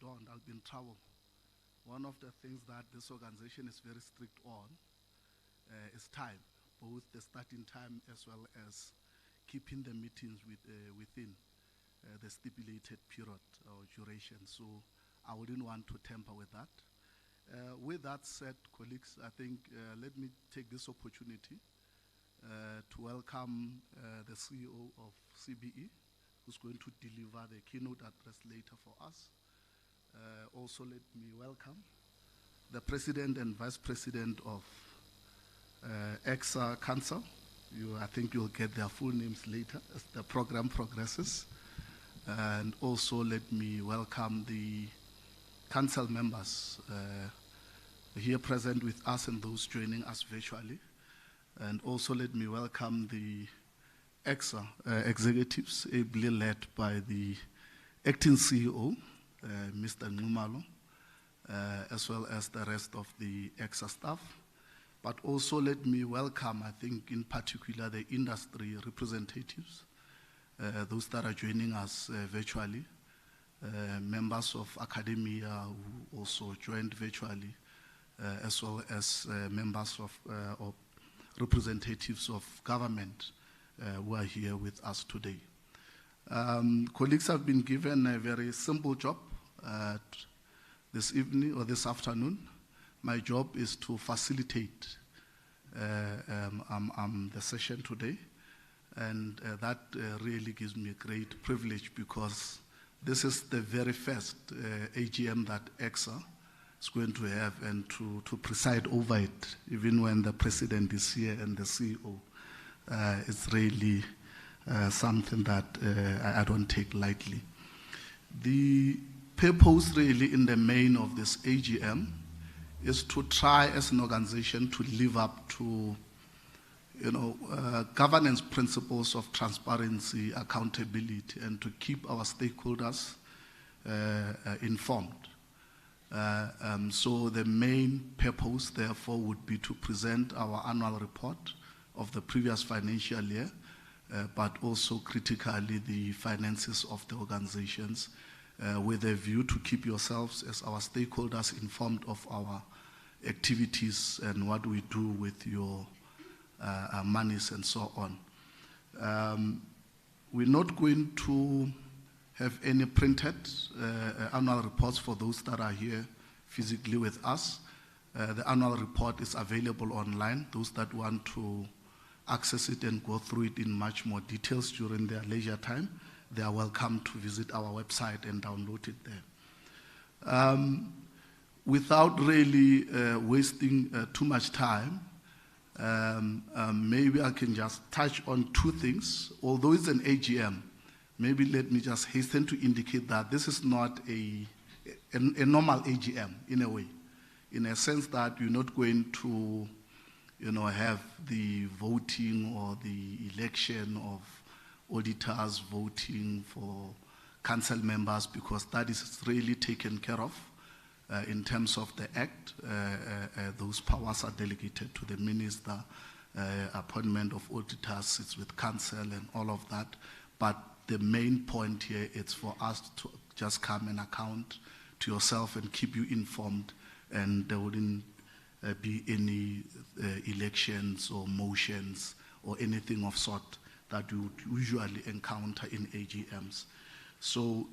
don't, I'll be in trouble. One of the things that this organization is very strict on is time, both the starting time as well as keeping the meetings within the stipulated period or duration. So I wouldn't want to tamper with that. With that said, colleagues, I think let me take this opportunity to welcome the CEO of CBE, who's going to deliver the keynote address later for us. Also, let me welcome the President and Vice President of EXA Council. I think you'll get their full names later as the program progresses. And also let me welcome the council members here present with us and those joining us virtually. And also let me welcome the EXA executives, ably led by the acting CEO, Mr. Nxumalo, as well as the rest of the EXA staff. But also let me welcome, I think in particular, the industry representatives, those that are joining us virtually, members of academia who also joined virtually, as well as members of or representatives of government who are here with us today. Colleagues have been given a very simple job this evening or this afternoon. My job is to facilitate the session today, and that really gives me a great privilege because this is the very first AGM that EXA is going to have, and to preside over it, even when the President is here and the CEO, it's really something that I don't take lightly. The purpose really in the main of this AGM is to try as an organization to live up to governance principles of transparency, accountability, and to keep our stakeholders informed. So the main purpose, therefore, would be to present our annual report of the previous financial year, but also critically the finances of the organizations, with a view to keep yourselves as our stakeholders informed of our activities and what we do with your monies and so on. We're not going to have any printed annual reports for those that are here physically with us. The annual report is available online. Those that want to access it and go through it in much more details during their leisure time, they are welcome to visit our website and download it there. Without really wasting too much time, maybe I can just touch on two things. Although it's an AGM, maybe let me just hasten to indicate that this is not a normal AGM in a way, in a sense that you're not going to have the voting or the election of auditors voting for council members, because that is really taken care of in terms of the Act. Those powers are delegated to the minister. Appointment of auditors sits with council and all of that. But the main point here is for us to just come and account to yourself and keep you informed, and there wouldn't be any elections or motions or anything of sort that you would usually encounter in AGMs. So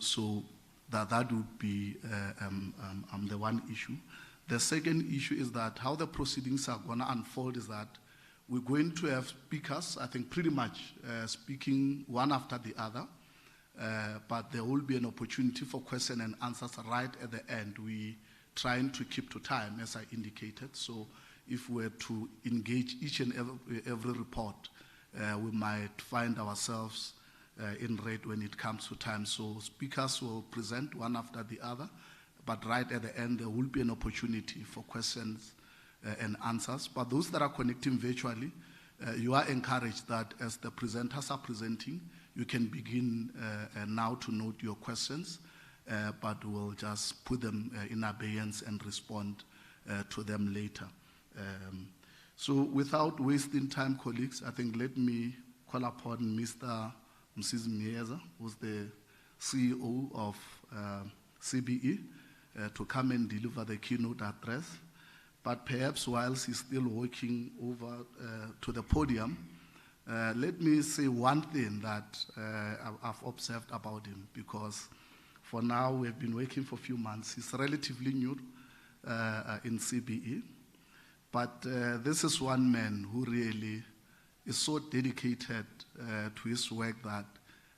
that would be the one issue. The second issue is that how the proceedings are going to unfold is that we're going to have speakers, I think pretty much speaking one after the other, but there will be an opportunity for question and answers right at the end. We're trying to keep to time, as I indicated. So if we're to engage each and every report, we might find ourselves in red when it comes to time. So speakers will present one after the other, but right at the end there will be an opportunity for questions and answers. But those that are connecting virtually, you are encouraged that as the presenters are presenting, you can begin now to note your questions, but we'll just put them in abeyance and respond to them later. So without wasting time, colleagues, I think let me call upon Mr. Msizi Miyeza, who's the CEO of CBE, to come and deliver the keynote address. But perhaps whilst he's still walking over to the podium, let me say one thing that I've observed about him, because for now we've been working for a few months. He's relatively new in CBE, but this is one man who really is so dedicated to his work that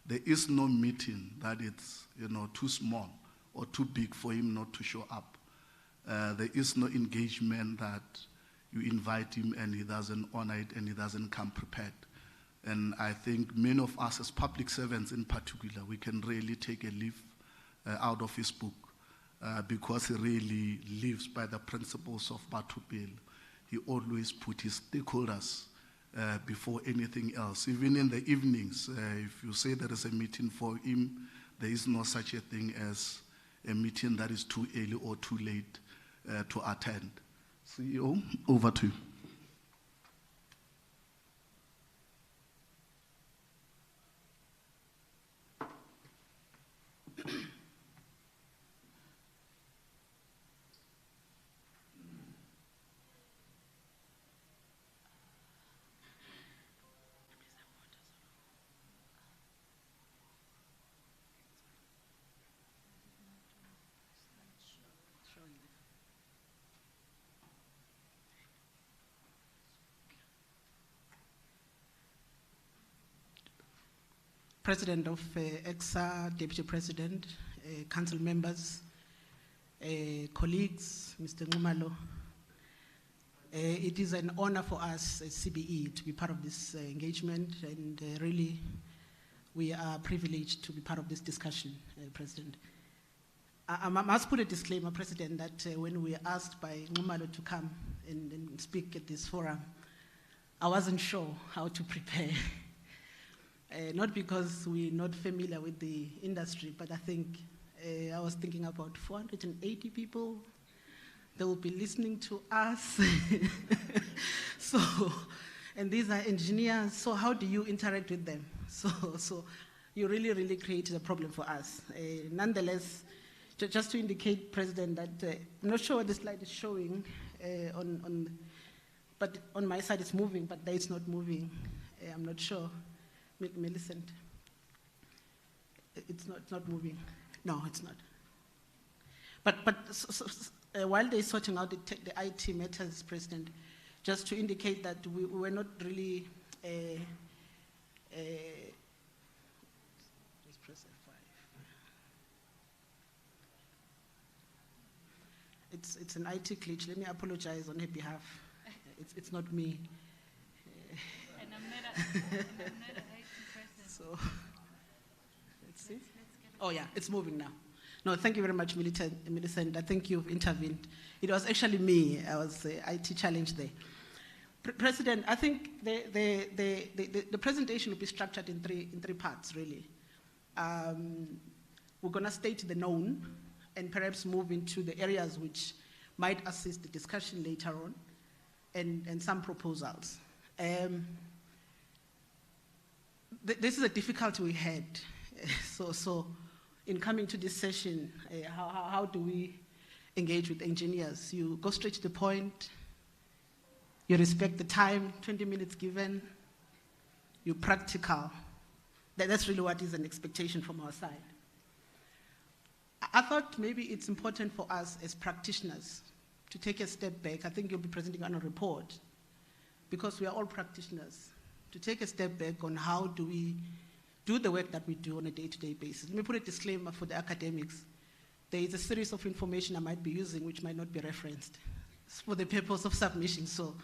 there is no meeting that it's too small or too big for him not to show up. There is no engagement that you invite him and he doesn't honor it and he doesn't come prepared. And I think many of us as public servants in particular, we can really take a leaf out of his book because he really lives by the principles of Batho Pele. He always put his stakeholders before anything else. Even in the evenings, if you say there is a meeting for him, there is no such a thing as a meeting that is too early or too late to attend. CEO, over to you. President of EXA, Deputy President, Council members, colleagues, Mr. Ngumalo. It is an honor for us as CBE to be part of this engagement, and really we are privileged to be part of this discussion, President. I must put a disclaimer, President, that when we were asked by Ngumalo to come and speak at this forum, I wasn't sure how to prepare. Not because we're not familiar with the industry, but I think I was thinking about 480 people. They will be listening to us. And these are engineers, so how do you interact with them? So you really created a problem for us. Nonetheless, just to indicate, President, that I'm not sure what the slide is showing, but on my side it's moving, but there it's not moving. I'm not sure. Millicent, it's not moving. No, it's not. But while they're sorting out the IT matters, President, just to indicate that we were not really. Just press F5. It's an IT glitch. Let me apologize on her behalf. It's not me. And I'm not a So let's see. Oh yeah, it's moving now. No, thank you very much, Millicent. I think you've intervened. It was actually me. I was IT challenged there. President, I think the presentation will be structured in three parts, really. We're going to state the known and perhaps move into the areas which might assist the discussion later on, and some proposals. This is a difficulty we had. So in coming to this session, how do we engage with engineers? You go straight to the point, you respect the time, 20 minutes given, you're practical. That's really what is an expectation from our side. I thought maybe it's important for us as practitioners to take a step back. I think you'll be presenting on a report, because we are all practitioners, to take a step back on how do we do the work that we do on a day-to-day basis. Let me put a disclaimer for the academics. There is a series of information I might be using which might not be referenced. It's for the purpose of submission, so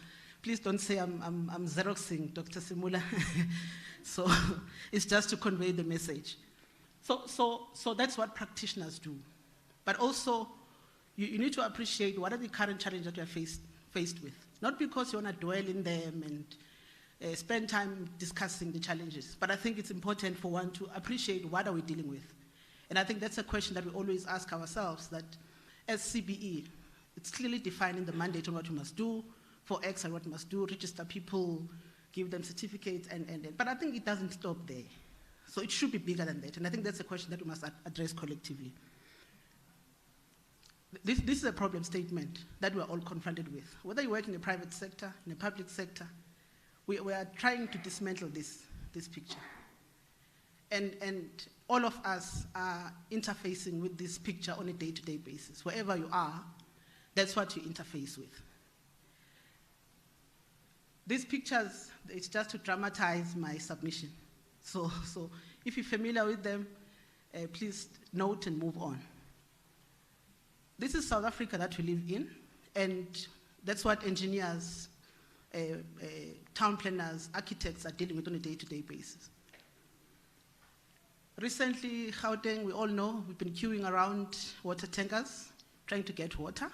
please don't say I'm Xeroxing Dr. Simula. So it's just to convey the message. So that's what practitioners do. But also, you need to appreciate what are the current challenges that you are faced with. Not because you want to dwell in them and spend time discussing the challenges, but I think it's important for one to appreciate what are we dealing with. And I think that's a question that we always ask ourselves, that as CBE, it's clearly defined in the mandate on what we must do for X and what we must do, register people, give them certificates, but I think it doesn't stop there. So it should be bigger than that, and I think that's a question that we must address collectively. This is a problem statement that we're all confronted with. Whether you work in the private sector, in the public sector, we are trying to dismantle this picture. And all of us are interfacing with this picture on a day-to-day basis. Wherever you are, that's what you interface with. These pictures, it's just to dramatize my submission. So if you're familiar with them, please note and move on. This is South Africa that we live in, and that's what engineers, town planners, architects are dealing with on a day-to-day basis. Recently, Gauteng, we all know, we've been queuing around water tankers, trying to get water.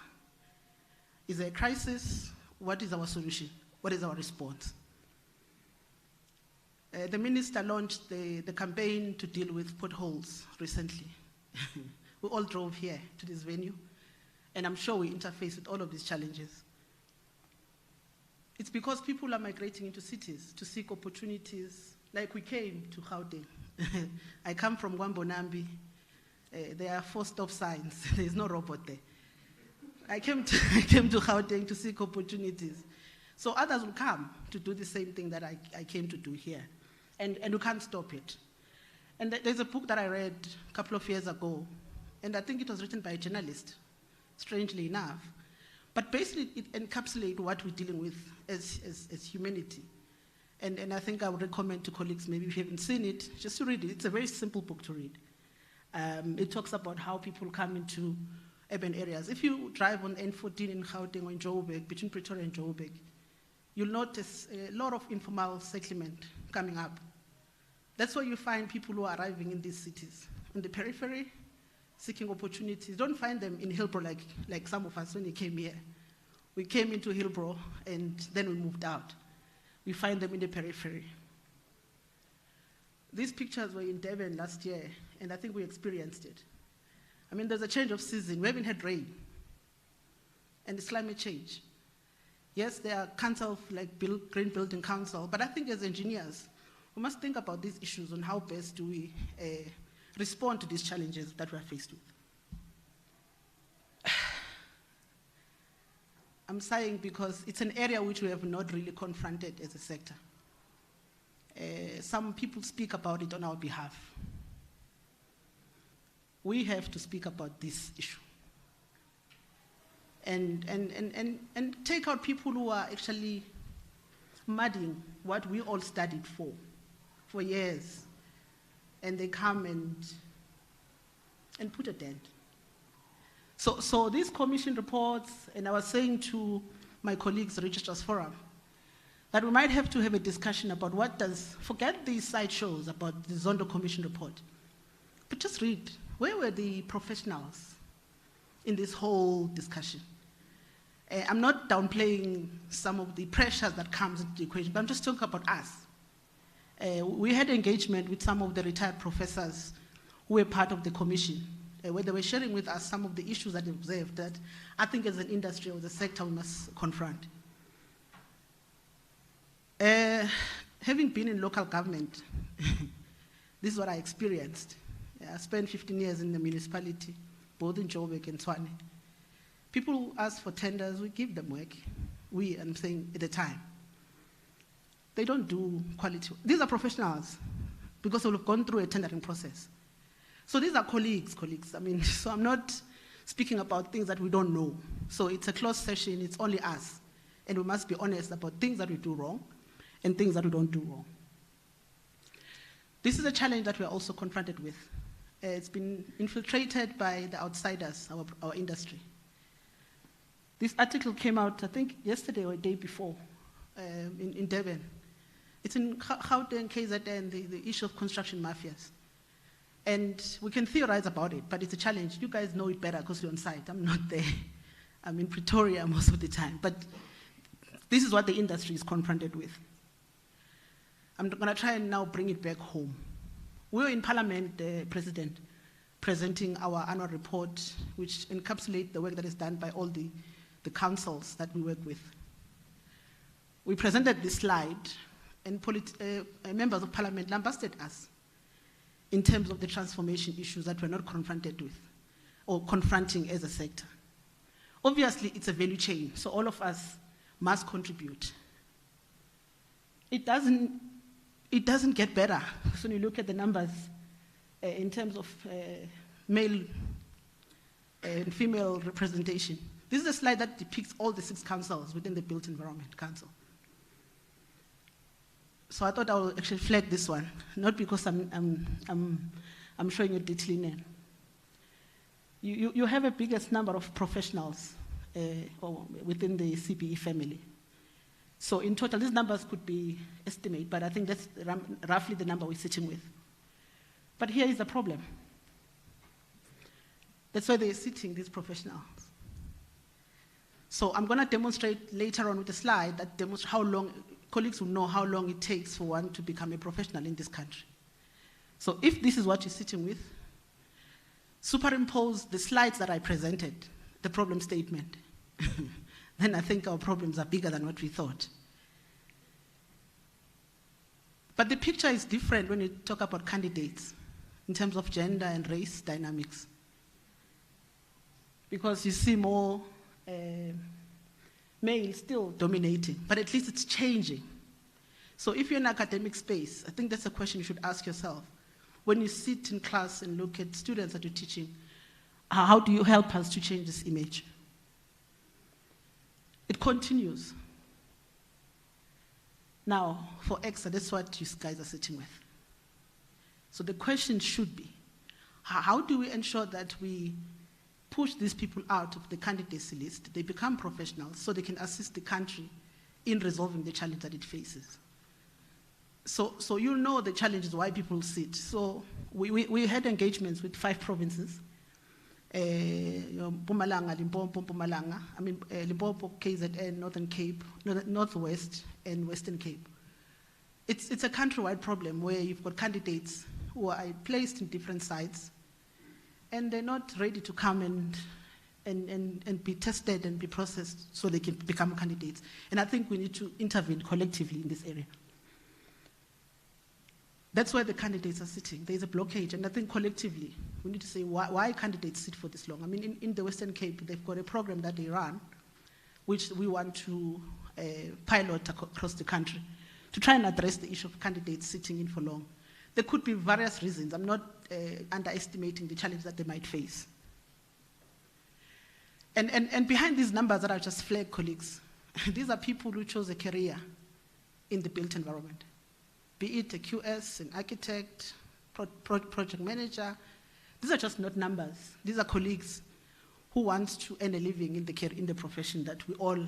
Is there a crisis? What is our solution? What is our response? The minister launched the campaign to deal with potholes recently. We all drove here to this venue, and I'm sure we interface with all of these challenges. It's because people are migrating into cities to seek opportunities, like we came to Gauteng. I come from Gwambonambi. There are 4 stop signs. There's no robot there. I came to Gauteng to seek opportunities. So others will come to do the same thing that I came to do here. And we can't stop it. And there's a book that I read a couple of years ago, and I think it was written by a journalist, strangely enough. But basically, it encapsulates what we're dealing with as humanity. And I think I would recommend to colleagues, maybe if you haven't seen it, just to read it. It's a very simple book to read. It talks about how people come into urban areas. If you drive on N14 in Gauteng or in Joburg, between Pretoria and Joburg, you'll notice a lot of informal settlement coming up. That's where you find people who are arriving in these cities, in the periphery, seeking opportunities. You don't find them in Hillbrow like some of us when they came here. We came into Hillbrow and then we moved out. We find them in the periphery. These pictures were in Durban last year, and I think we experienced it. I mean, there's a change of season. We haven't had rain, and it's climate change. Yes, there are councils like Green Building Council, but I think as engineers, we must think about these issues on how best do we respond to these challenges that we are faced with. I'm sighing because it's an area which we have not really confronted as a sector. Some people speak about it on our behalf. We have to speak about this issue. And take out people who are actually muddying what we all studied for years. And they come and put a dent. So these commission reports, and I was saying to my colleagues, Registrars Forum, that we might have to have a discussion about forget these sideshows about the Zondo Commission report, but just read, where were the professionals in this whole discussion? I'm not downplaying some of the pressures that comes into the equation, but I'm just talking about us. We had engagement with some of the retired professors who were part of the commission, where they were sharing with us some of the issues that they observed that I think as an industry or the sector we must confront. Having been in local government, this is what I experienced. I spent 15 years in the municipality, both in Joburg and Tshwane. People who ask for tenders, we give them work. I'm saying at the time. They don't do quality. These are professionals because they will have gone through a tendering process. So these are colleagues. I mean, so I'm not speaking about things that we don't know. So it's a closed session, it's only us. And we must be honest about things that we do wrong and things that we don't do wrong. This is a challenge that we're also confronted with. It's been infiltrated by the outsiders, our industry. This article came out, I think, yesterday or a day before in Durban. It's in Gauteng, KZN, the issue of construction mafias. And we can theorize about it, but it's a challenge. You guys know it better because you're on site. I'm not there. I'm in Pretoria most of the time. But this is what the industry is confronted with. I'm going to try and now bring it back home. We were in Parliament, President, presenting our annual report, which encapsulates the work that is done by all the councils that we work with. We presented this slide, and members of Parliament lambasted us in terms of the transformation issues that we're not confronted with or confronting as a sector. Obviously, it's a value chain, so all of us must contribute. It doesn't get better. So when you look at the numbers in terms of male and female representation. This is a slide that depicts all the 6 councils within the Built Environment Council. So I thought I would actually flag this one, not because I'm showing you detail. You have a biggest number of professionals within the CBE family. So in total, these numbers could be estimated, but I think that's roughly the number we're sitting with. But here is the problem. That's why they're sitting, these professionals. So I'm going to demonstrate later on with a slide that demonstrates how long, colleagues will know how long it takes for one to become a professional in this country. So if this is what you're sitting with, superimpose the slides that I presented, the problem statement, then I think our problems are bigger than what we thought. But the picture is different when you talk about candidates in terms of gender and race dynamics. Because you see more males still dominating, but at least it's changing. So if you're in academic space, I think that's a question you should ask yourself. When you sit in class and look at students that you're teaching, how do you help us to change this image? It continues. Now, for EXA, that's what you guys are sitting with. So the question should be, how do we ensure that we push these people out of the candidacy list, they become professionals, so they can assist the country in resolving the challenge that it faces? So you know the challenges why people sit. So we had engagements with 5 provinces, Mpumalanga, Limpopo, Mpumalanga, Limpopo, KZN, Northern Cape, Northwest, and Western Cape. It's a countrywide problem where you've got candidates who are placed in different sites, and they're not ready to come and be tested and be processed so they can become candidates. And I think we need to intervene collectively in this area. That's where the candidates are sitting. There's a blockage, and I think collectively we need to say why candidates sit for this long. I mean, in the Western Cape, they've got a program that they run, which we want to pilot across the country to try and address the issue of candidates sitting in for long. There could be various reasons. I'm not underestimating the challenge that they might face. And behind these numbers that I just flagged, colleagues, these are people who chose a career in the built environment, be it a QS, an architect, project manager. These are just not numbers. These are colleagues who want to earn a living in the profession that we all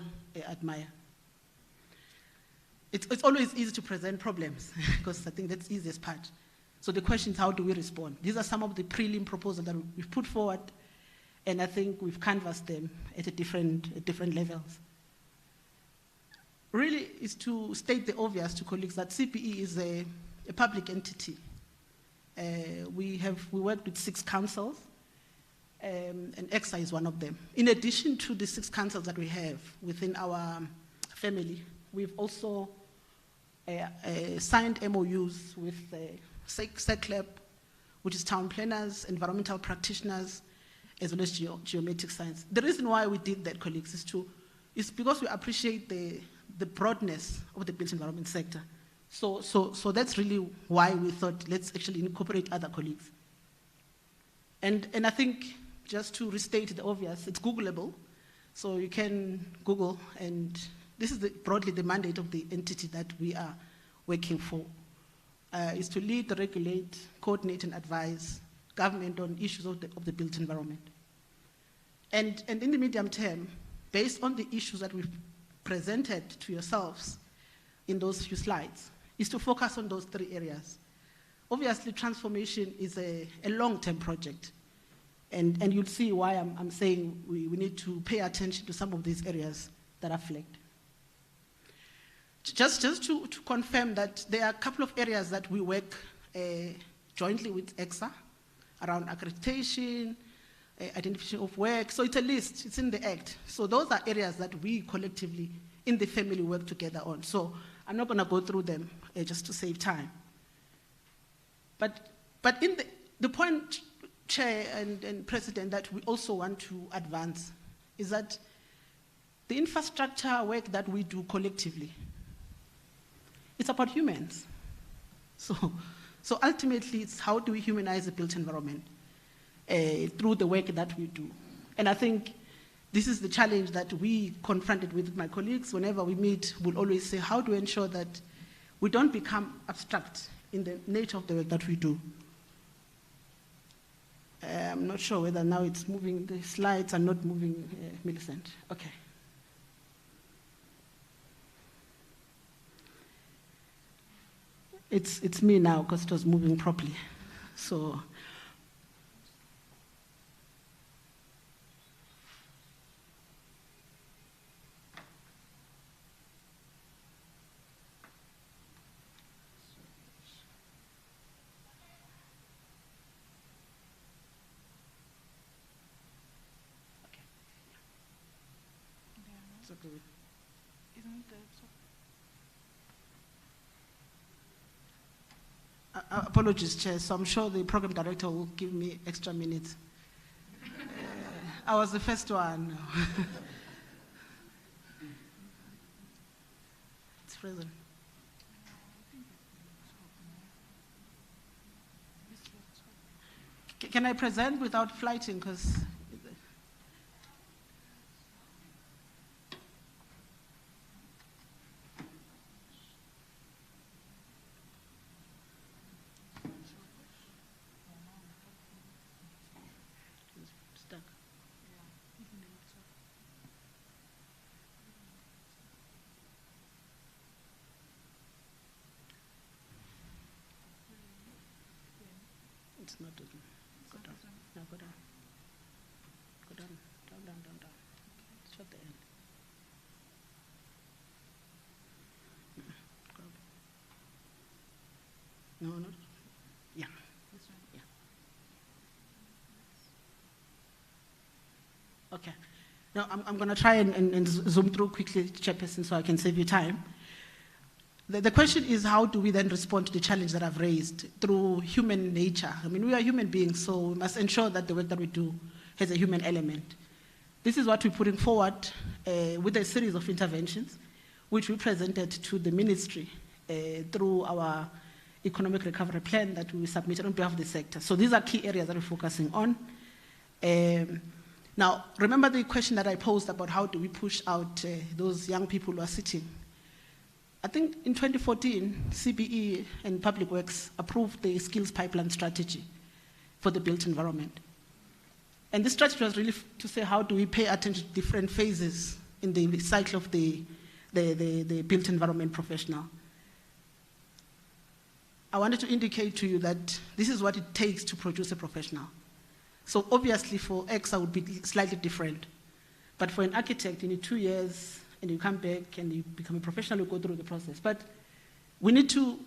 admire. It's always easy to present problems because I think that's the easiest part. So the question is, how do we respond? These are some of the prelim proposals that we've put forward, and I think we've canvassed them at different levels. Really is to state the obvious to colleagues that CPE is a public entity. We work with 6 councils, and EXA is one of them. In addition to the 6 councils that we have within our family, we've also signed MOUs with SECLEP, which is town planners, environmental practitioners, as well as geometric science. The reason why we did that, colleagues, is because we appreciate the broadness of the built environment sector. So that's really why we thought, let's actually incorporate other colleagues. And I think, just to restate the obvious, it's Googleable. So you can Google, and this is broadly the mandate of the entity that we are working for, is to lead, regulate, coordinate, and advise government on issues of the built environment. And in the medium term, based on the issues that we've presented to yourselves in those few slides, is to focus on those 3 areas. Obviously, transformation is a long-term project, and you'll see why I'm saying we need to pay attention to some of these areas that are flagged. Just to confirm that there are a couple of areas that we work jointly with EXA around accreditation, identification of work. So it's a list, it's in the Act. So those are areas that we collectively in the family work together on. So I'm not going to go through them just to save time. But in the point, Chair and President, that we also want to advance is that The infrastructure work that we do collectively, it's about humans. So ultimately, it's how do we humanize the built environment through the work that we do. And I think this is the challenge that we confronted with my colleagues. Whenever we meet, we'll always say, how do we ensure that we don't become abstract in the nature of the work that we do? I'm not sure whether now it's moving, the slides are not moving, Millicent. Okay. It's me now because it was moving properly. So, apologies, Chair. So I'm sure the program director will give me extra minutes. I was the first one. It's present. Can I present without flighting? Because stuck. It's not doing. Go down. No, go down. Go down. Down, down, down, down. It's at the end. No, no. Yeah. Yeah. Okay. Now, I'm going to try and zoom through quickly, Chairperson, so I can save you time. The question is, how do we then respond to the challenge that I've raised through human nature? I mean, we are human beings, so we must ensure that the work that we do has a human element. This is what we're putting forward with a series of interventions, which we presented to the ministry through our economic recovery plan that we submitted on behalf of the sector. So these are key areas that we're focusing on. Now, remember the question that I posed about how do we push out those young people who are sitting. I think in 2014, CBE and Public Works approved the skills pipeline strategy for the built environment. And this strategy was really to say how do we pay attention to different phases in the cycle of the built environment professional. I wanted to indicate to you that this is what it takes to produce a professional. So obviously for EXA would be slightly different. But for an architect, you need 2 years, and you come back and you become a professional, you go through the process. But we need to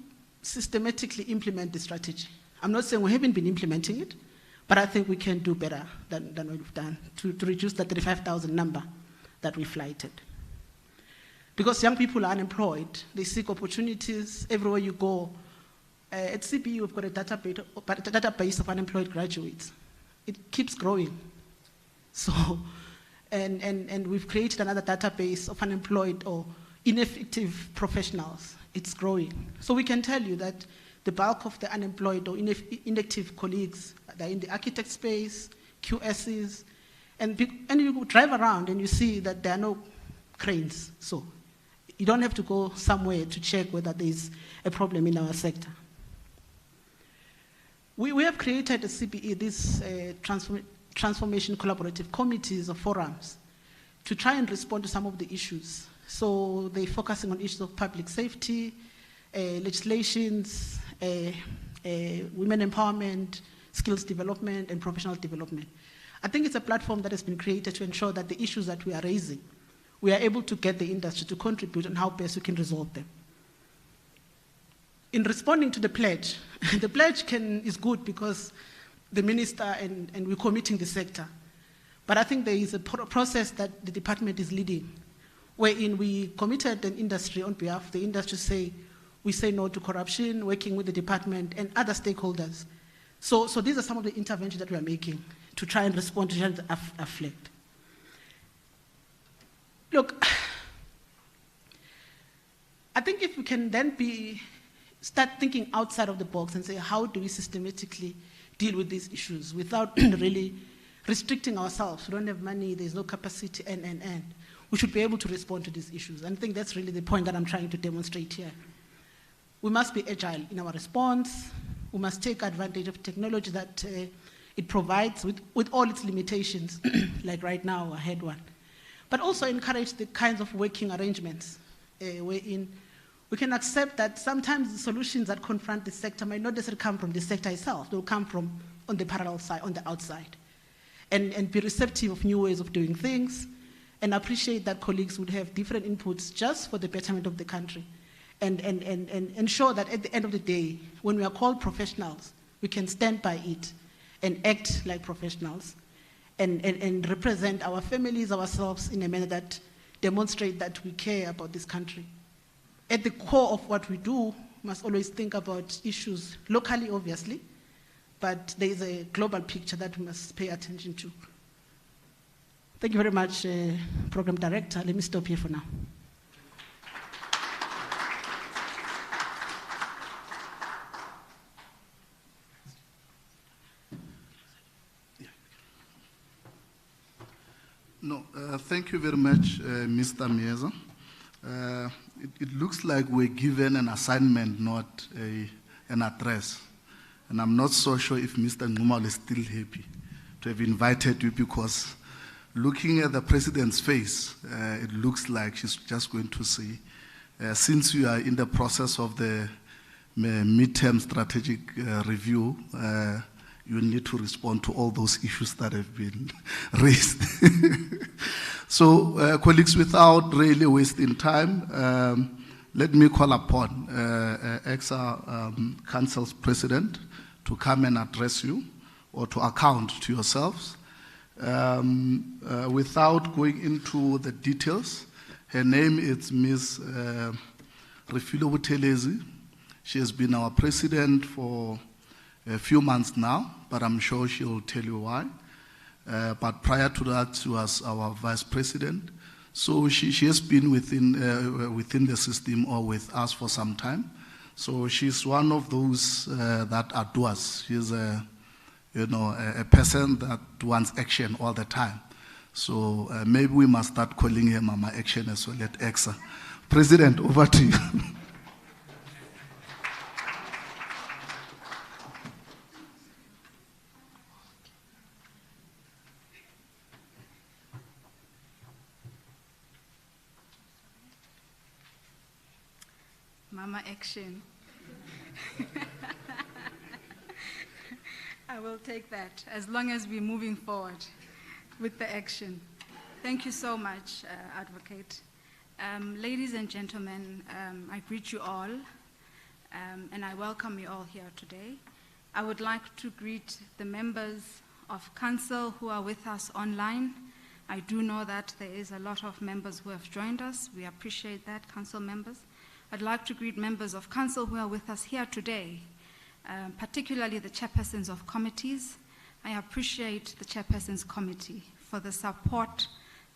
systematically implement the strategy. I'm not saying we haven't been implementing it, but I think we can do better than what we've done to reduce that 35,000 number that we flighted. Because young people are unemployed, they seek opportunities everywhere you go. At CBE, we've got a database of unemployed graduates. It keeps growing. So, and we've created another database of unemployed or ineffective professionals. It's growing. So we can tell you that the bulk of the unemployed or inactive colleagues, they're in the architect space, QSs, and you drive around and you see that there are no cranes. So you don't have to go somewhere to check whether there's a problem in our sector. We have created at CBE these transformation collaborative committees or forums to try and respond to some of the issues. So they're focusing on issues of public safety, legislations, women empowerment, skills development, and professional development. I think it's a platform that has been created to ensure that the issues that we are raising, we are able to get the industry to contribute on how best we can resolve them. In responding to the pledge, the pledge is good because the minister and we're committing the sector. But I think there is a process that the department is leading, wherein we committed an industry on behalf of the industry, we say no to corruption, working with the department and other stakeholders. So these are some of the interventions that we are making to try and respond to challenges that are flagged. Look, I think if we can then start thinking outside of the box and say, how do we systematically deal with these issues without really restricting ourselves? We don't have money, there's no capacity, and. We should be able to respond to these issues. And I think that's really the point that I'm trying to demonstrate here. We must be agile in our response. We must take advantage of technology that it provides with all its limitations, like right now I had one. But also encourage the kinds of working arrangements wherein we can accept that sometimes the solutions that confront the sector might not necessarily come from the sector itself. They'll come from on the parallel side, on the outside. And be receptive of new ways of doing things, and appreciate that colleagues would have different inputs just for the betterment of the country. And ensure that at the end of the day, when we are called professionals, we can stand by it and act like professionals and represent our families, ourselves in a manner that demonstrate that we care about this country. At the core of what we do, we must always think about issues locally, obviously, but there is a global picture that we must pay attention to. Thank you very much, Program Director. Let me stop here for now. No, thank you very much, Mr. Mieza. It looks like we're given an assignment, not an address. And I'm not so sure if Mr. Ngumal is still happy to have invited you, because looking at the president's face, it looks like she's just going to say, since you are in the process of the midterm strategic review, you need to respond to all those issues that have been raised. So, colleagues, without really wasting time, let me call upon EXA Council's president to come and address you, or to account to yourselves. Without going into the details, her name is Ms. Refilo Buthelezi. She has been our president for a few months now, but I'm sure she'll tell you why. But prior to that, she was our vice president. So she has been within the system or with us for some time. So she's one of those that are doers. She's a person that wants action all the time. So maybe we must start calling her Mama Action as well at EXA. President, over to you. Mama Action. I will take that, as long as we're moving forward with the action. Thank you so much, Advocate. Ladies and gentlemen, I greet you all, and I welcome you all here today. I would like to greet the members of Council who are with us online. I do know that there is a lot of members who have joined us. We appreciate that, Council members. I'd like to greet members of Council who are with us here today, particularly the chairpersons of committees. I appreciate the chairpersons committee for the support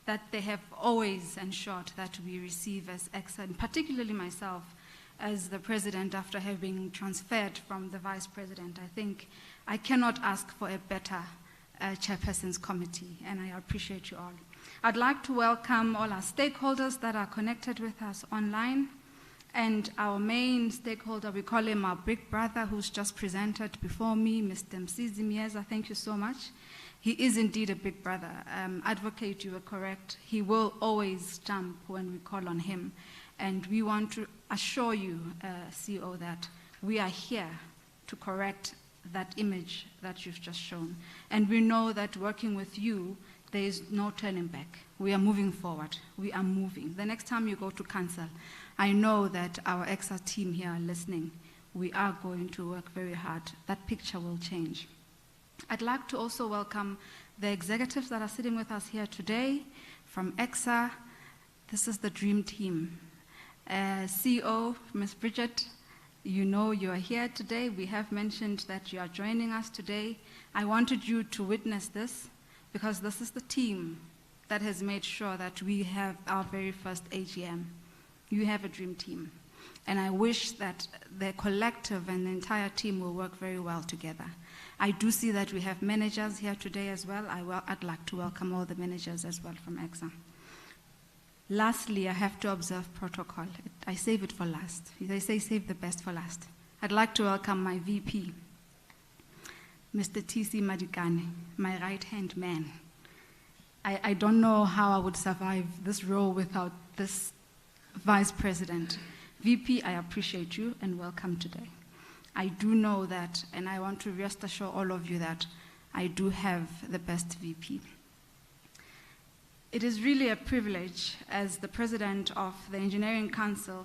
that they have always ensured that we receive as EXA, and particularly myself as the president after having transferred from the vice president. I think I cannot ask for a better chairpersons committee, and I appreciate you all. I'd like to welcome all our stakeholders that are connected with us online. And our main stakeholder, we call him our big brother, who's just presented before me, Mr. Msizi Mieza. Thank you so much. He is indeed a big brother. Advocate, you are correct. He will always jump when we call on him. And we want to assure you, CEO, that we are here to correct that image that you've just shown. And we know that working with you, there is no turning back. We are moving forward. We are moving. The next time you go to Council, I know that our EXA team here are listening. We are going to work very hard. That picture will change. I'd like to also welcome the executives that are sitting with us here today from EXA. This is the dream team. CEO, Ms. Bridget, you know you are here today. We have mentioned that you are joining us today. I wanted you to witness this because this is the team that has made sure that we have our very first AGM. You have a dream team. And I wish that the collective and the entire team will work very well together. I do see that we have managers here today as well. I'd like to welcome all the managers as well from EXA. Lastly, I have to observe protocol. I save it for last. They say save the best for last. I'd like to welcome my VP, Mr. T.C. Madikane, my right-hand man. I don't know how I would survive this role without this Vice President. VP, I appreciate you and welcome today. I do know that, and I want to rest assure all of you that I do have the best VP. It is really a privilege as the President of the Engineering Council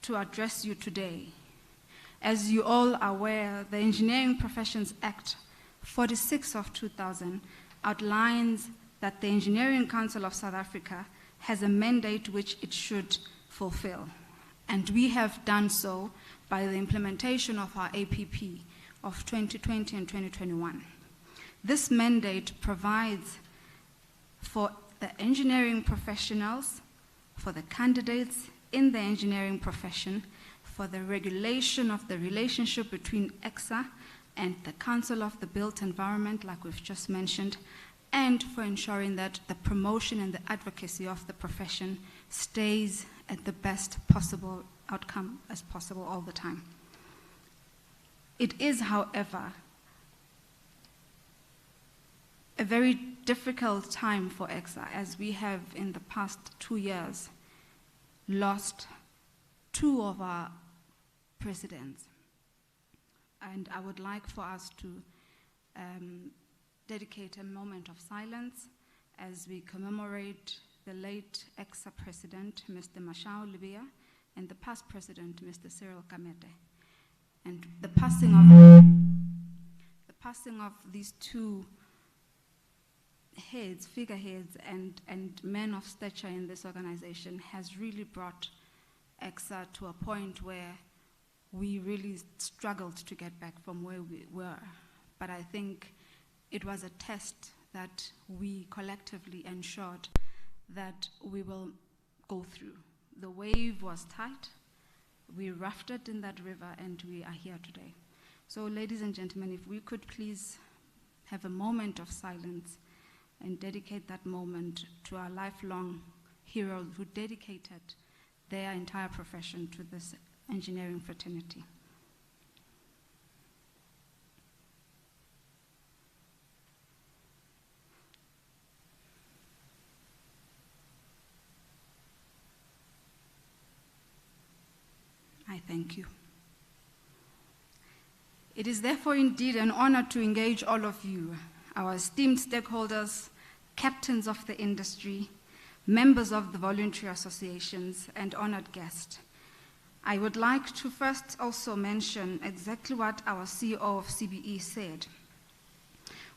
to address you today. As you all are aware, the Engineering Professions Act 46 of 2000 outlines that the Engineering Council of South Africa has a mandate which it should fulfill. And we have done so by the implementation of our APP of 2020 and 2021. This mandate provides for the engineering professionals, for the candidates in the engineering profession, for the regulation of the relationship between EXA and the Council of the Built Environment, like we've just mentioned, and for ensuring that the promotion and the advocacy of the profession stays at the best possible outcome as possible all the time. It is, however, a very difficult time for EXA, as we have in the past 2 years lost 2 of our presidents. And I would like for us to dedicate a moment of silence as we commemorate the late EXA president, Mr. Mashao Libya, and the past president, Mr. Cyril Kamete. And the passing of these 2 heads, figureheads, and men of stature in this organization has really brought EXA to a point where we really struggled to get back from where we were. But I think it was a test that we collectively ensured that we will go through. The wave was tight, we roughed it in that river, and we are here today. So ladies and gentlemen, if we could please have a moment of silence and dedicate that moment to our lifelong heroes who dedicated their entire profession to this engineering fraternity. I thank you. It is therefore indeed an honor to engage all of you, our esteemed stakeholders, captains of the industry, members of the voluntary associations, and honored guests. I would like to first also mention exactly what our CEO of CBE said.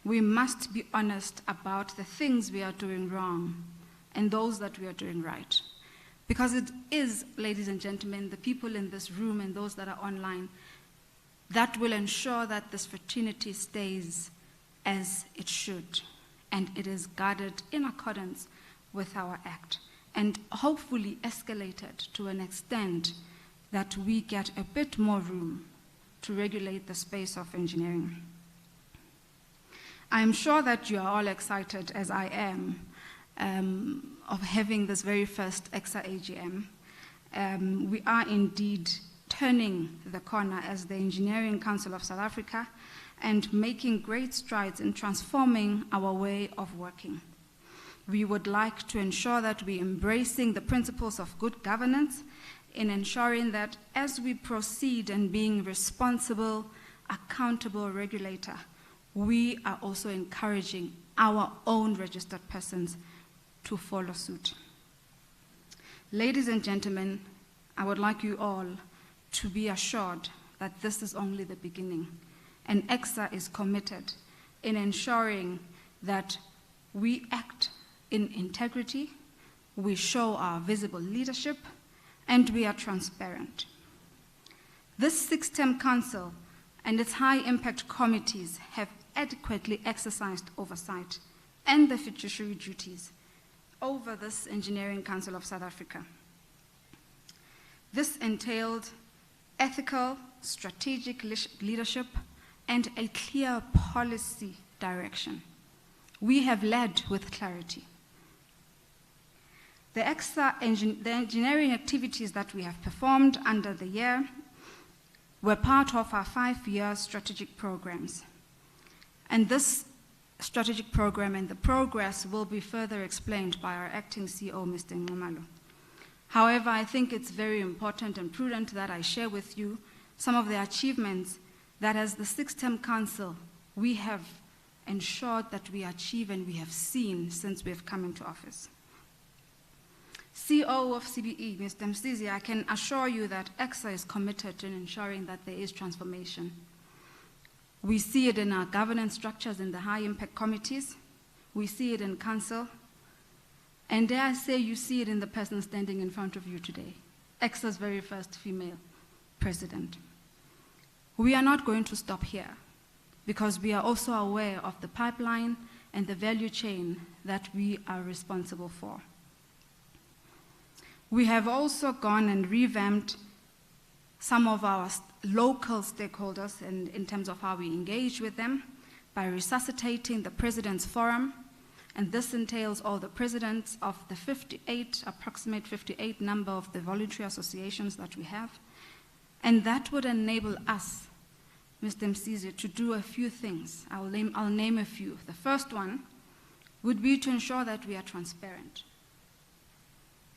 We must be honest about the things we are doing wrong and those that we are doing right. Because it is, ladies and gentlemen, the people in this room and those that are online that will ensure that this fraternity stays as it should, and it is guarded in accordance with our act, and hopefully escalated to an extent that we get a bit more room to regulate the space of engineering. I am sure that you are all excited, as I am, of having this very first EXA AGM. We are indeed turning the corner as the Engineering Council of South Africa and making great strides in transforming our way of working. We would like to ensure that we're embracing the principles of good governance in ensuring that as we proceed in being responsible, accountable regulator, we are also encouraging our own registered persons to follow suit. Ladies and gentlemen, I would like you all to be assured that this is only the beginning, and EXA is committed in ensuring that we act in integrity, we show our visible leadership, and we are transparent. This 6-term council and its high-impact committees have adequately exercised oversight and their fiduciary duties over this Engineering Council of South Africa. This entailed ethical, strategic leadership, and a clear policy direction. We have led with clarity. The engineering activities that we have performed under the year were part of our 5-year strategic programs. And this strategic program and the progress will be further explained by our acting CEO, Mr. Nxumalo. However, I think it's very important and prudent that I share with you some of the achievements that as the 6th-term council we have ensured that we achieve and we have seen since we have come into office. CEO of CBE, Mr. Msizi, I can assure you that EXA is committed to ensuring that there is transformation. We see it in our governance structures in the high-impact committees. We see it in council. And dare I say, you see it in the person standing in front of you today, EXA's very first female president. We are not going to stop here because we are also aware of the pipeline and the value chain that we are responsible for. We have also gone and revamped some of our local stakeholders in terms of how we engage with them by resuscitating the President's Forum, and this entails all the presidents of the approximate 58 number of the voluntary associations that we have, and that would enable us, Mr. Msizi, to do a few things. I'll name a few. The first one would be to ensure that we are transparent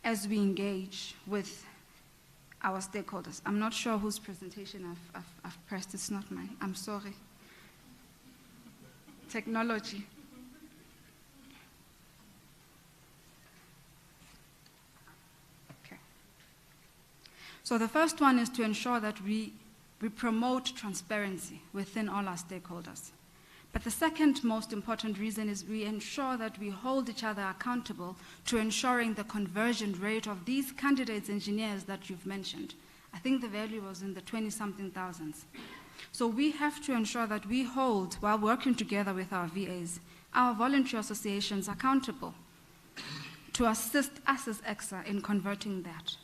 as we engage with our stakeholders. I'm not sure whose presentation I've pressed. It's not mine. I'm sorry. Technology. Okay. So the first one is to ensure that we promote transparency within all our stakeholders. But the second most important reason is we ensure that we hold each other accountable to ensuring the conversion rate of these candidates engineers that you've mentioned. I think the value was in the 20-something thousands. So we have to ensure that we hold, while working together with our VAs, our voluntary associations accountable to assist us as EXA in converting that.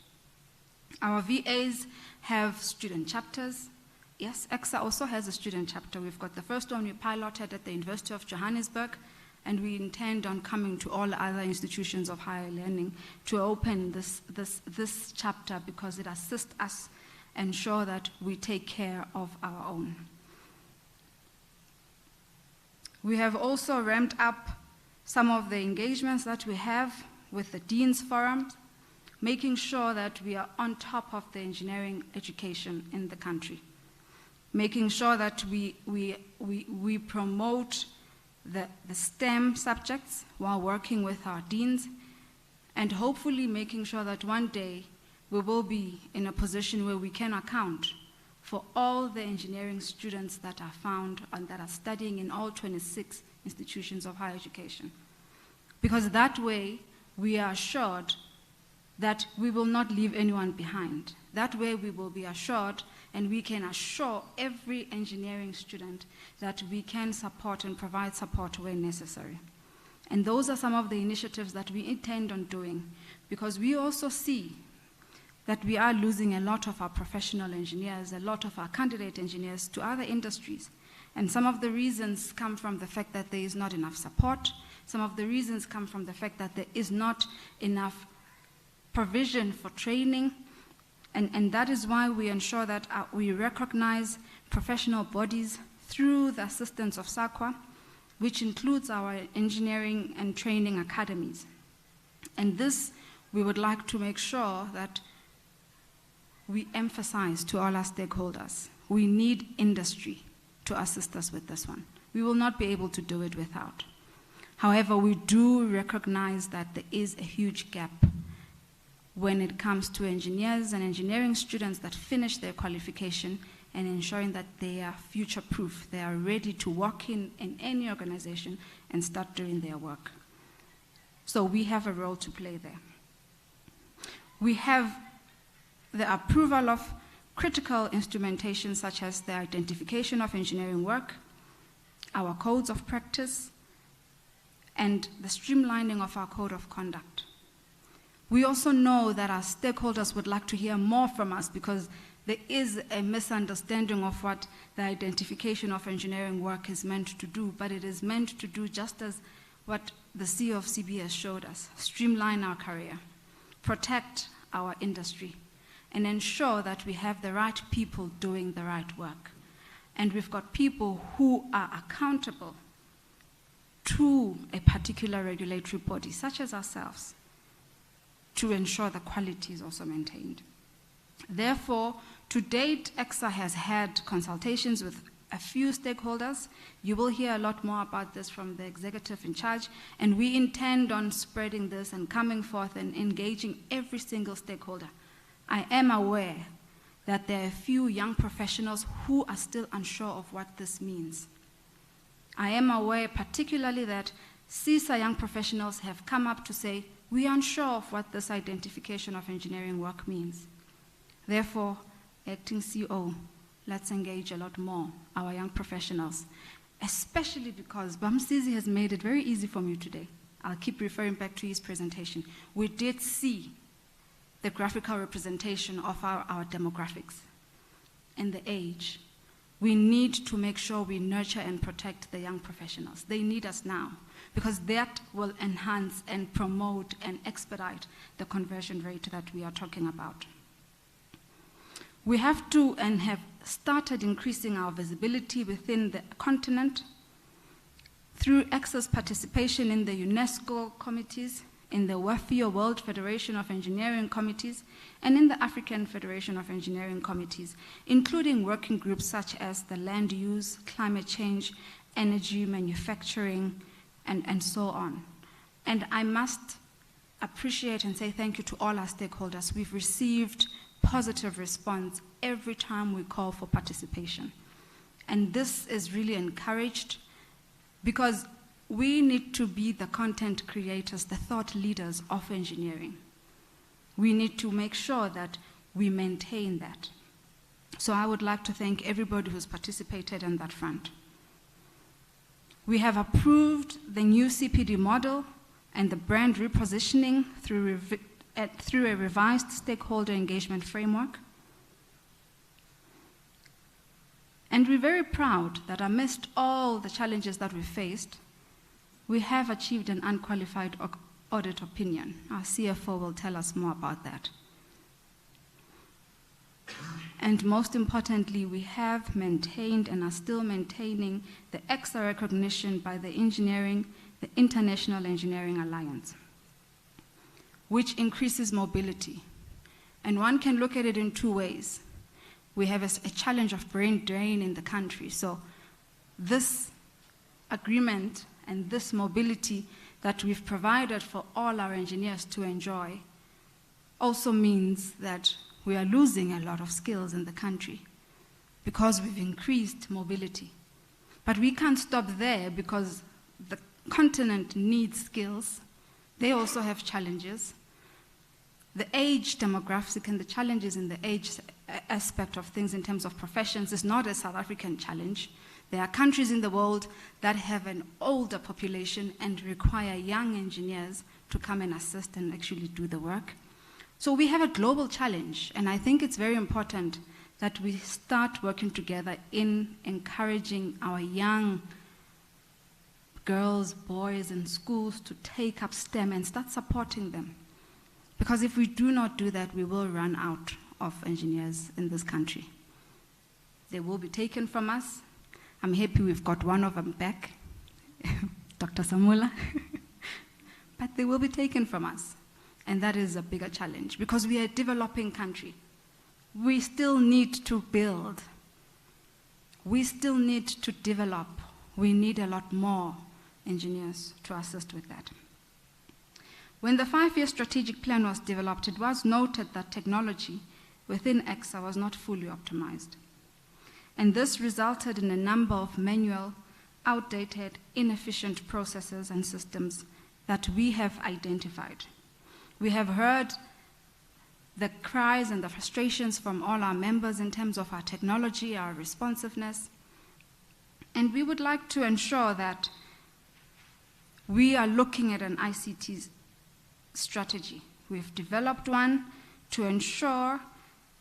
Our VAs have student chapters. Yes, EXA also has a student chapter. We've got the first one we piloted at the University of Johannesburg, and we intend on coming to all other institutions of higher learning to open this chapter because it assists us ensure that we take care of our own. We have also ramped up some of the engagements that we have with the Dean's Forum, making sure that we are on top of the engineering education in the country, making sure that we promote the STEM subjects while working with our deans, and hopefully making sure that one day we will be in a position where we can account for all the engineering students that are found and that are studying in all 26 institutions of higher education. Because that way we are assured that we will not leave anyone behind. That way we will be assured and we can assure every engineering student that we can support and provide support where necessary. And those are some of the initiatives that we intend on doing, because we also see that we are losing a lot of our professional engineers, a lot of our candidate engineers to other industries. And some of the reasons come from the fact that there is not enough support. Some of the reasons come from the fact that there is not enough provision for training. And that is why we ensure that we recognize professional bodies through the assistance of SAQA, which includes our engineering and training academies. And this, we would like to make sure that we emphasize to all our stakeholders. We need industry to assist us with this one. We will not be able to do it without. However, we do recognize that there is a huge gap when it comes to engineers and engineering students that finish their qualification and ensuring that they are future-proof, they are ready to walk in any organization and start doing their work. So we have a role to play there. We have the approval of critical instrumentation such as the identification of engineering work, our codes of practice, and the streamlining of our code of conduct. We also know that our stakeholders would like to hear more from us because there is a misunderstanding of what the identification of engineering work is meant to do, but it is meant to do just as what the CEO of CBS showed us: streamline our career, protect our industry, and ensure that we have the right people doing the right work. And we've got people who are accountable to a particular regulatory body, such as ourselves, to ensure the quality is also maintained. Therefore, to date, EXA has had consultations with a few stakeholders. You will hear a lot more about this from the executive in charge, and we intend on spreading this and coming forth and engaging every single stakeholder. I am aware that there are a few young professionals who are still unsure of what this means. I am aware particularly that CISA young professionals have come up to say, we are unsure of what this identification of engineering work means. Therefore, Acting CEO, let's engage a lot more our young professionals, especially because Bamsizi has made it very easy for me today. I'll keep referring back to his presentation. We did see the graphical representation of our demographics and the age. We need to make sure we nurture and protect the young professionals. They need us now, because that will enhance and promote and expedite the conversion rate that we are talking about. We have to and have started increasing our visibility within the continent through EXA's participation in the UNESCO committees, in the WAFIO World Federation of Engineering Committees, and in the African Federation of Engineering Committees, including working groups such as the land use, climate change, energy, manufacturing, and so on. And I must appreciate and say thank you to all our stakeholders. We've received positive response every time we call for participation. And this is really encouraged because we need to be the content creators, the thought leaders of engineering. We need to make sure that we maintain that. So I would like to thank everybody who's participated on that front. We have approved the new CPD model and the brand repositioning through a revised stakeholder engagement framework. And we're very proud that amidst all the challenges that we faced, we have achieved an unqualified audit opinion. Our CFO will tell us more about that. And most importantly, we have maintained and are still maintaining the EXA recognition by the International Engineering Alliance, which increases mobility. And one can look at it in two ways. We have a challenge of brain drain in the country. So this agreement and this mobility that we've provided for all our engineers to enjoy also means that we are losing a lot of skills in the country because we've increased mobility. But we can't stop there because the continent needs skills. They also have challenges. The age demographic and the challenges in the age aspect of things in terms of professions is not a South African challenge. There are countries in the world that have an older population and require young engineers to come and assist and actually do the work. So we have a global challenge, and I think it's very important that we start working together in encouraging our young girls, boys in schools to take up STEM and start supporting them. Because if we do not do that, we will run out of engineers in this country. They will be taken from us. I'm happy we've got one of them back, Dr. Samula. But they will be taken from us. And that is a bigger challenge because we are a developing country. We still need to build. We still need to develop. We need a lot more engineers to assist with that. When the 5-year strategic plan was developed, it was noted that technology within EXA was not fully optimized. And this resulted in a number of manual, outdated, inefficient processes and systems that we have identified. We have heard the cries and the frustrations from all our members in terms of our technology, our responsiveness. And we would like to ensure that we are looking at an ICT strategy. We've developed one to ensure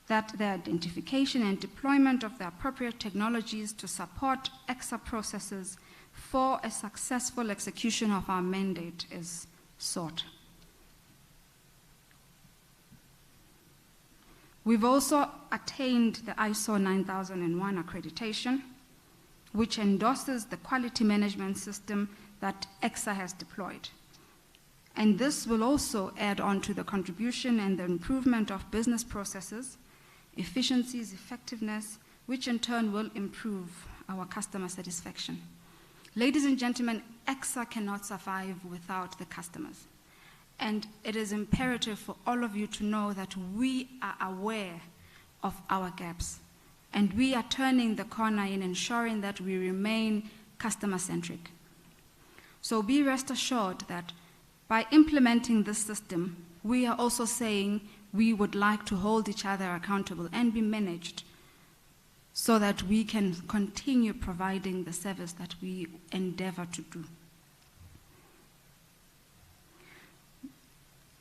that the identification and deployment of the appropriate technologies to support EXA processes for a successful execution of our mandate is sought. We've also attained the ISO 9001 accreditation, which endorses the quality management system that EXA has deployed. And this will also add on to the contribution and the improvement of business processes, efficiencies, effectiveness, which in turn will improve our customer satisfaction. Ladies and gentlemen, EXA cannot survive without the customers. And it is imperative for all of you to know that we are aware of our gaps. And we are turning the corner in ensuring that we remain customer-centric. So be rest assured that by implementing this system, we are also saying we would like to hold each other accountable and be managed so that we can continue providing the service that we endeavor to do.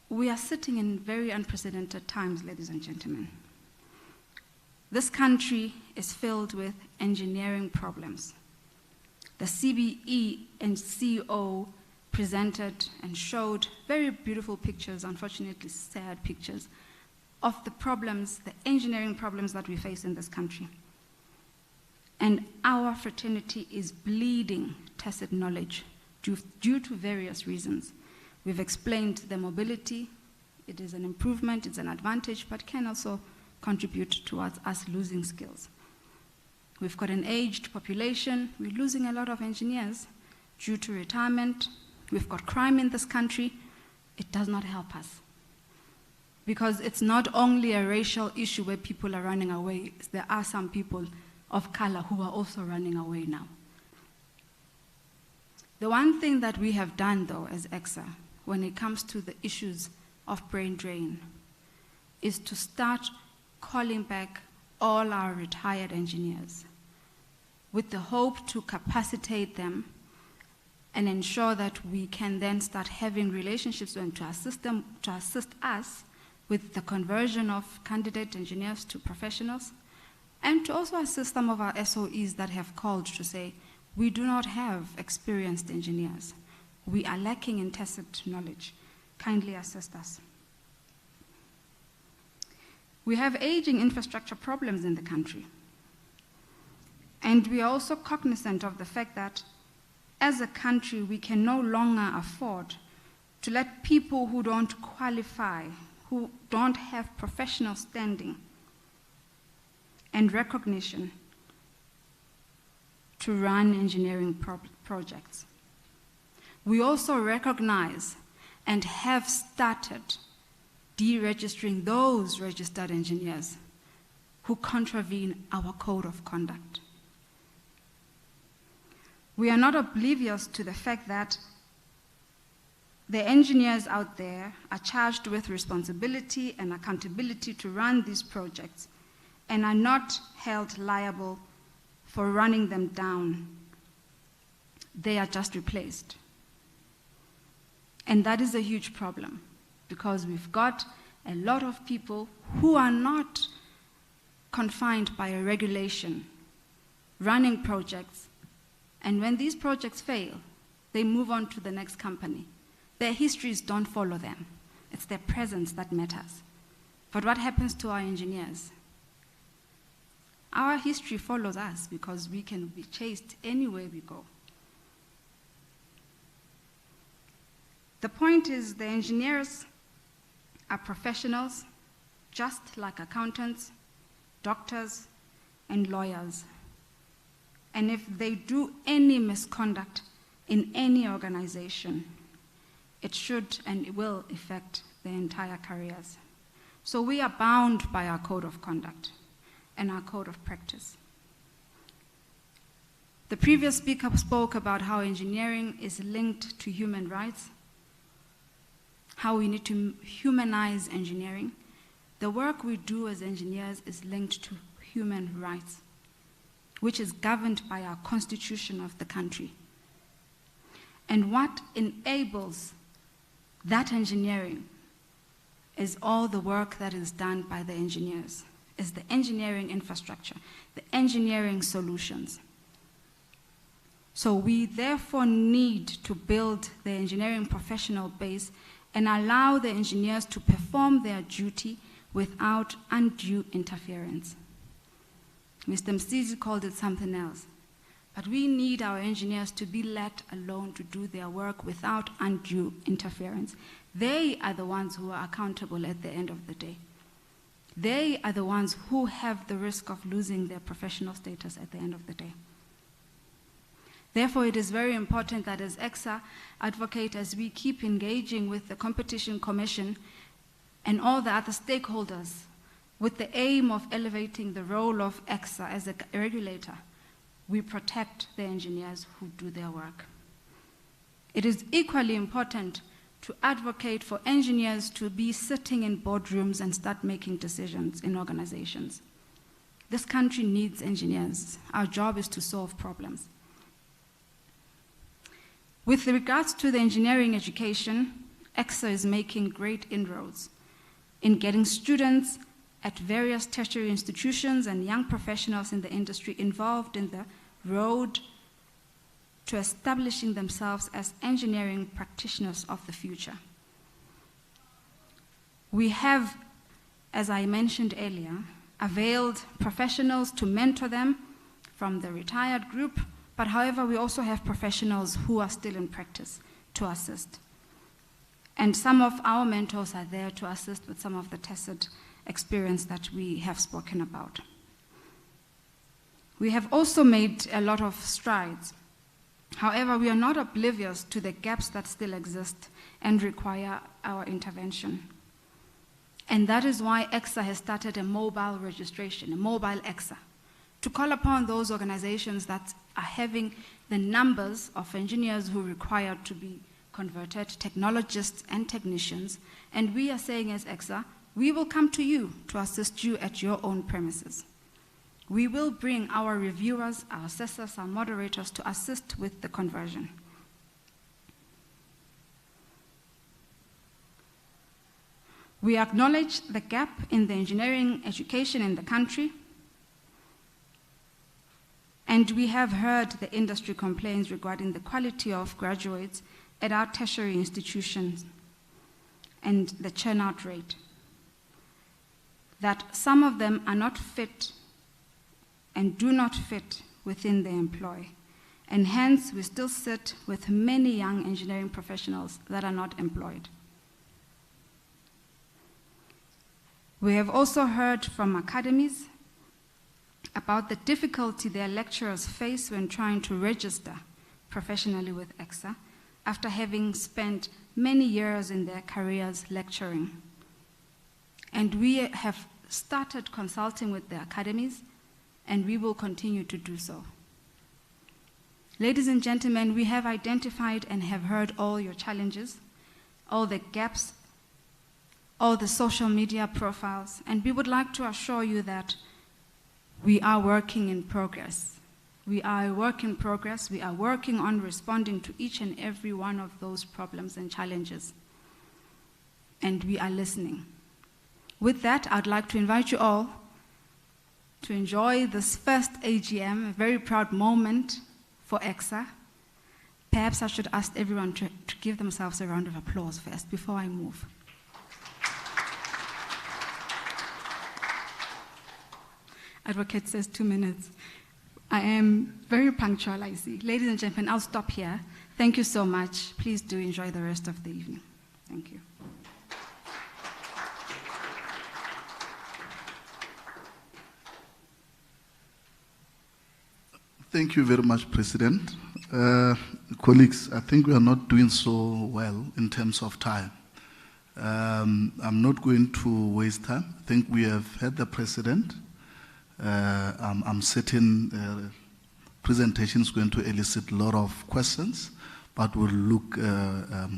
We are sitting in very unprecedented times, ladies and gentlemen. This country is filled with engineering problems. The CBE and CO presented and showed very beautiful pictures, unfortunately sad pictures, of the problems, the engineering problems that we face in this country. And our fraternity is bleeding tacit knowledge due to various reasons. We've explained the mobility. It is an improvement, it's an advantage, but can also contribute towards us losing skills. We've got an aged population. We're losing a lot of engineers due to retirement. We've got crime in this country. It does not help us. Because it's not only a racial issue where people are running away. There are some people of color who are also running away now. The one thing that we have done, though, as EXA, when it comes to the issues of brain drain, is to start calling back all our retired engineers with the hope to capacitate them and ensure that we can then start having relationships and to assist us with the conversion of candidate engineers to professionals, and to also assist some of our SOEs that have called to say, we do not have experienced engineers. We are lacking in tacit knowledge. Kindly assist us. We have aging infrastructure problems in the country. And we are also cognizant of the fact that as a country, we can no longer afford to let people who don't qualify, who don't have professional standing and recognition to run engineering projects. We also recognize and have started deregistering those registered engineers who contravene our code of conduct. We are not oblivious to the fact that the engineers out there are charged with responsibility and accountability to run these projects and are not held liable for running them down. They are just replaced. And that is a huge problem because we've got a lot of people who are not confined by a regulation running projects, and when these projects fail, they move on to the next company. Their histories don't follow them. It's their presence that matters. But what happens to our engineers? Our history follows us because we can be chased anywhere we go. The point is the engineers are professionals, just like accountants, doctors, and lawyers. And if they do any misconduct in any organization, it should and it will affect their entire careers. So we are bound by our code of conduct and our code of practice. The previous speaker spoke about how engineering is linked to human rights, how we need to humanize engineering. The work we do as engineers is linked to human rights, which is governed by our constitution of the country. And what enables that engineering is all the work that is done by the engineers, is the engineering infrastructure, the engineering solutions. So we therefore need to build the engineering professional base and allow the engineers to perform their duty without undue interference. Mr. Msizi called it something else. But we need our engineers to be let alone to do their work without undue interference. They are the ones who are accountable at the end of the day. They are the ones who have the risk of losing their professional status at the end of the day. Therefore, it is very important that as EXA advocate, as we keep engaging with the Competition Commission and all the other stakeholders with the aim of elevating the role of EXA as a regulator, we protect the engineers who do their work. It is equally important to advocate for engineers to be sitting in boardrooms and start making decisions in organizations. This country needs engineers. Our job is to solve problems. With regards to the engineering education, EXA is making great inroads in getting students at various tertiary institutions and young professionals in the industry involved in the road to establishing themselves as engineering practitioners of the future. We have, as I mentioned earlier, availed professionals to mentor them from the retired group, but however, we also have professionals who are still in practice to assist. And some of our mentors are there to assist with some of the tacit experience that we have spoken about. We have also made a lot of strides. However, we are not oblivious to the gaps that still exist and require our intervention. And that is why EXA has started a mobile registration, a mobile EXA, to call upon those organizations that are having the numbers of engineers who require to be converted, technologists and technicians. And we are saying as EXA, we will come to you to assist you at your own premises. We will bring our reviewers, our assessors, our moderators to assist with the conversion. We acknowledge the gap in the engineering education in the country, and we have heard the industry complaints regarding the quality of graduates at our tertiary institutions and the churn-out rate, that some of them are not fit and do not fit within the employ. And hence, we still sit with many young engineering professionals that are not employed. We have also heard from academies about the difficulty their lecturers face when trying to register professionally with EXA after having spent many years in their careers lecturing. And we have started consulting with the academies, and we will continue to do so. Ladies and gentlemen, we have identified and have heard all your challenges, all the gaps, all the social media profiles, and we would like to assure you that we are working in progress. We are a work in progress. We are working on responding to each and every one of those problems and challenges, and we are listening. With that, I'd like to invite you all to enjoy this first AGM, a very proud moment for EXA. Perhaps I should ask everyone to give themselves a round of applause first before I move. Advocate says 2 minutes. I am very punctual, I see. Ladies and gentlemen, I'll stop here. Thank you so much. Please do enjoy the rest of the evening. Thank you. Thank you very much, President. Colleagues, I think we are not doing so well in terms of time. I'm not going to waste time. I think we have heard the President. I'm certain presentation is going to elicit a lot of questions, but we'll look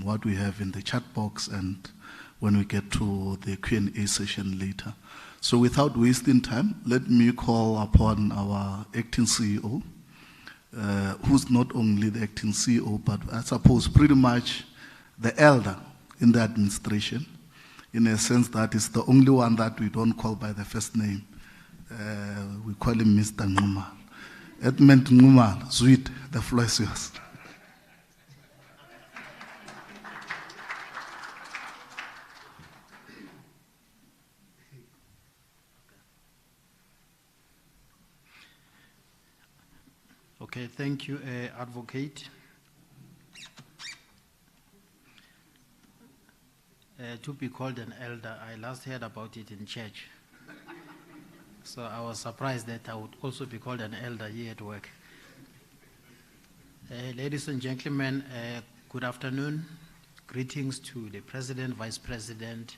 what we have in the chat box and when we get to the Q&A session later. So without wasting time, let me call upon our acting CEO, who's not only the acting CEO, but I suppose pretty much the elder in the administration, in a sense that is the only one that we don't call by the first name. We call him Mr. Ngumal. Edmund Ngumal, Zwit, the floor is yours. Okay, thank you, Advocate. To be called an elder, I last heard about it in church. So I was surprised that I would also be called an elder here at work. Ladies and gentlemen, good afternoon. Greetings to the President, Vice President,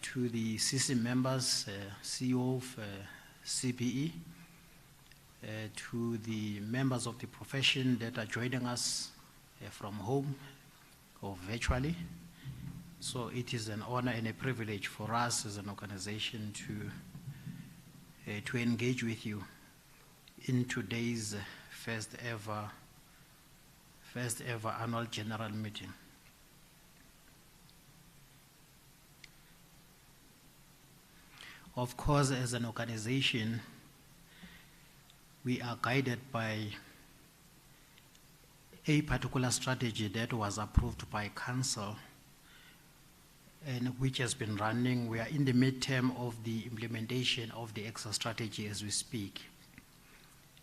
to the CC members, CEO of CPE, to the members of the profession that are joining us from home or virtually. So it is an honor and a privilege for us as an organization to engage with you in today's first ever annual general meeting. Of course, as an organization, we are guided by a particular strategy that was approved by Council and which has been running. We are in the midterm of the implementation of the EXA strategy as we speak.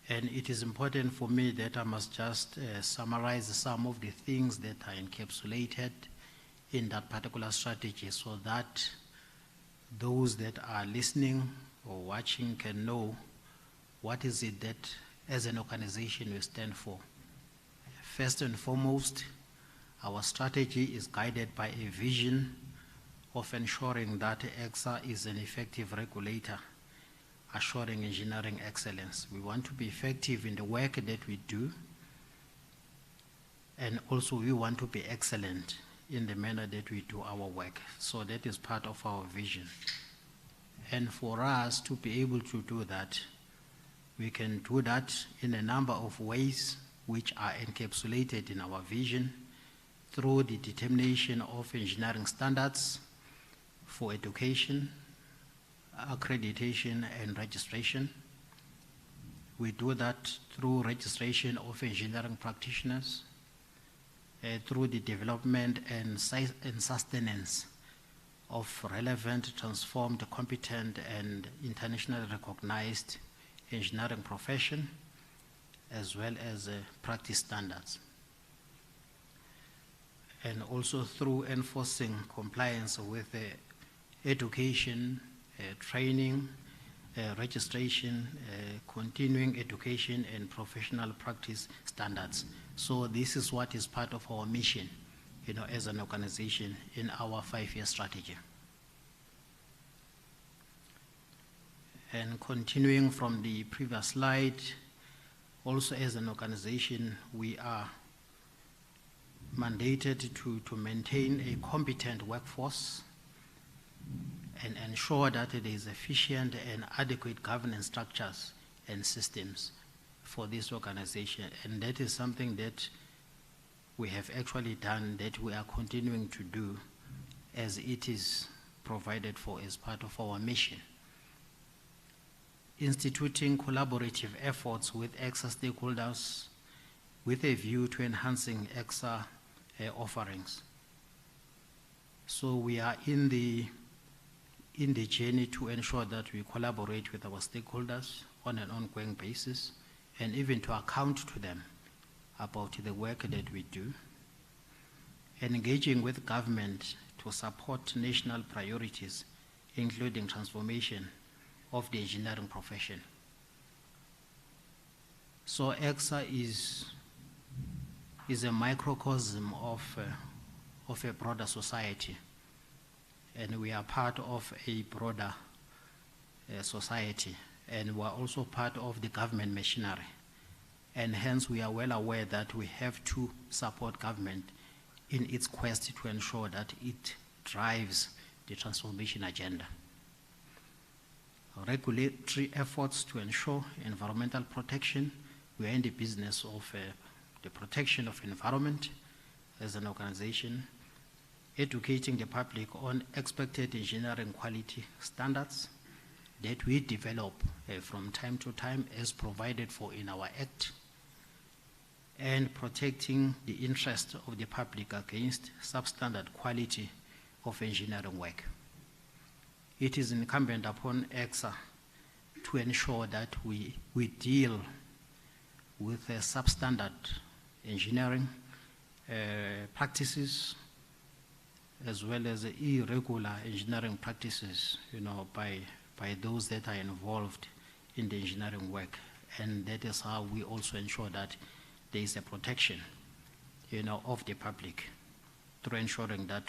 And it is important for me that I must just summarize some of the things that are encapsulated in that particular strategy so that those that are listening or watching can know what is it that as an organization we stand for. First and foremost, our strategy is guided by a vision of ensuring that EXA is an effective regulator, assuring engineering excellence. We want to be effective in the work that we do, and also we want to be excellent in the manner that we do our work. So that is part of our vision. And for us to be able to do that, we can do that in a number of ways which are encapsulated in our vision through the determination of engineering standards for education, accreditation, and registration. We do that through registration of engineering practitioners, through the development and sustenance of relevant, transformed, competent, and internationally recognized engineering profession, as well as practice standards. And also through enforcing compliance with education, training, registration, continuing education, and professional practice standards. So this is what is part of our mission, as an organization in our 5-year strategy. And continuing from the previous slide, also as an organization, we are mandated to maintain a competent workforce and ensure that there is efficient and adequate governance structures and systems for this organization. And that is something that we have actually done, that we are continuing to do as it is provided for as part of our mission. Instituting collaborative efforts with EXA stakeholders with a view to enhancing EXA offerings. So we are in the journey to ensure that we collaborate with our stakeholders on an ongoing basis, and even to account to them about the work that we do, and engaging with government to support national priorities, including transformation of the engineering profession. So EXA is a microcosm of a broader society, and we are part of a broader society, and we are also part of the government machinery, and hence we are well aware that we have to support government in its quest to ensure that it drives the transformation agenda. Regulatory efforts to ensure environmental protection We are in the business of the protection of environment as an organization, educating the public on expected engineering quality standards that we develop from time to time as provided for in our Act, and protecting the interest of the public against substandard quality of engineering work. It is incumbent upon EXA to ensure that we deal with substandard engineering practices as well as irregular engineering practices, by those that are involved in the engineering work. And that is how we also ensure that there is a protection, of the public through ensuring that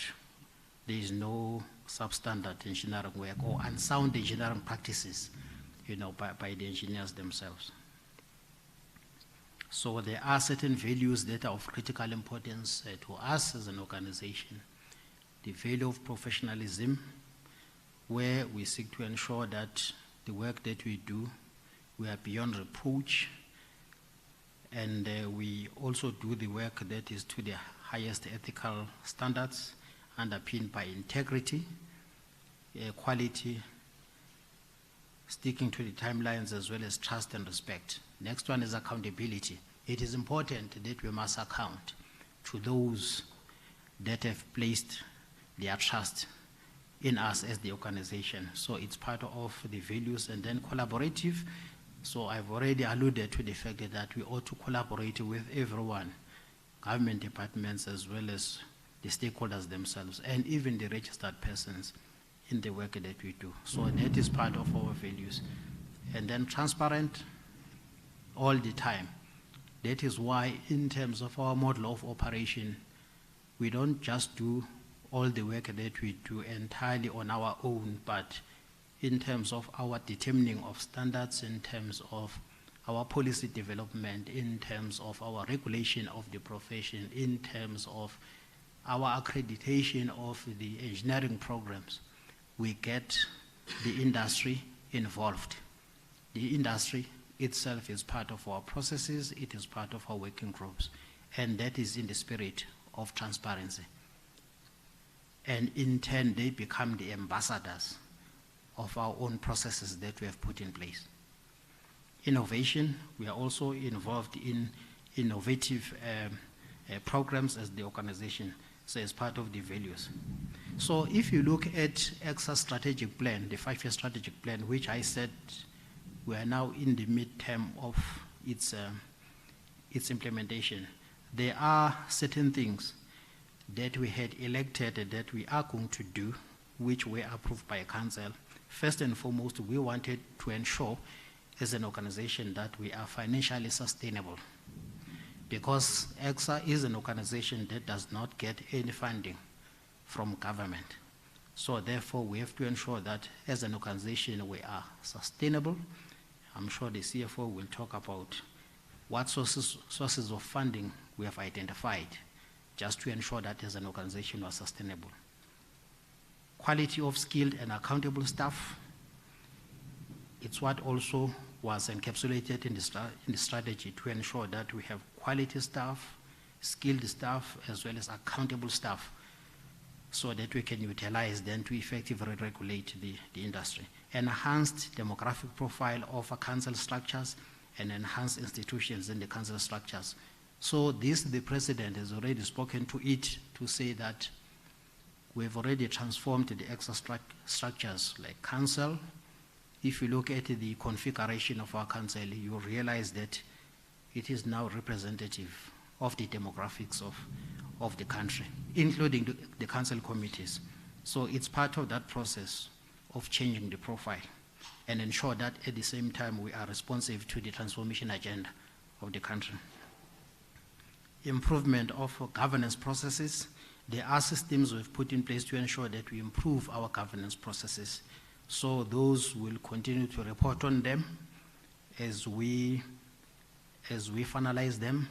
there is no substandard engineering work or unsound engineering practices, by the engineers themselves. So there are certain values that are of critical importance to us as an organization. The value of professionalism, where we seek to ensure that the work that we do, we are beyond reproach, and we also do the work that is to the highest ethical standards, underpinned by integrity, quality, sticking to the timelines, as well as trust and respect. Next one is accountability. It is important that we must account to those that have placed their trust in us as the organization. So it's part of the values. And then collaborative. So I've already alluded to the fact that we ought to collaborate with everyone, government departments as well as the stakeholders themselves, and even the registered persons in the work that we do. So that is part of our values. And then transparent all the time. That is why in terms of our model of operation, we don't just do all the work that we do entirely on our own, but in terms of our determining of standards, in terms of our policy development, in terms of our regulation of the profession, in terms of our accreditation of the engineering programs, we get the industry involved. The industry itself is part of our processes, it is part of our working groups, and that is in the spirit of transparency. And in turn, they become the ambassadors of our own processes that we have put in place. Innovation, we are also involved in innovative programs as the organization, so as part of the values. So if you look at EXA's strategic plan, the 5-year strategic plan, which I said we are now in the midterm of its implementation, there are certain things that we had elected that we are going to do, which were approved by council. First and foremost, we wanted to ensure as an organization that we are financially sustainable, because EXA is an organization that does not get any funding from government. So therefore, we have to ensure that as an organization we are sustainable. I'm sure the CFO will talk about what sources of funding we have identified just to ensure that as an organization we are sustainable. Quality of skilled and accountable staff, it's what also was encapsulated in the strategy to ensure that we have quality staff, skilled staff, as well as accountable staff, so that we can utilize them to effectively regulate the industry. Enhanced demographic profile of our council structures and enhanced institutions in the council structures. So this, the president has already spoken to it to say that we've already transformed the EXA structures like council. If you look at the configuration of our council, you realize that it is now representative of the demographics of the country, including the council committees. So it's part of that process of changing the profile and ensure that at the same time we are responsive to the transformation agenda of the country. Improvement of governance processes. There are systems we've put in place to ensure that we improve our governance processes. So those will continue to report on them as we finalize them.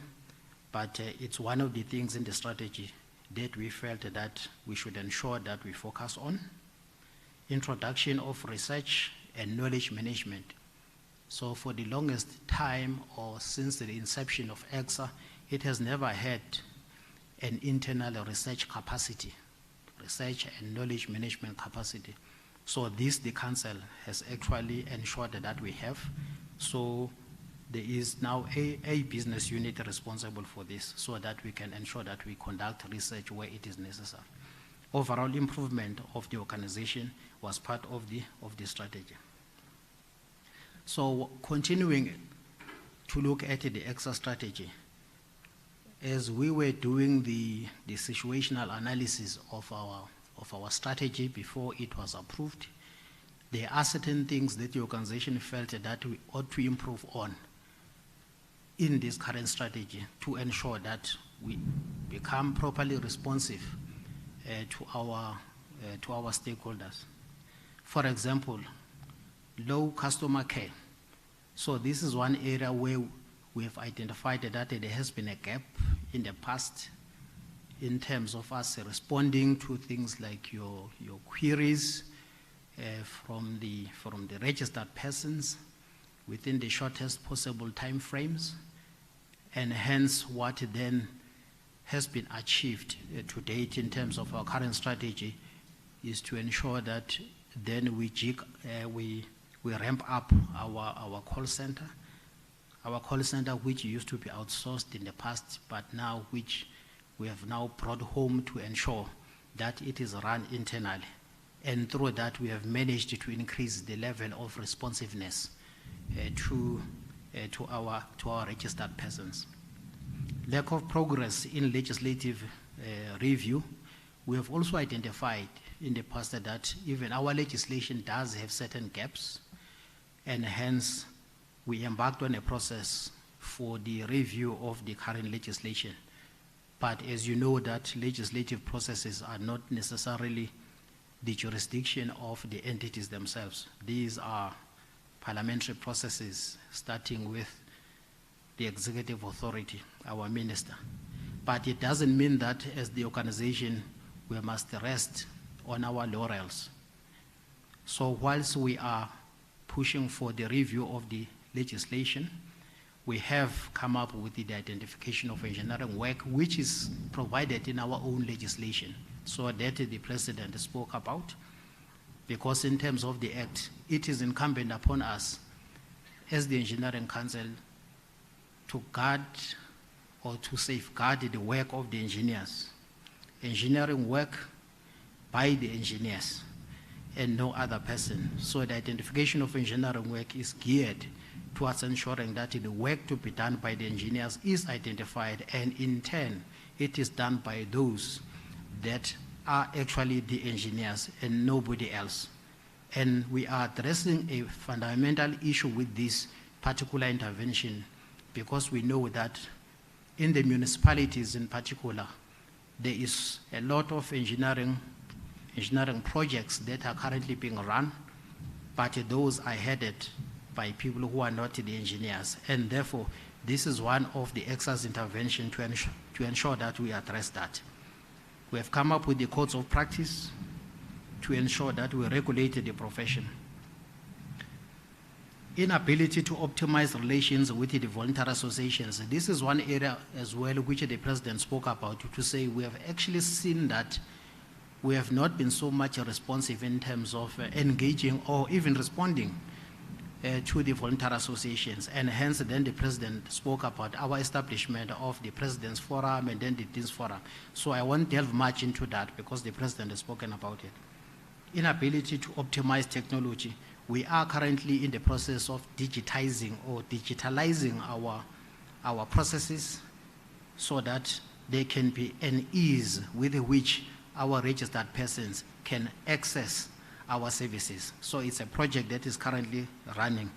But it's one of the things in the strategy that we felt that we should ensure that we focus on. Introduction of research and knowledge management So for the longest time, or since the inception of EXA, it has never had an internal research capacity, research and knowledge management capacity. So this, the council has actually ensured that we have. So there is now a business unit responsible for this, so that we can ensure that we conduct research where it is necessary. Overall improvement of the organization was part of the strategy. So continuing to look at the EXA strategy, as we were doing the situational analysis of our strategy before it was approved, there are certain things that the organization felt that we ought to improve on in this current strategy to ensure that we become properly responsive to our stakeholders. For example, low customer care. So this is one area where we have identified that there has been a gap in the past in terms of us responding to things like your queries from the registered persons within the shortest possible time frames, and hence what then has been achieved to date in terms of our current strategy is to ensure that then we ramp up our call center. Our call center, which used to be outsourced in the past, but now which we have now brought home to ensure that it is run internally. And through that, we have managed to increase the level of responsiveness to our registered persons. Lack of progress in legislative review. We have also identified in the past that even our legislation does have certain gaps, and hence we embarked on a process for the review of the current legislation. But as you know, that legislative processes are not necessarily the jurisdiction of the entities themselves. These are parliamentary processes, starting with the executive authority, our minister. But it doesn't mean that as the organization, we must rest on our laurels. So whilst we are pushing for the review of the legislation, we have come up with the identification of engineering work, which is provided in our own legislation, so that the President spoke about. Because in terms of the Act, it is incumbent upon us as the Engineering Council to guard or to safeguard the work of the engineers. Engineering work by the engineers and no other person. So the identification of engineering work is geared towards ensuring that the work to be done by the engineers is identified, and in turn, it is done by those that are actually the engineers and nobody else. And we are addressing a fundamental issue with this particular intervention, because we know that in the municipalities in particular, there is a lot of engineering projects that are currently being run, but those are headed by people who are not the engineers. And therefore, this is one of the EXA's intervention to ensure that we address that. We have come up with the codes of practice to ensure that we regulate the profession. Inability to optimize relations with the voluntary associations. This is one area as well which the President spoke about, to say we have actually seen that we have not been so much responsive in terms of engaging or even responding to the voluntary associations, and hence then the President spoke about our establishment of the President's Forum and then the Dean's Forum. So I won't delve much into that because the President has spoken about it. Inability to optimize technology. We are currently in the process of digitizing or digitalizing our processes so that there can be an ease with which our registered persons can access our services. So it's a project that is currently running.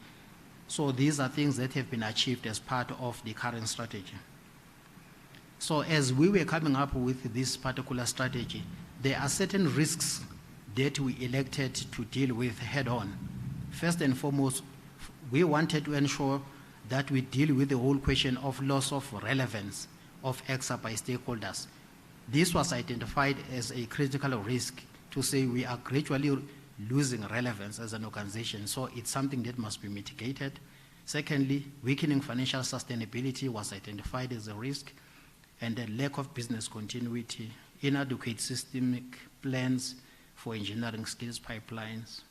So these are things that have been achieved as part of the current strategy. So as we were coming up with this particular strategy, there are certain risks that we elected to deal with head on. First and foremost, we wanted to ensure that we deal with the whole question of loss of relevance of EXA by stakeholders. This was identified as a critical risk, to say we are gradually losing relevance as an organization. So it's something that must be mitigated. Secondly, weakening financial sustainability was identified as a risk, and the lack of business continuity, inadequate systemic plans for engineering skills pipelines,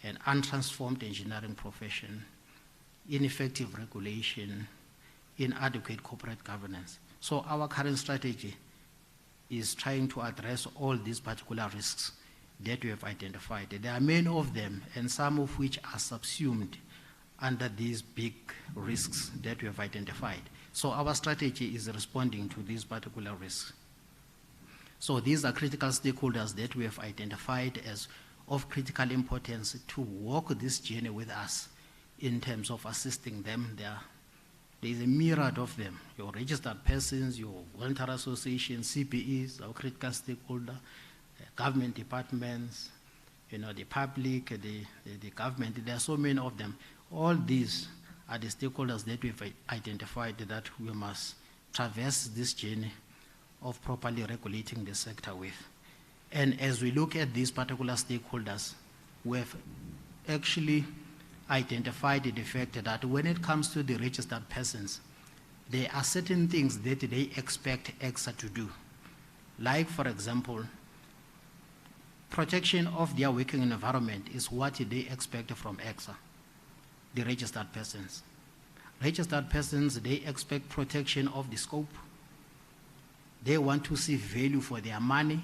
an untransformed engineering profession, ineffective regulation, inadequate corporate governance. So our current strategy is trying to address all these particular risks that we have identified. There are many of them, and some of which are subsumed under these big risks that we have identified. So our strategy is responding to these particular risks. So these are critical stakeholders that we have identified as of critical importance to walk this journey with us in terms of assisting them. There is a myriad of them: your registered persons, your voluntary associations, CPEs, our critical stakeholder, government departments, the public, the government. There are so many of them. All these are the stakeholders that we've identified that we must traverse this journey of properly regulating the sector with. And as we look at these particular stakeholders, we have actually identified the fact that when it comes to the registered persons, there are certain things that they expect EXA to do. Like, for example, protection of their working environment is what they expect from EXA, the registered persons. Registered persons, they expect protection of the scope. They want to see value for their money,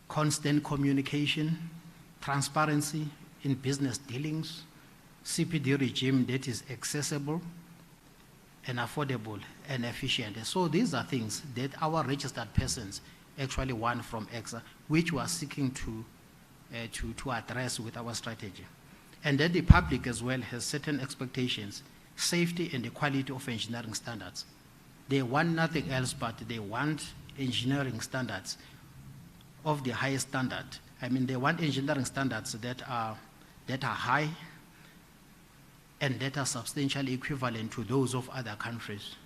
constant communication, transparency in business dealings, CPD regime that is accessible and affordable and efficient. So these are things that our registered persons actually want from EXA, which we are seeking to address with our strategy. And then the public as well has certain expectations: safety and the quality of engineering standards. They want nothing else but they want engineering standards of the highest standard. I mean, they want engineering standards that are high and that are substantially equivalent to those of other countries.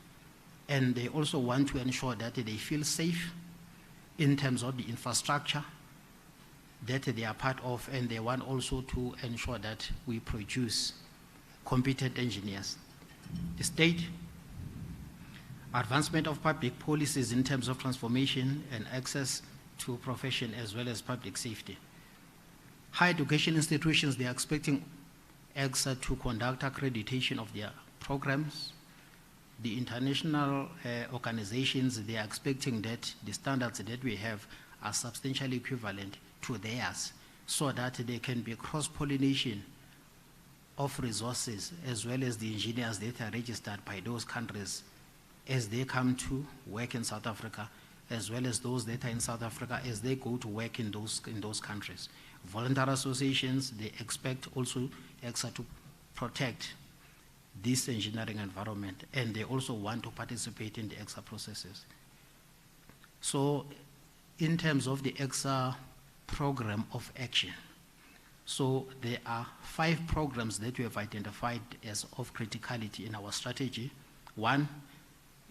And they also want to ensure that they feel safe in terms of the infrastructure that they are part of, and they want also to ensure that we produce competent engineers. The state, advancement of public policies in terms of transformation and access to profession as well as public safety. Higher education institutions, they are expecting EXA to conduct accreditation of their programs. The international organizations, they are expecting that the standards that we have are substantially equivalent to theirs, so that there can be cross-pollination of resources as well as the engineers that are registered by those countries as they come to work in South Africa, as well as those that are in South Africa as they go to work in those countries. Voluntary associations, they expect also EXA to protect this engineering environment, and they also want to participate in the EXA processes. So in terms of the EXA program of action, so there are 5 programs that we have identified as of criticality in our strategy. 1,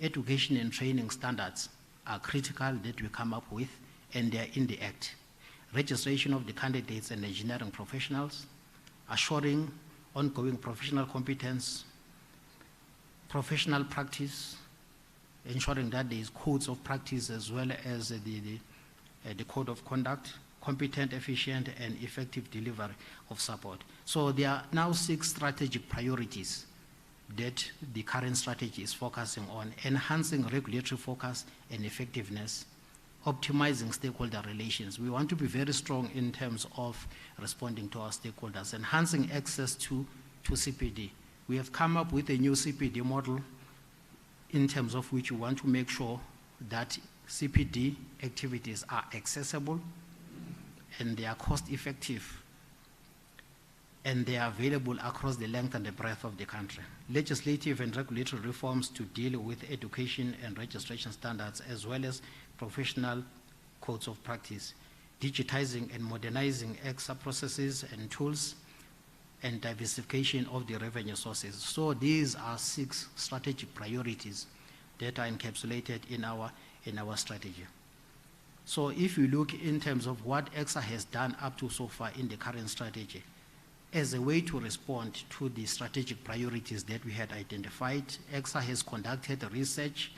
education and training standards are critical that we come up with, and they are in the Act. Registration of the candidates and engineering professionals, assuring ongoing professional competence, professional practice, ensuring that there is codes of practice as well as the code of conduct, competent, efficient, and effective delivery of support. So there are now 6 strategic priorities that the current strategy is focusing on: enhancing regulatory focus and effectiveness, optimizing stakeholder relations. We want to be very strong in terms of responding to our stakeholders, enhancing access to CPD. We have come up with a new CPD model in terms of which we want to make sure that CPD activities are accessible and they are cost effective and they are available across the length and the breadth of the country. Legislative and regulatory reforms to deal with education and registration standards as well as professional codes of practice, digitizing and modernizing EXA processes and tools, and diversification of the revenue sources. So these are 6 strategic priorities that are encapsulated in our strategy. So if you look in terms of what EXA has done up to so far in the current strategy, as a way to respond to the strategic priorities that we had identified, EXA has conducted research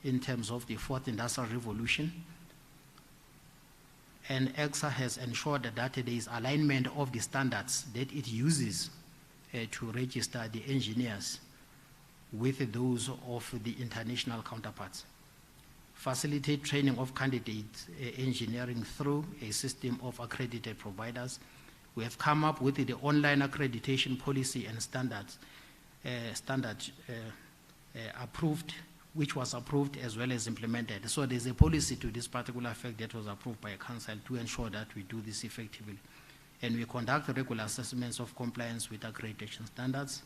in terms of the fourth industrial revolution. And EXA has ensured that there is alignment of the standards that it uses to register the engineers with those of the international counterparts. Facilitate training of candidate engineering through a system of accredited providers. We have come up with the online accreditation policy and standards, approved, which was approved as well as implemented. So there's a policy to this particular effect that was approved by a council to ensure that we do this effectively. And we conduct regular assessments of compliance with accreditation standards.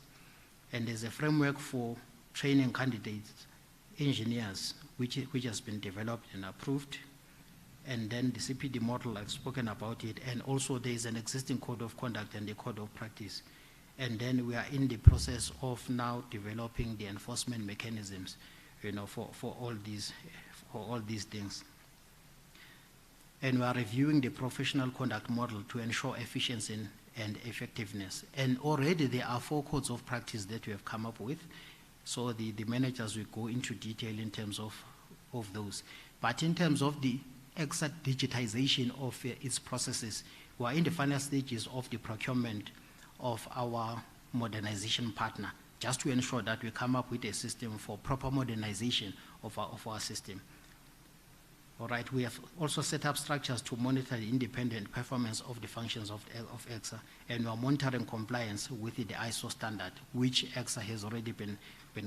And there's a framework for training candidates, engineers, which has been developed and approved. And then the CPD model, I've spoken about it. And also there's an existing code of conduct and a code of practice. And then we are in the process of now developing the enforcement mechanisms, for all these things. And we are reviewing the professional conduct model to ensure efficiency and effectiveness. And already there are 4 codes of practice that we have come up with. So the managers will go into detail in terms of those. But in terms of the exact digitization of its processes, we are in the final stages of the procurement of our modernization partner, just to ensure that we come up with a system for proper modernization of our system. All right, we have also set up structures to monitor the independent performance of the functions of EXA, and we are monitoring compliance with the ISO standard, which EXA has already been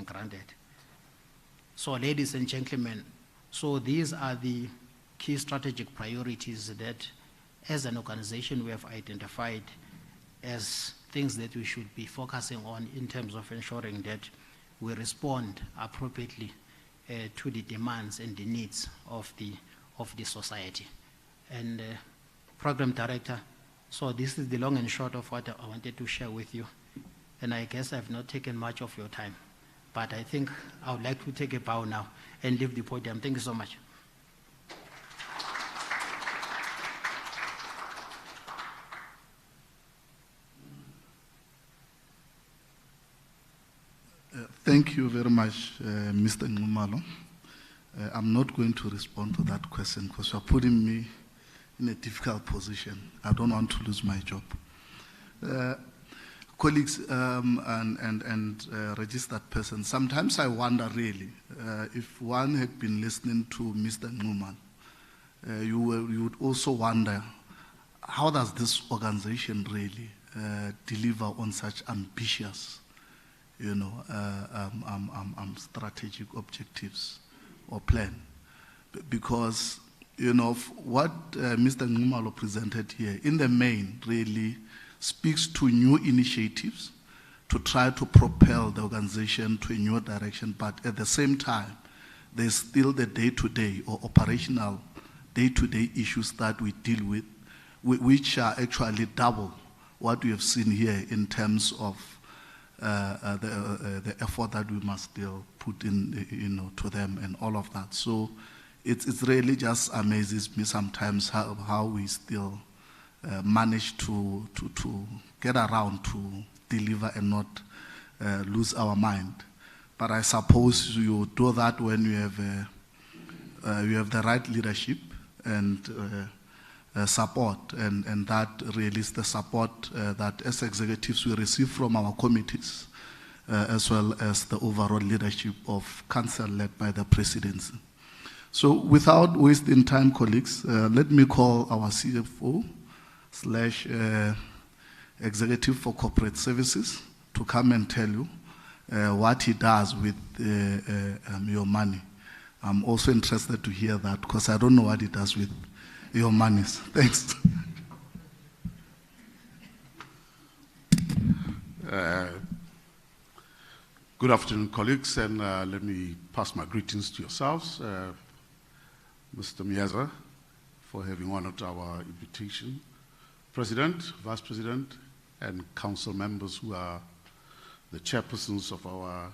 granted. So ladies and gentlemen, so these are the key strategic priorities that as an organization we have identified as things that we should be focusing on in terms of ensuring that we respond appropriately to the demands and the needs of the society. And Program Director, so this is the long and short of what I wanted to share with you. And I guess I've not taken much of your time, but I think I would like to take a bow now and leave the podium. Thank you so much. Thank you very much, Mr. Ngumalo. I'm not going to respond to that question because you're putting me in a difficult position. I don't want to lose my job. Colleagues and registered persons, sometimes I wonder really, if one had been listening to Mr. Ngumalo, you would also wonder, how does this organization really deliver on such ambitious strategic objectives or plan? Because, what Mr. Ngumalo presented here, in the main, really speaks to new initiatives to try to propel the organization to a new direction, but at the same time, there's still the day-to-day or operational day-to-day issues that we deal with, which are actually double what we have seen here in terms of the effort that we must still put in, to them and all of that. So it's really just amazes me sometimes how we still manage to get around to deliver and not lose our mind. But I suppose you do that when you have the right leadership and support, and that really is the support that as executives we receive from our committees, as well as the overall leadership of council led by the presidency. So without wasting time, colleagues, let me call our CFO / Executive for Corporate Services to come and tell you what he does with your money. I'm also interested to hear that because I don't know what he does with your monies. Thanks. Good afternoon, colleagues, and let me pass my greetings to yourselves, Mr. Miyaza, for having honored our invitation, President, Vice President, and council members who are the chairpersons of our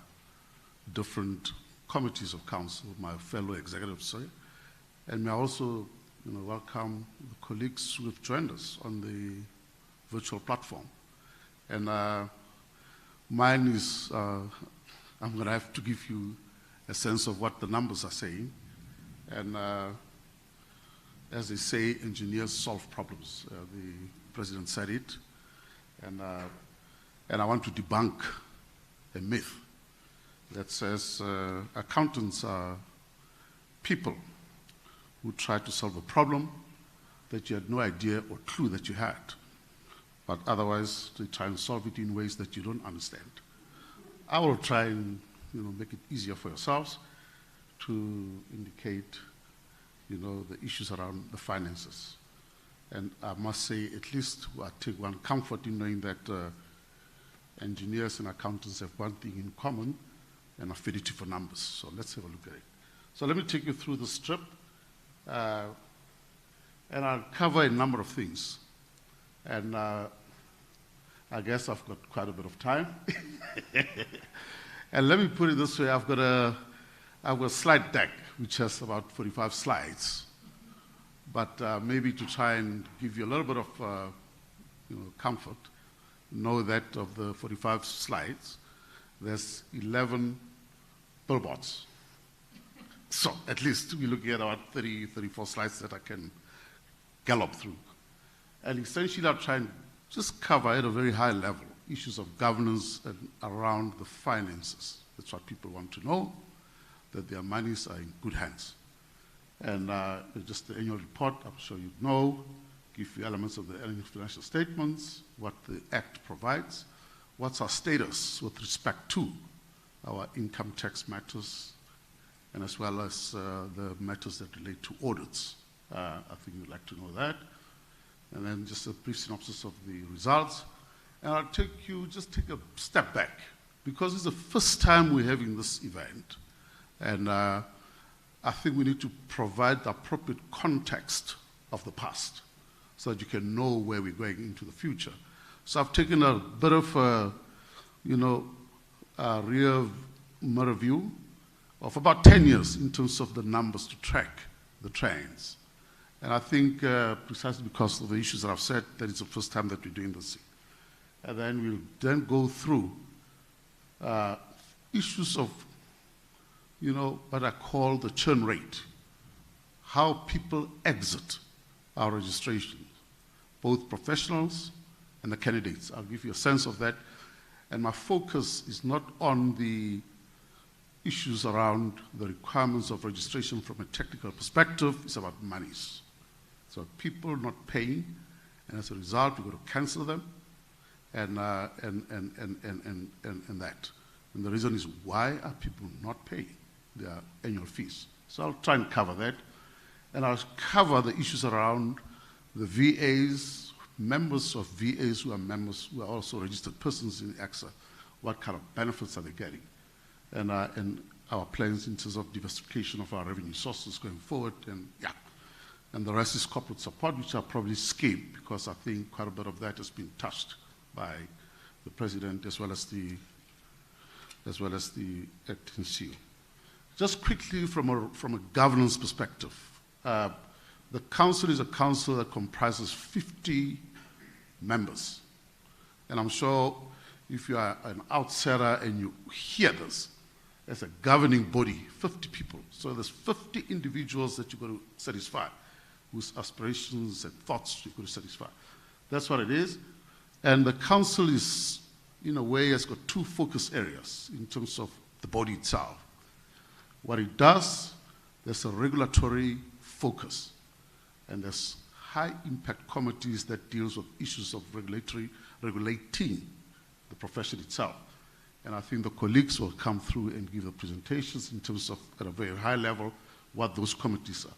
different committees of council, my fellow executives, and may I also welcome the colleagues who have joined us on the virtual platform. And mine is, I'm going to have to give you a sense of what the numbers are saying. And as they say, engineers solve problems. The president said it. And I want to debunk a myth that says accountants are people who try to solve a problem that you had no idea or clue that you had. But otherwise, they try and solve it in ways that you don't understand. I will try and make it easier for yourselves to indicate the issues around the finances. And I must say, at least I take one comfort in knowing that engineers and accountants have one thing in common, an affinity for numbers. So let's have a look at it. So let me take you through the strip, and I'll cover a number of things. And I guess I've got quite a bit of time. And let me put it this way, I've got a slide deck, which has about 45 slides. But maybe to try and give you a little bit of comfort, know that of the 45 slides, there's 11 billboards. So at least we're looking at about 30, 34 slides that I can gallop through. And essentially I'll try and just cover at a very high level issues of governance and around the finances. That's what people want to know, that their monies are in good hands. And just the annual report, I'm sure you know, give you elements of the annual financial statements, what the Act provides, what's our status with respect to our income tax matters, and as well as the matters that relate to audits. I think you'd like to know that. And then just a brief synopsis of the results. And I'll take a step back, because it's the first time we're having this event. And I think we need to provide the appropriate context of the past so that you can know where we're going into the future. So I've taken a bit of a rear mirror view of about 10 years in terms of the numbers to track the trends. And I think precisely because of the issues that I've said, that it's the first time that we're doing this. And then we'll then go through issues of, what I call the churn rate, how people exit our registration, both professionals and the candidates. I'll give you a sense of that. And my focus is not on the issues around the requirements of registration from a technical perspective, it's about monies. So people not paying, and as a result, we've got to cancel them, and that. And the reason is, why are people not paying their annual fees? So I'll try and cover that. And I'll cover the issues around the VAs, members of VAs who are also registered persons in AXA. What kind of benefits are they getting? And our plans in terms of diversification of our revenue sources going forward, and the rest is corporate support, which I'll probably skip, because I think quite a bit of that has been touched by the president as well as the acting CEO. Just quickly from a governance perspective, the council is a council that comprises 50 members. And I'm sure if you are an outsider and you hear this, as a governing body, 50 people. So there's 50 individuals that you've got to satisfy, whose aspirations and thoughts you've got to satisfy. That's what it is. And the council is, in a way, has got two focus areas in terms of the body itself. What it does, there's a regulatory focus, and there's high impact committees that deals with issues of regulating the profession itself. And I think the colleagues will come through and give the presentations in terms of, at a very high level, what those committees are.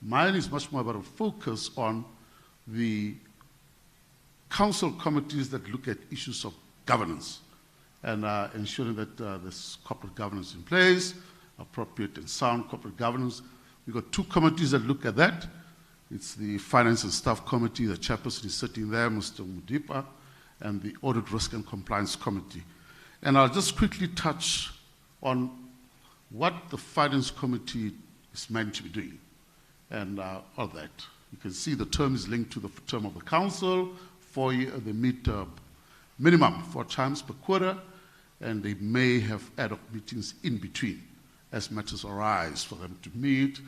Mine is much more about a focus on the council committees that look at issues of governance and ensuring that there's corporate governance in place, appropriate and sound corporate governance. We've got two committees that look at that. It's the Finance and Staff Committee, the chairperson is sitting there, Mr. Mudipa, and the Audit, Risk and Compliance Committee. And I'll just quickly touch on what the Finance Committee is meant to be doing and all that. You can see the term is linked to the term of the council, the midterm minimum 4 times per quarter, and they may have ad hoc meetings in between as matters arise for them to meet.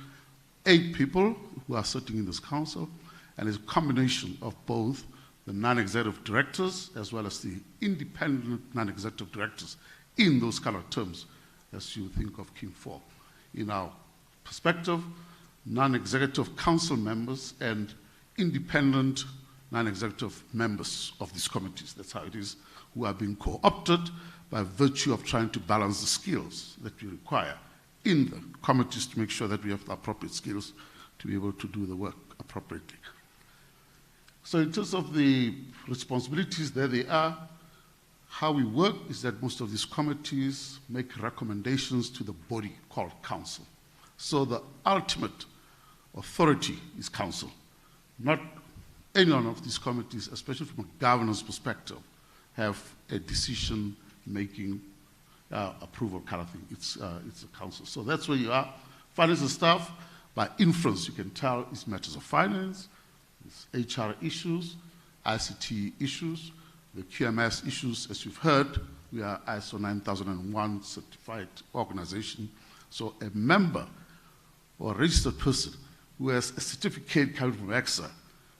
8 people who are sitting in this council, and it's a combination of both the non-executive directors as well as the independent non-executive directors in those kind of terms as you think of King 4. In our perspective, non-executive council members and independent non-executive members of these committees, that's how it is, who are being co-opted by virtue of trying to balance the skills that we require in the committees to make sure that we have the appropriate skills to be able to do the work appropriately. So in terms of the responsibilities, there they are. How we work is that most of these committees make recommendations to the body called council. So the ultimate authority is council. Not any one of these committees, especially from a governance perspective, have a decision-making approval kind of thing. It's a council. So that's where you are. Finance and staff, by inference, you can tell it's matters of finance, it's HR issues, ICT issues, the QMS issues. As you've heard, we are ISO 9001 certified organization. So a member or a registered person who has a certificate coming from EXA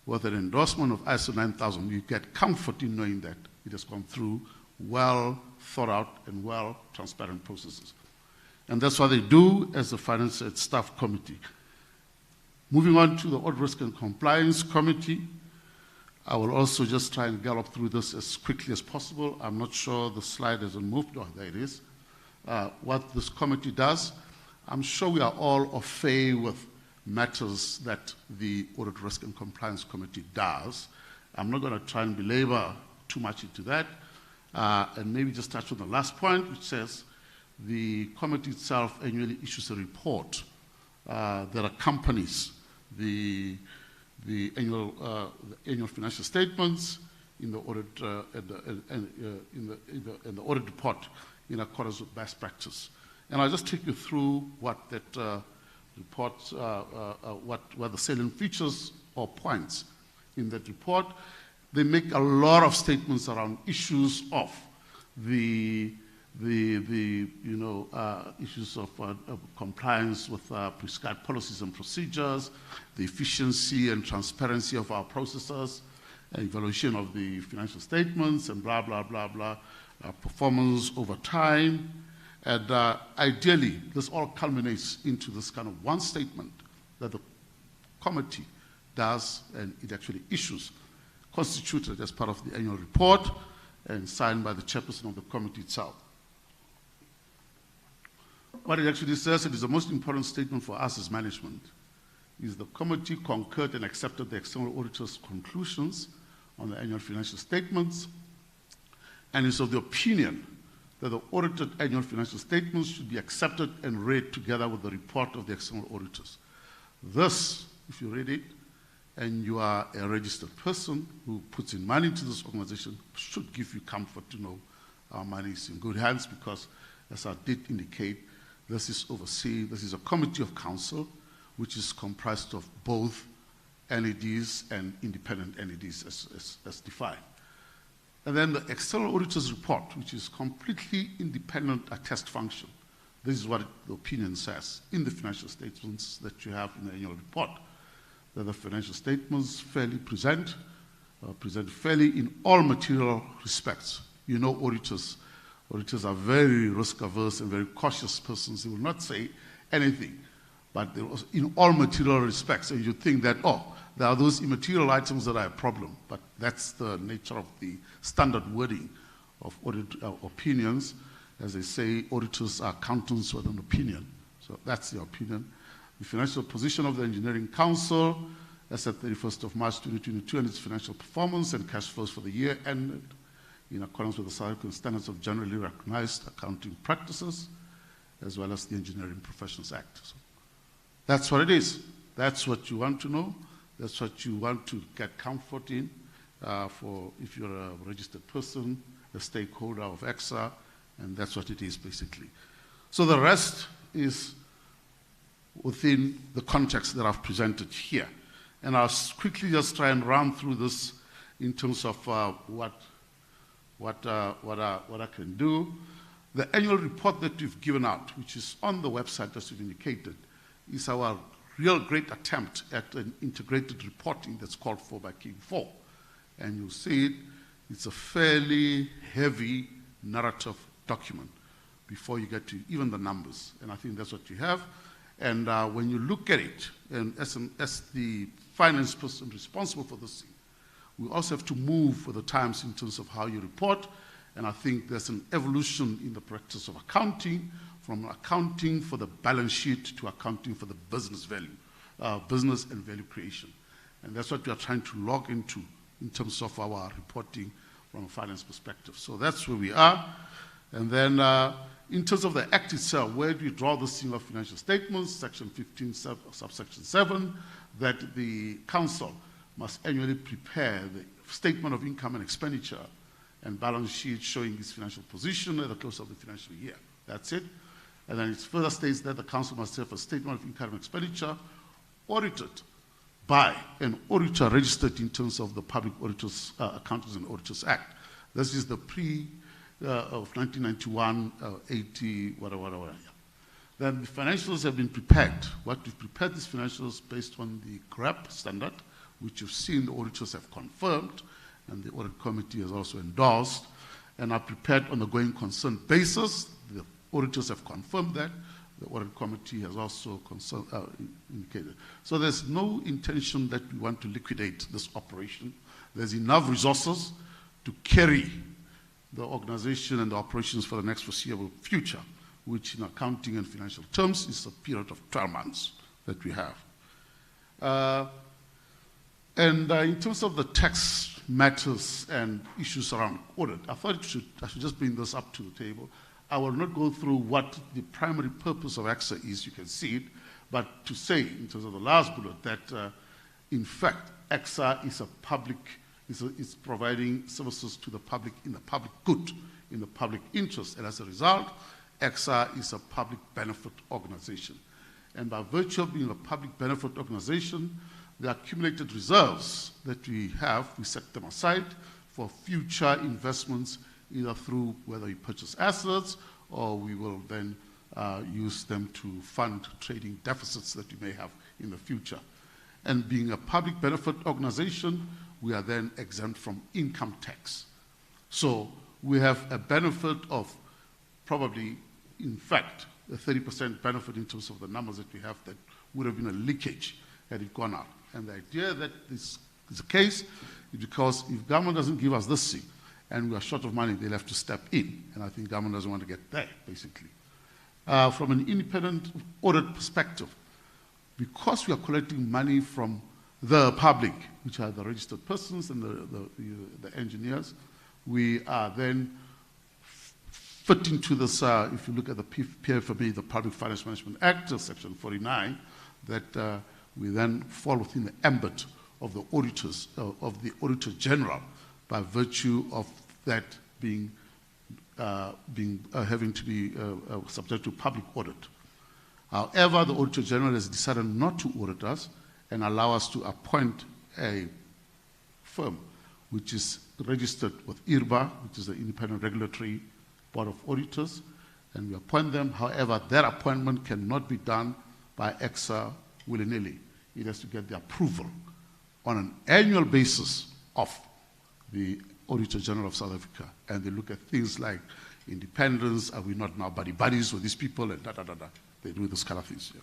with an endorsement of ISO 9000, you get comfort in knowing that it has gone through well thought out and well transparent processes. And that's what they do as the Finance and Staff Committee. Moving on to the Audit Risk and Compliance Committee, I will also just try and gallop through this as quickly as possible. I'm not sure the slide hasn't moved. Oh, there it is. What this committee does, I'm sure we are all au fait with matters that the Audit Risk and Compliance Committee does. I'm not going to try and belabor too much into that. And maybe just touch on the last point, which says the committee itself annually issues a report that accompanies the annual financial statements in the audit in the audit report in accordance with best practice. And I'll just take you through what that report, what the salient features or points in that report. They make a lot of statements around issues of issues of compliance with prescribed policies and procedures, the efficiency and transparency of our processes, evaluation of the financial statements, and blah, blah, blah, blah, performance over time. And ideally, this all culminates into this kind of one statement that the committee does, and it actually issues, constituted as part of the annual report and signed by the chairperson of the committee itself. What it actually says, it is the most important statement for us as management, is the committee concurred and accepted the external auditor's conclusions on the annual financial statements, and is of the opinion that the audited annual financial statements should be accepted and read together with the report of the external auditors. This, if you read it, and you are a registered person who puts in money into this organization, should give you comfort to know our money is in good hands, because, as I did indicate, this is a committee of council which is comprised of both NEDs and independent NEDs as defined. And then the external auditor's report, which is completely independent attest function. This is what the opinion says in the financial statements that you have in the annual report, that the financial statements present fairly in all material respects. You know, auditors are very risk averse and very cautious persons. They will not say anything, but in all material respects. And you think that, oh, there are those immaterial items that are a problem, but that's the nature of the standard wording of audit opinions. As they say, auditors are accountants with an opinion. So that's the opinion. The financial position of the Engineering Council, as at 31st of March 2022, and its financial performance and cash flows for the year ended in accordance with the South African standards of generally recognized accounting practices, as well as the Engineering Professions Act. So that's what it is. That's what you want to know. That's what you want to get comfort in for if you're a registered person, a stakeholder of EXA, and that's what it is basically. So the rest is within the context that I've presented here. And I'll quickly just try and run through this in terms of what what I can do. The annual report that we've given out, which is on the website as you've indicated, is our real great attempt at an integrated reporting that's called for by King 4. And you'll see it, it's a fairly heavy narrative document before you get to even the numbers. And I think that's what you have. And when you look at it, and as the finance person responsible for this thing, we also have to move with the times in terms of how you report. And I think there's an evolution in the practice of accounting, from accounting for the balance sheet to accounting for the business value, business and value creation. And that's what we are trying to log into in terms of our reporting from a finance perspective. So that's where we are. And then in terms of the Act itself, where do we draw the single financial statements, Section 15, subsection 7, that the council must annually prepare the statement of income and expenditure and balance sheet showing its financial position at the close of the financial year. That's it. And then it further states that the council must have a statement of income and expenditure audited by an auditor registered in terms of the Public Auditors, Accountants and Auditors Act. This is the of 1991, 80, whatever. Yeah. Then the financials have been prepared. What we've prepared these financials based on the GRAP standard, which you've seen the auditors have confirmed, and the audit committee has also endorsed, and are prepared on a going concern basis. The auditors have confirmed that. The audit committee has also indicated. So there's no intention that we want to liquidate this operation. There's enough resources to carry the organization and the operations for the next foreseeable future, which in accounting and financial terms is a period of 12 months that we have. And in terms of the tax matters and issues around audit, I thought I should just bring this up to the table. I will not go through what the primary purpose of AXA is, you can see it, but to say, in terms of the last bullet, that in fact, AXA is a public, is providing services to the public in the public good, in the public interest, and as a result, AXA is a public benefit organization. And by virtue of being a public benefit organization, the accumulated reserves that we have, we set them aside for future investments, either through whether we purchase assets or we will then use them to fund trading deficits that we may have in the future. And being a public benefit organization, we are then exempt from income tax. So we have a benefit of probably, in fact, a 30% benefit in terms of the numbers that we have that would have been a leakage had it gone out. And the idea that this is the case is because if government doesn't give us this thing and we are short of money, they'll have to step in. And I think government doesn't want to get there, basically. From an independent audit perspective, because we are collecting money from the public, which are the registered persons and the engineers, we are then fit into this, if you look at the PFMA, the Public Finance Management Act, Section 49, that we then fall within the ambit of the auditors, of the Auditor General, by virtue of that being having to be subject to public audit. However, the Auditor General has decided not to audit us and allow us to appoint a firm which is registered with IRBA, which is the Independent Regulatory Board of Auditors, and we appoint them. However, that appointment cannot be done by AXA willy-nilly. It has to get the approval on an annual basis of the Auditor General of South Africa. And they look at things like independence, are we not now buddies with these people, and da-da-da-da. They do this kind of things here.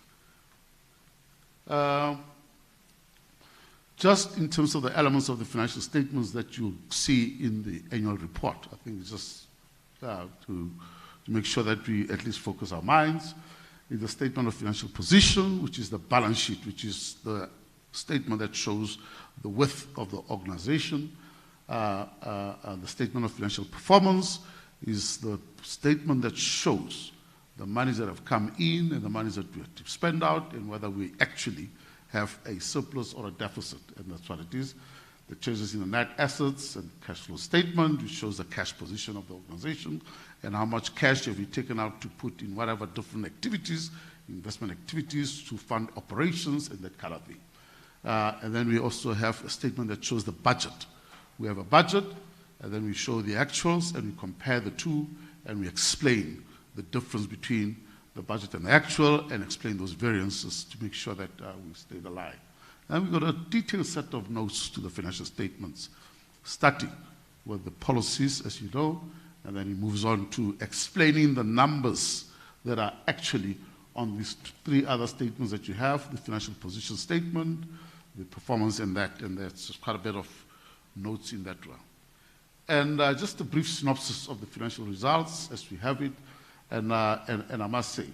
Just in terms of the elements of the financial statements that you'll see in the annual report, I think it's just to make sure that we at least focus our minds. In the statement of financial position, which is the balance sheet, which is the statement that shows the width of the organization. The statement of financial performance is the statement that shows the monies that have come in and the monies that we have to spend out and whether we actually have a surplus or a deficit, and that's what it is. The changes in the net assets and cash flow statement, which shows the cash position of the organization and how much cash have we taken out to put in whatever different activities, investment activities to fund operations and that kind of thing. And then we also have a statement that shows the budget. We have a budget, and then we show the actuals, and we compare the two, and we explain the difference between the budget and the actual, and explain those variances to make sure that we stay aligned. And we've got a detailed set of notes to the financial statements, starting with the policies, as you know, and then he moves on to explaining the numbers that are actually on these three other statements that you have, the financial position statement, the performance and there's quite a bit of notes in that one. And just a brief synopsis of the financial results as we have it, and I must say,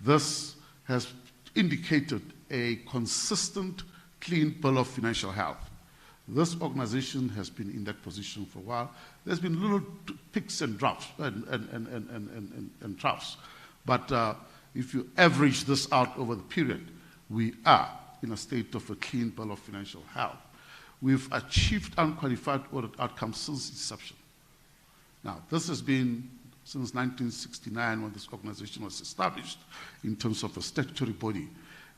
this has indicated a consistent, clean bill of financial health. This organization has been in that position for a while. There's been little peaks and drops and troughs. But if you average this out over the period, we are in a state of a clean bill of financial health. We've achieved unqualified audit outcomes since inception. Now, this has been since 1969 when this organization was established in terms of a statutory body.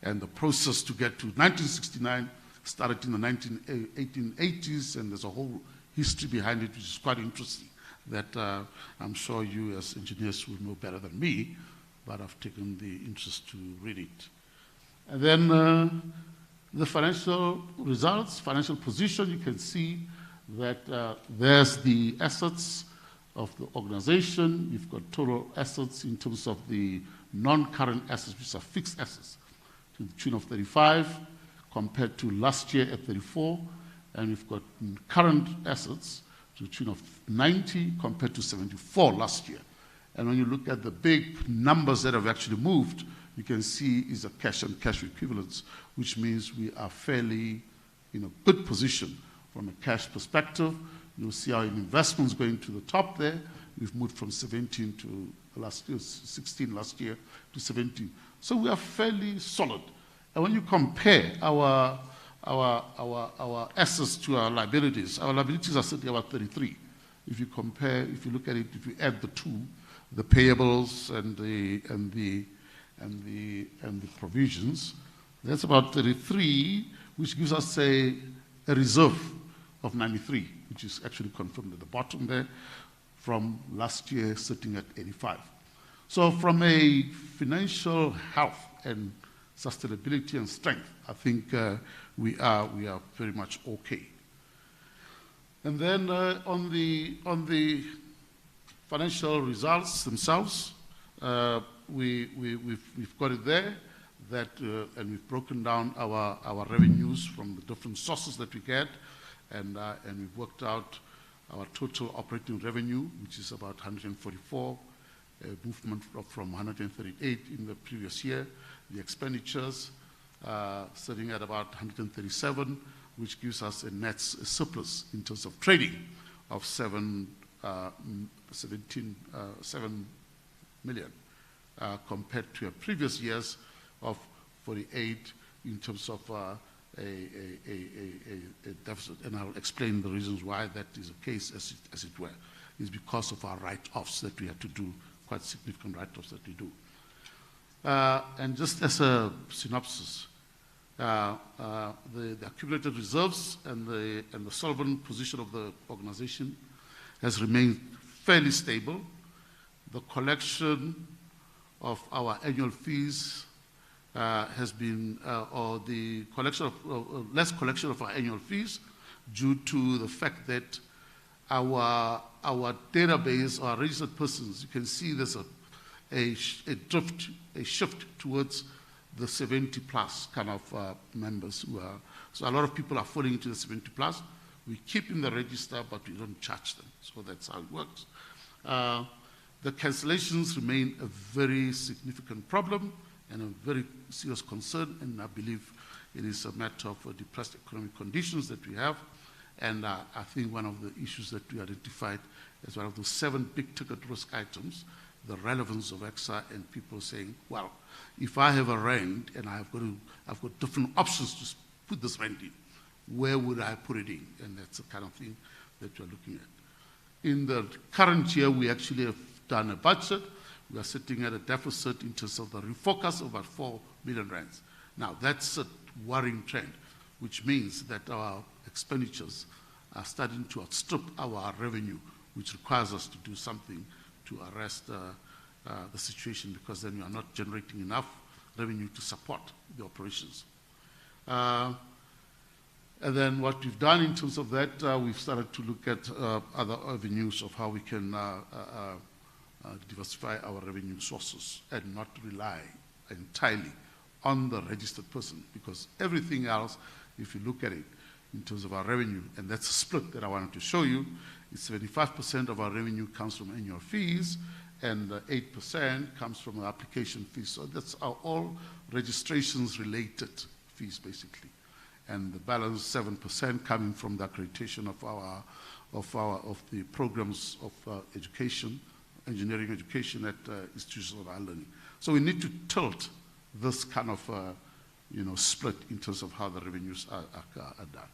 And the process to get to 1969 started in the 1880s, and there's a whole history behind it, which is quite interesting, that I'm sure you as engineers will know better than me, but I've taken the interest to read it. And then the financial results, financial position, you can see that there's the assets of the organization. You've got total assets in terms of the non-current assets, which are fixed assets, to the tune of 35, compared to last year at 34, and we've got current assets to the tune of 90 compared to 74 last year. And when you look at the big numbers that have actually moved, you can see is a cash and cash equivalents, which means we are fairly in a good position from a cash perspective. You'll see our investments going to the top there. We've moved from 17 to last year, 16 last year to 17. So we are fairly solid. And when you compare our assets to our liabilities are sitting about 33. If you compare, if you look at it, if you add the two, the payables and the provisions, that's about 33, which gives us a reserve of 93, which is actually confirmed at the bottom there, from last year sitting at 85. So from a financial health and sustainability and strength, I think we are very much okay. And then on the financial results themselves, we've got it there, that and we've broken down our revenues from the different sources that we get, and we've worked out our total operating revenue, which is about 144, movement from 138 in the previous year. The expenditures sitting at about 137, which gives us a net surplus in terms of trading of 7 million, compared to previous years of 48 in terms of a deficit. And I'll explain the reasons why that is the case, as it were. It's because of our write-offs that we had to do, quite significant write-offs that we do. And just as a synopsis, the accumulated reserves and the solvent position of the organization has remained fairly stable. The collection of our annual fees has been, or the collection of less collection of our annual fees, due to the fact that our database, our registered persons, you can see there's a shift towards the 70 plus kind of members who are, so a lot of people are falling into the 70 plus. We keep in the register, but we don't charge them. So that's how it works. The cancellations remain a very significant problem and a very serious concern, and I believe it is a matter of depressed economic conditions that we have. And I think one of the issues that we identified as one of those 7 big ticket risk items, the relevance of EXA, and people saying, well, if I have a rent and I've got different options to put this rent in, where would I put it in? And that's the kind of thing that we're looking at. In the current year, we actually have done a budget. We are sitting at a deficit in terms of the refocus of about 4 billion rands. Now, that's a worrying trend, which means that our expenditures are starting to outstrip our revenue, which requires us to do something to arrest the situation, because then we are not generating enough revenue to support the operations. And then what we've done in terms of that, we've started to look at other avenues of how we can diversify our revenue sources and not rely entirely on the registered person, because everything else, if you look at it in terms of our revenue, and that's a split that I wanted to show you, it's 75% of our revenue comes from annual fees, and 8% comes from application fees. So that's all registrations related fees, basically. And the balance 7% coming from the accreditation of the programs of education, engineering education at institutions of higher learning. So we need to tilt this kind of split in terms of how the revenues are done.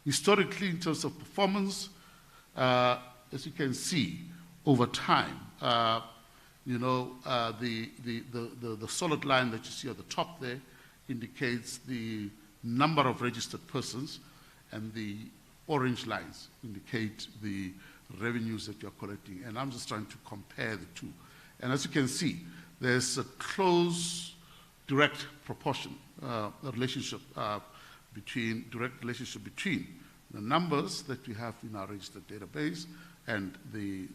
Historically, in terms of performance, as you can see, over time, the solid line that you see at the top there indicates the number of registered persons, and the orange lines indicate the revenues that you're collecting. And I'm just trying to compare the two. And as you can see, there's a close direct proportion, direct relationship between the numbers that we have in our registered database and the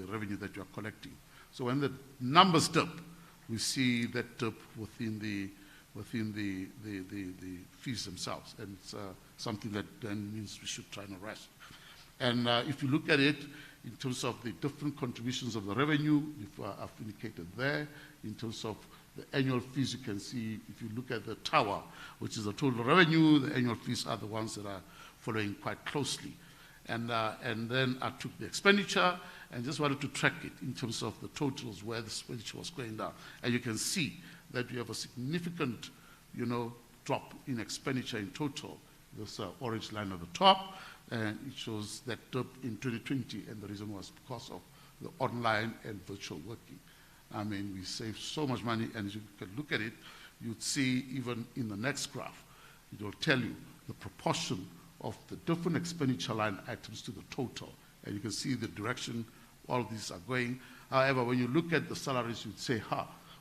revenue that you are collecting. So when the numbers dip, we see that dip within the fees themselves, and it's something that then means we should try and arrest. And if you look at it in terms of the different contributions of the revenue, if I've indicated there, in terms of the annual fees, you can see, if you look at the tower, which is the total revenue, the annual fees are the ones that are following quite closely. And then I took the expenditure and just wanted to track it in terms of the totals where the expenditure was going down. And you can see that we have a significant, drop in expenditure in total. This orange line at the top, and it shows that dip in 2020, and the reason was because of the online and virtual working. I mean, we saved so much money, and as you can look at it, you'd see even in the next graph, it will tell you the proportion of the different expenditure line items to the total. And you can see the direction all of these are going. However, when you look at the salaries, you'd say,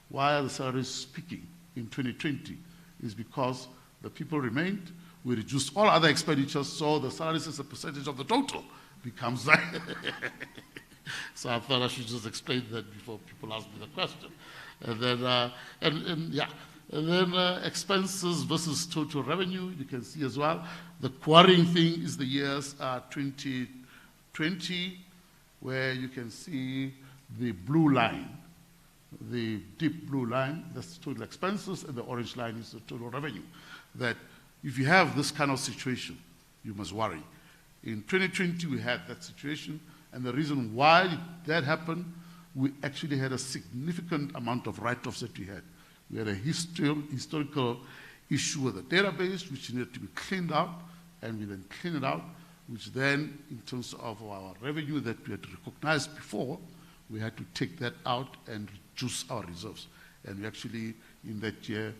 why are the salaries peaking in 2020? It's because the people remained. We reduced all other expenditures, so the salaries as a percentage of the total becomes that. So I thought I should just explain that before people ask me the question. And then, expenses versus total revenue, you can see as well. The quarrying thing is the years 2020, where you can see the blue line, the deep blue line, that's total expenses, and the orange line is the total revenue. That if you have this kind of situation, you must worry. In 2020, we had that situation, and the reason why that happened, we actually had a significant amount of write-offs that we had. We had a historical issue with the database, which needed to be cleaned up, and we then cleaned it out, which then, in terms of our revenue that we had recognized before, we had to take that out and reduce our reserves. And we actually, in that year,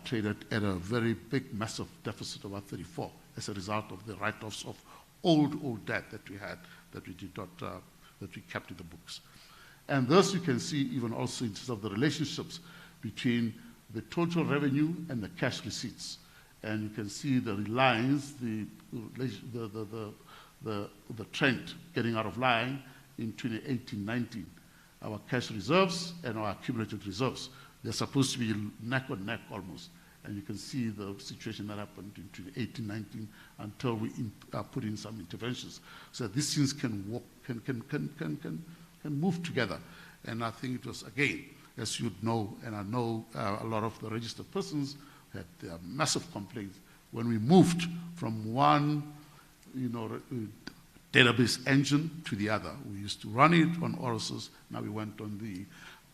traded at a very big, massive deficit of about 34 as a result of the write-offs of old debt that we had, that we did not, that we kept in the books. And thus you can see even also in terms of the relationships between the total revenue and the cash receipts. And you can see the lines, the trend getting out of line in 2018-19. Our cash reserves and our accumulated reserves, they're supposed to be neck and neck almost. And you can see the situation that happened in 2018-19 until we put in some interventions. So these things can work, can move together. And I think it was, again, as you'd know, and I know a lot of the registered persons had their massive complaints when we moved from one, database engine to the other. We used to run it on Oracles. Now we went on the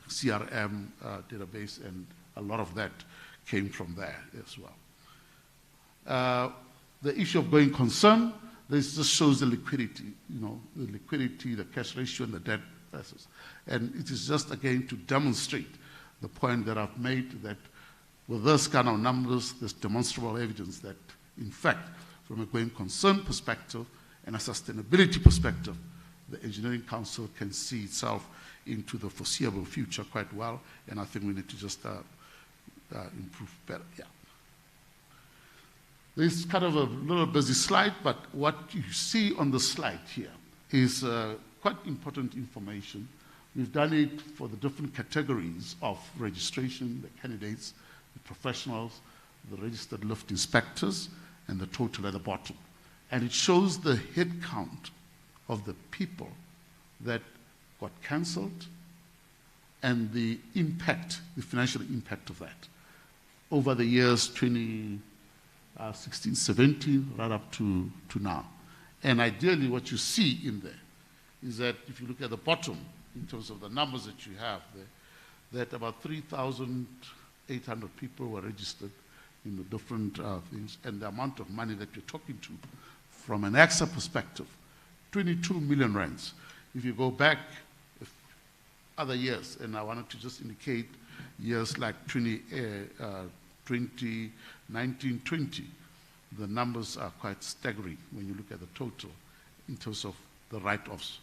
CRM database, and a lot of that came from there as well. The issue of going concern, this just shows the liquidity, the liquidity, the cash ratio, and the debt versus. And it is just, again, to demonstrate the point that I've made, that with this kind of numbers, there's demonstrable evidence that, in fact, from a going concern perspective and a sustainability perspective, the Engineering Council can see itself into the foreseeable future quite well, and I think we need to just improve better. Yeah. This is kind of a little busy slide, but what you see on the slide here is quite important information. We've done it for the different categories of registration, the candidates, the professionals, the registered lift inspectors, and the total at the bottom. And it shows the head count of the people that got cancelled and the impact, the financial impact of that over the years 2016, 17, right up to now. And ideally what you see in there is that if you look at the bottom, in terms of the numbers that you have there, that about 3,800 people were registered in the different things, and the amount of money that you're talking to, from an AXA perspective, 22 million rands. If you go back other years, and I wanted to just indicate years like 2019, 20, the numbers are quite staggering when you look at the total in terms of the write-offs.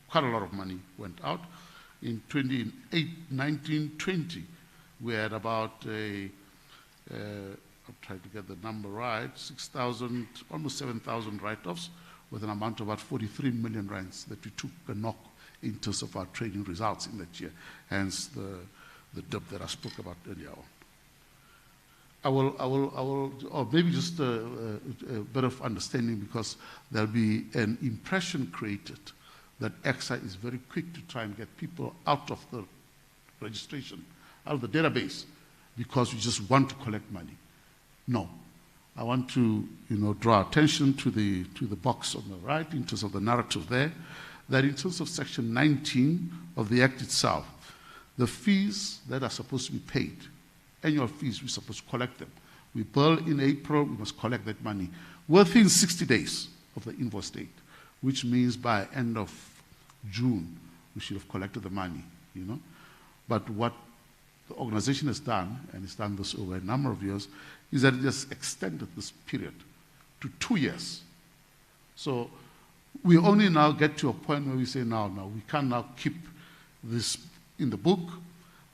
Quite a lot of money went out. In 2019, 20, we had about I'm trying to get the number right, 6,000, almost 7,000 write-offs with an amount of about 43 million rands that we took a knock in terms of our trading results in that year, hence the dip that I spoke about earlier on. Or maybe just a bit of understanding, because there'll be an impression created that AXA is very quick to try and get people out of the registration, out of the database, because we just want to collect money. No. I want to draw attention to the box on the right in terms of the narrative there, that in terms of Section 19 of the Act itself, the fees that are supposed to be paid, annual fees, we're supposed to collect them. We bill in April, we must collect that money within 60 days of the invoice date, which means by end of June, we should have collected the money, But what the organization has done, and it's done this over a number of years, is that it has extended this period to 2 years. So we only now get to a point where we say, no, we can't now keep this in the book.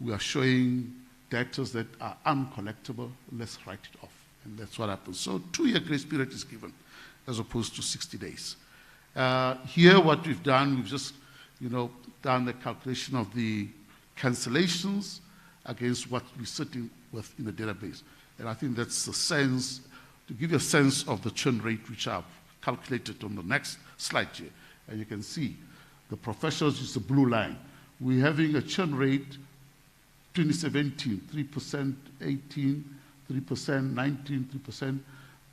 We are showing debtors that are uncollectible, let's write it off. And that's what happens. So 2-year grace period is given, as opposed to 60 days. Here what we've done, we've just done the calculation of the cancellations against what we're sitting with in the database. And I think that's the sense, to give you a sense of the churn rate, which I've calculated on the next slide here. And you can see the professionals is the blue line. We're having a churn rate 2017, 3%, 18, 3%, 19, 3%.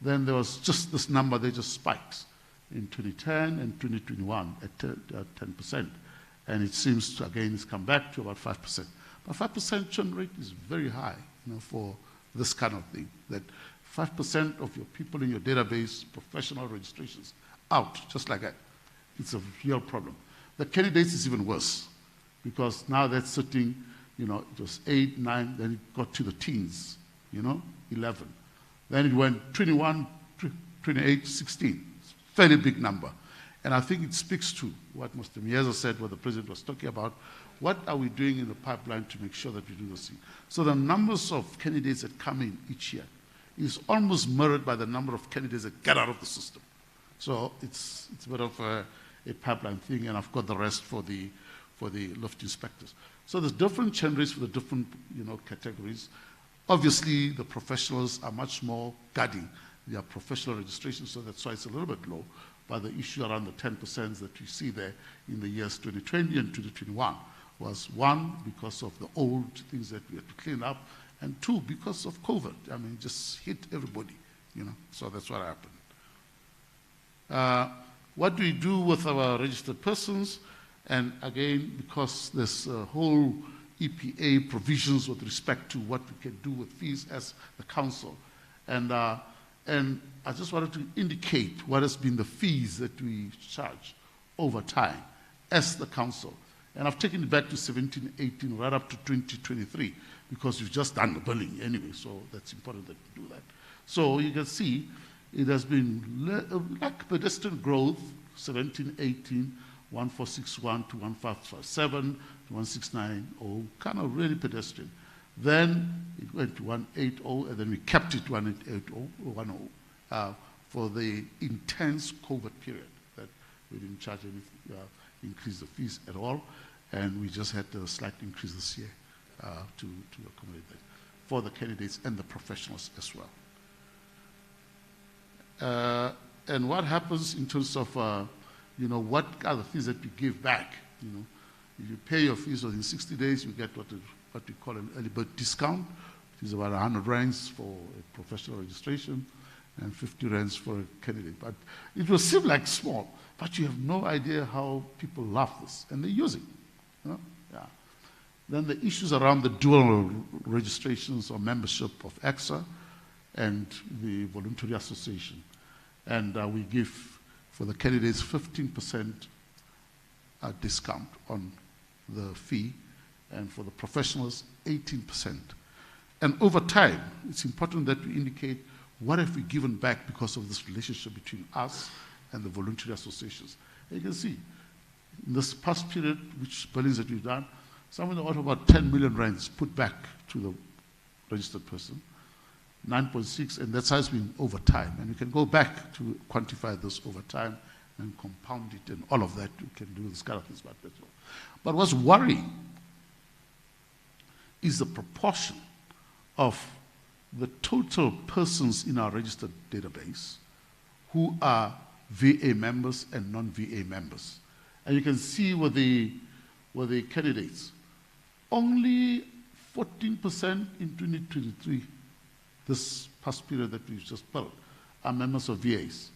Then there was just this number that just spikes in 2010 and 2021 at 10%. And it seems to, again, it's come back to about 5%. But 5% churn rate is very high, for this kind of thing. That 5% of your people in your database, professional registrations, out, just like that. It's a real problem. The candidates is even worse, because now that's sitting, it was 8, 9, then it got to the teens, 11. Then it went 21, 28, 16. It's a fairly big number. And I think it speaks to what Mr. Mieza said, what the President was talking about. What are we doing in the pipeline to make sure that we do this thing? So the numbers of candidates that come in each year is almost mirrored by the number of candidates that get out of the system. So it's a bit of a pipeline thing, and I've got the rest for the lift inspectors. So there's different churn rates for the different categories. Obviously, the professionals are much more guarding their professional registration, so that's why it's a little bit low. But the issue around the 10% that you see there in the years 2020 and 2021 was, one, because of the old things that we had to clean up, and two, because of COVID. I mean, it just hit everybody, so that's what happened. What do we do with our registered persons? And again, because there's a whole EPA provisions with respect to what we can do with fees as the council. And I just wanted to indicate what has been the fees that we charge over time as the council. And I've taken it back to 17, 18, right up to 2023, because we've just done the billing anyway, so that's important that we do that. So you can see it has been like pedestrian growth, 17, 18, 1461 to 1557 to 1690, kind of really pedestrian. Then it went to 180, and then we kept it 1880 for the intense COVID period that we didn't charge any, increase the fees at all, and we just had a slight increase this year to accommodate that for the candidates and the professionals as well. And what happens in terms of, what are the fees that we give back? If you pay your fees within 60 days, you get what we call an early bird discount, which is about 100 rands for a professional registration and 50 rands for a candidate. But it will seem like small, but you have no idea how people love this, and they use it. Yeah. Then the issues around the dual registrations or membership of EXA and the voluntary association. And we give, for the candidates, 15% discount on the fee, and for the professionals, 18%. And over time, it's important that we indicate what have we given back because of this relationship between us and the voluntary associations. And you can see, in this past period, which billings that we've done, somewhere in the order of about 10 million rands put back to the registered person, 9.6, and that's has been over time. And we can go back to quantify this over time and compound it and all of that. We can do this kind of things. But what's worrying is the proportion of the total persons in our registered database who are VA members and non-VA members. And you can see with the candidates, only 14% in 2023, this past period that we've just built, are members of VAs.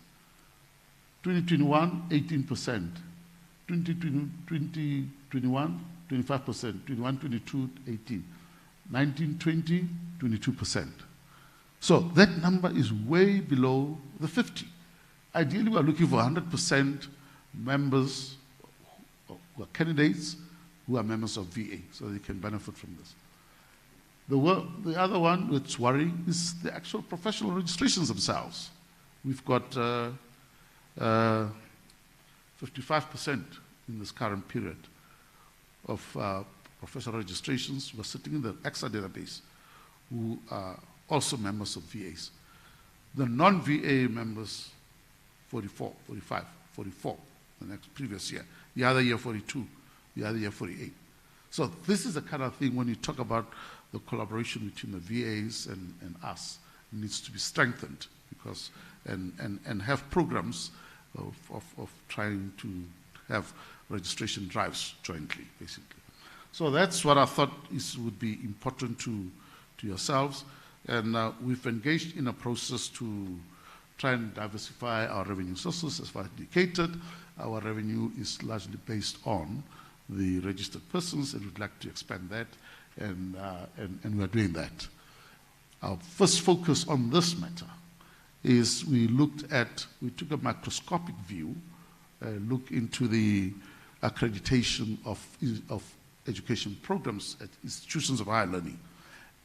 2021, 18%. 2021, 25%. 21, 22, 18. 19, 20, 22%. So that number is way below the 50. Ideally, we are looking for 100% members who are candidates who are members of VA, so they can benefit from this. The other one that's worrying is the actual professional registrations themselves. We've got 55% in this current period of professional registrations who are sitting in the EXA database who are also members of VAs. The non-VA members, 44, 45, 44 the previous year. The other year, 42. The other year, 48. So this is the kind of thing when you talk about the collaboration between the VAs and us, it needs to be strengthened because and have programs of trying to have registration drives jointly, basically. So that's what I thought would be important to yourselves. And we've engaged in a process to try and diversify our revenue sources. As far as indicated, our revenue is largely based on the registered persons, and we'd like to expand that, and we're doing that. Our first focus on this matter is we took a microscopic view, look into the accreditation of education programs at institutions of higher learning,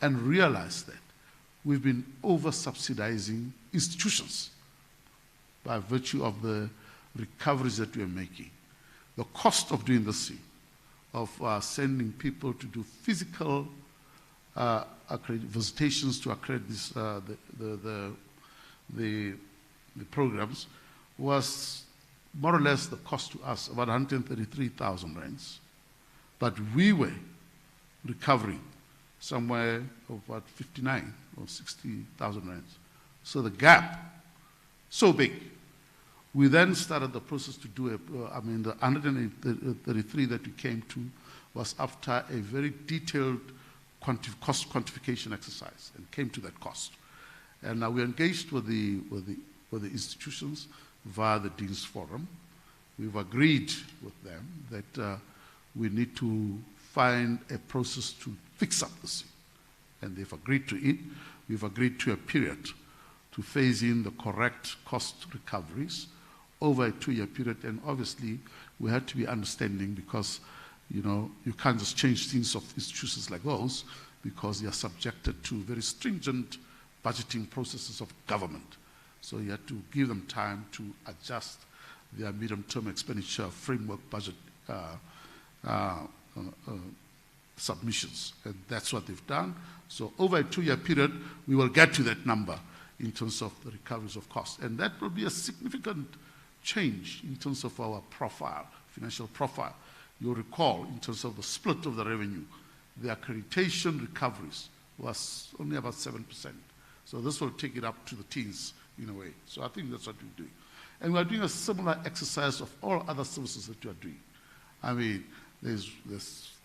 and realized that we've been over-subsidizing institutions by virtue of the recoveries that we are making. The cost of doing this thing, of sending people to do physical visitations to accredit this, the programs, was more or less the cost to us, about 133,000 rands. But we were recovering somewhere of about 59 or 60,000 rands. So the gap, so big. We then started the process to do the 133 that we came to was after a very detailed cost quantification exercise and came to that cost. And now we're engaged with the institutions via the Dean's Forum. We've agreed with them that we need to find a process to fix up this thing. And they've agreed to it. We've agreed to a period to phase in the correct cost recoveries over a 2-year period. And obviously, we had to be understanding because, you can't just change things of institutions like those because they are subjected to very stringent budgeting processes of government. So you had to give them time to adjust their medium-term expenditure framework budget submissions, and that's what they've done. So over a 2-year period, we will get to that number in terms of the recoveries of costs, and that will be a significant change in terms of our profile, financial profile. You'll recall, in terms of the split of the revenue, the accreditation recoveries was only about 7%. So this will take it up to the teens in a way. So I think that's what we're doing. And we're doing a similar exercise of all other services that you are doing. I mean, there's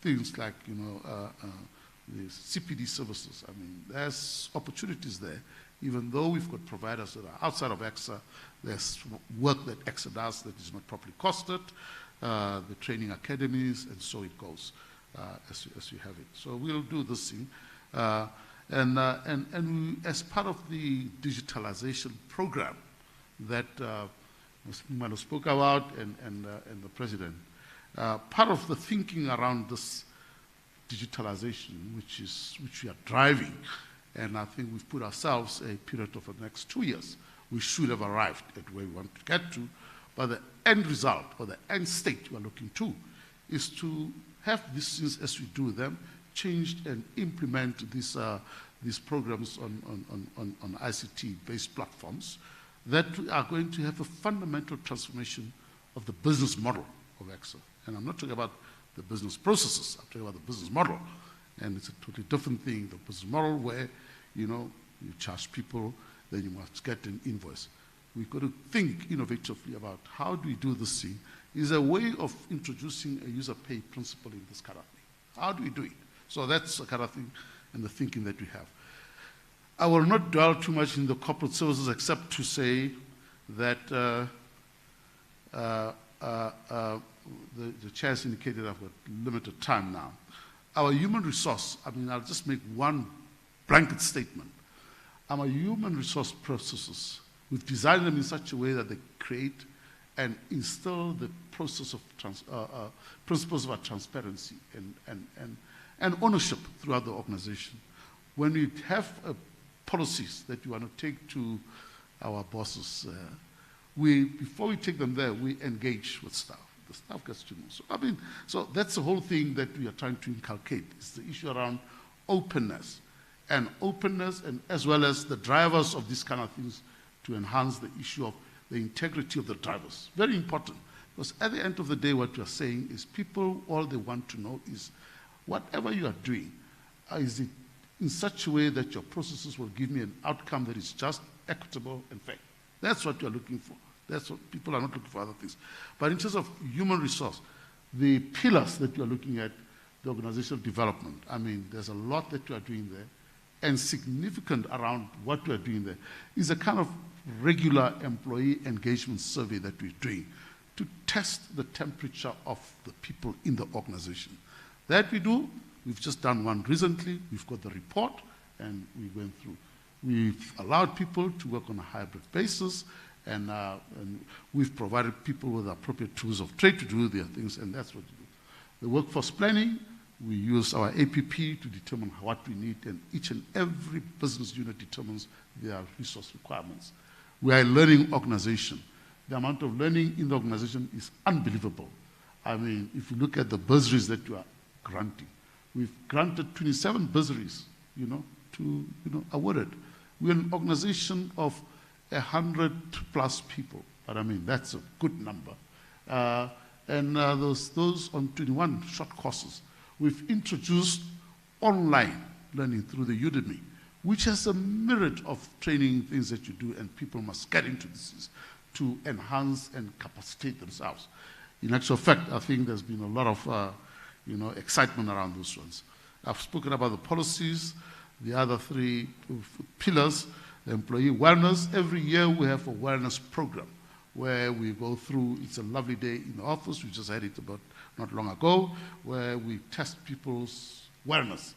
things like, the CPD services. I mean, there's opportunities there. Even though we've got providers that are outside of EXA, there's work that EXA does that is not properly costed, the training academies, and so it goes as you have it. So we'll do this thing. And we, as part of the digitalization program that Ms. Mano spoke about and the President, part of the thinking around this digitalization, which we are driving, and I think we've put ourselves a period of the next 2 years. We should have arrived at where we want to get to, but the end result or the end state we are looking to is to have these things as we do them changed and implement these programs on ICT-based platforms that are going to have a fundamental transformation of the business model of EXA. And I'm not talking about the business processes, I'm talking about the business model. And it's a totally different thing, the business model where, you charge people, then you must get an invoice. We've got to think innovatively about how do we do this thing. Is a way of introducing a user pay principle in this kind of thing. How do we do it? So that's the kind of thing and the thinking that we have. I will not dwell too much in the corporate services except to say that the chair has indicated I've got limited time now. Our human resource, I'll just make one blanket statement. Our human resource processes, we've designed them in such a way that they create and instill the process of principles of transparency and ownership throughout the organization. When we have policies that you want to take to our bosses, before we take them there, we engage with staff. The staff gets to know. So that's the whole thing that we are trying to inculcate. It's the issue around openness, and as well as the drivers of these kind of things to enhance the issue of the integrity of the drivers. Very important, because at the end of the day, what you are saying is people, all they want to know is whatever you are doing, is it in such a way that your processes will give me an outcome that is just, equitable, and fair. That's what you are looking for. That's what people are not looking for other things. But in terms of human resource, the pillars that you are looking at, the organizational development, there's a lot that you are doing there, and significant around what we are doing there is a kind of regular employee engagement survey that we're doing to test the temperature of the people in the organization. That we do. We've just done one recently. We've got the report, and we went through. We've allowed people to work on a hybrid basis, and we've provided people with appropriate tools of trade to do their things, and that's what we do. The workforce planning, we use our APP to determine what we need, and each and every business unit determines their resource requirements. We are a learning organization. The amount of learning in the organization is unbelievable. If you look at the bursaries that you are granting, we've granted 27 bursaries, awarded. We're an organization of 100+ people, but that's a good number. And those on 21 short courses. We've introduced online learning through the Udemy, which has a myriad of training things that you do, and people must get into this to enhance and capacitate themselves. In actual fact, I think there's been a lot of excitement around those ones. I've spoken about the policies, the other 3 pillars, the employee wellness. Every year we have a wellness program where we go through. It's a lovely day in the office. We just had it about not long ago, where we test people's wellness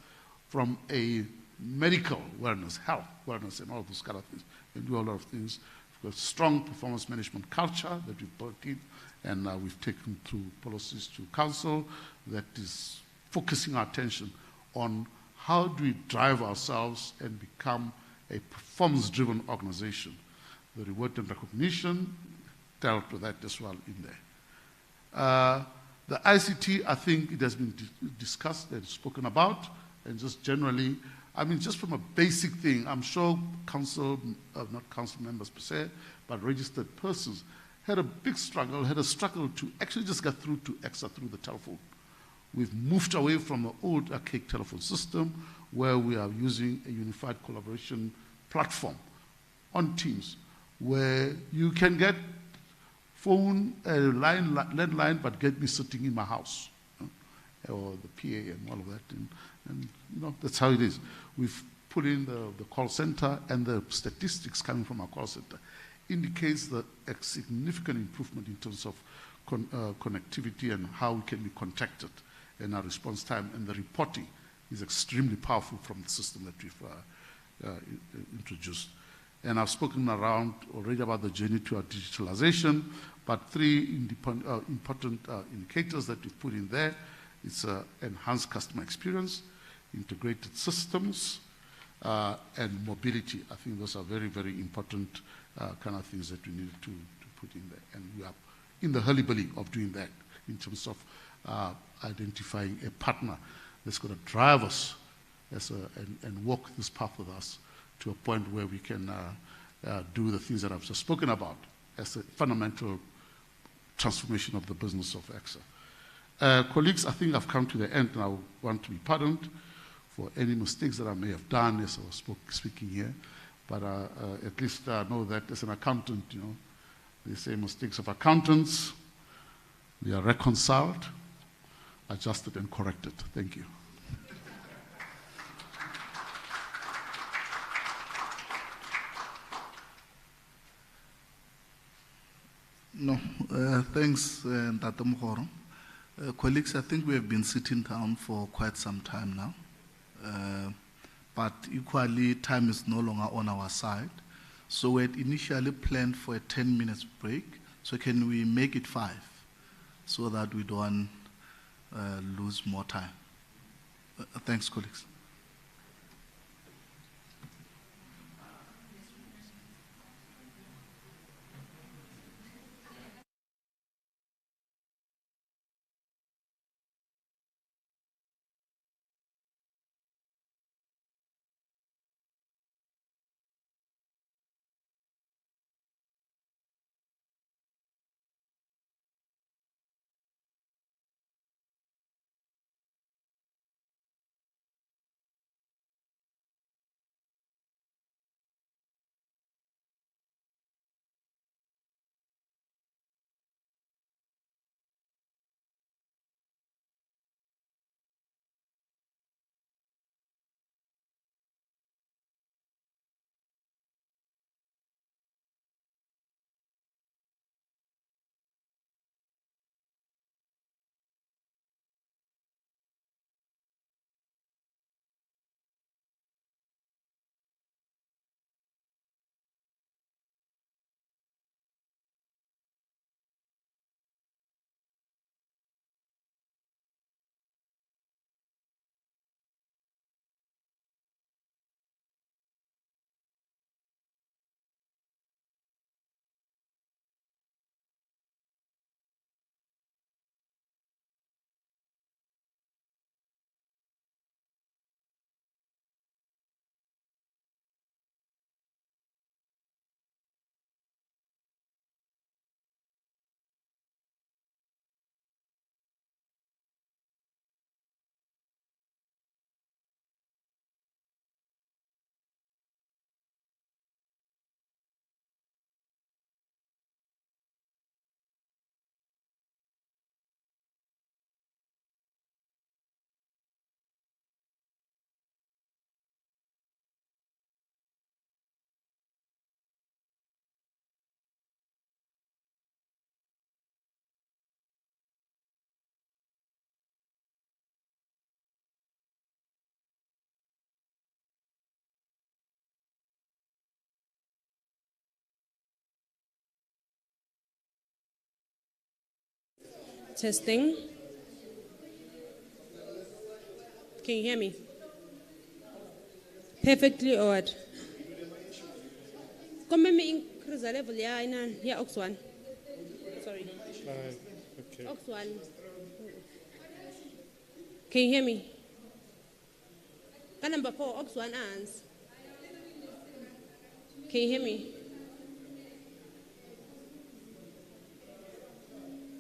from a medical wellness, health wellness, and all those kind of things. We do a lot of things. We've got strong performance management culture that we've built in, and we've taken through policies to council that is focusing our attention on how do we drive ourselves and become a performance-driven organization The reward and recognition dealt with that as well in there. The ICT, I think it has been discussed and spoken about, and just generally, I mean, just from a basic thing, I'm sure council, not council members per se, but registered persons had a big struggle, had a struggle to actually just get through to EXA through the telephone. We've moved away from an old archaic telephone system where we are using a unified collaboration platform on Teams, where you can get phone, landline, but get me sitting in my house, or the PA and all of that, and you know, that's how it is. We've put in the call center, and the statistics coming from our call center indicates a significant improvement in terms of connectivity and how we can be contacted, and our response time and the reporting is extremely powerful from the system that we've introduced. And I've spoken around already about the journey to our digitalization, but three important indicators that we've put in there. It's enhanced customer experience, integrated systems, and mobility. I think those are very, very important kind of things that we need to put in there. And we are in the hurly-burly of doing that in terms of identifying a partner that's going to drive us and walk this path with us to a point where we can do the things that I've just spoken about as a fundamental transformation of the business of EXA. Colleagues, I think I've come to the end, and I want to be pardoned for any mistakes that I may have done as I was speaking here. But at least I know that as an accountant, you know, they say mistakes of accountants, they are reconciled, adjusted, and corrected. Thank you. No, thanks, Ntate Mokgoro. Colleagues, I think we have been sitting down for quite some time now, but equally time is no longer on our side. So we had initially planned for a 10 minutes break, so can we make it 5 so that we don't lose more time? Thanks, colleagues. Testing. Can you hear me? Perfectly or what? cruiser level, yeah, yeah, Ox 1. Sorry. Okay. Ox 1. Can you hear me? Number 4, Ox 1 ans. Can you hear me?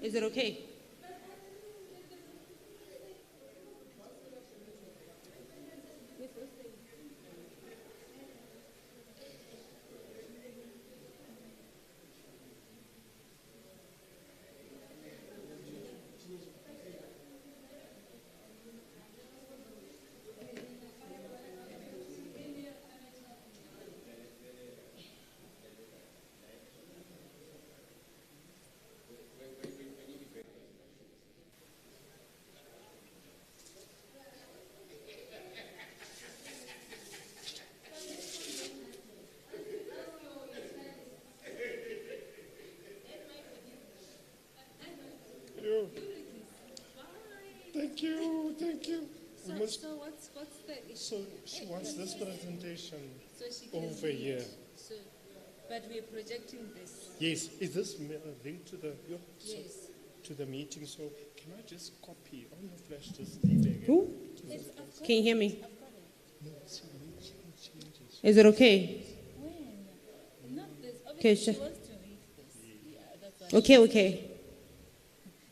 Is it okay? Thank you, thank you. So what's the issue? So she wants this presentation So she can over see it. here. So, but we're projecting this. Yes, is this linked to the Yes. to the meeting? So can I just copy on the flash this leaving? Who? It's, I've got Can you hear me? I've got it. No, see, changes. Is it okay? When? Not this. Okay, Obviously, sure. she wants to read this. Yeah, that's why. Okay, okay.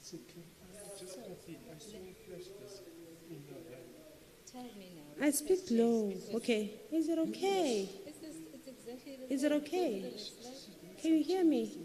So can I just copy? I saw flash this email there. Tell me now. I speak low. Okay. Is it okay? It's exactly the Is same. it okay? It's like- Can you hear me?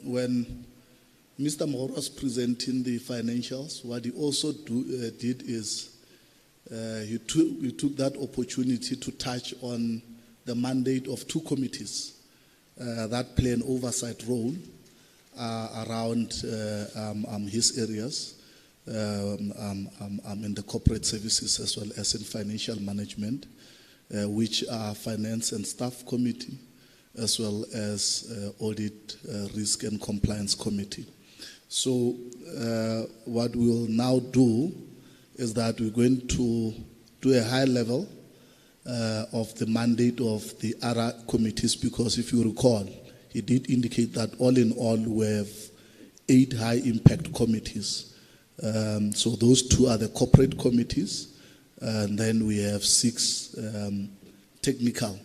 When Mr. Moro was presenting the financials, what he also did is he took that opportunity to touch on the mandate of two committees that play an oversight role around his areas in the corporate services as well as in financial management, which are Finance and Staff Committee, as well as Audit, Risk and Compliance Committee. So what we will now do is that we're going to do a high level of the mandate of the other committees, because if you recall, he did indicate that all in all we have 8 high impact committees. So those 2 are the corporate committees, and then we have 6 technical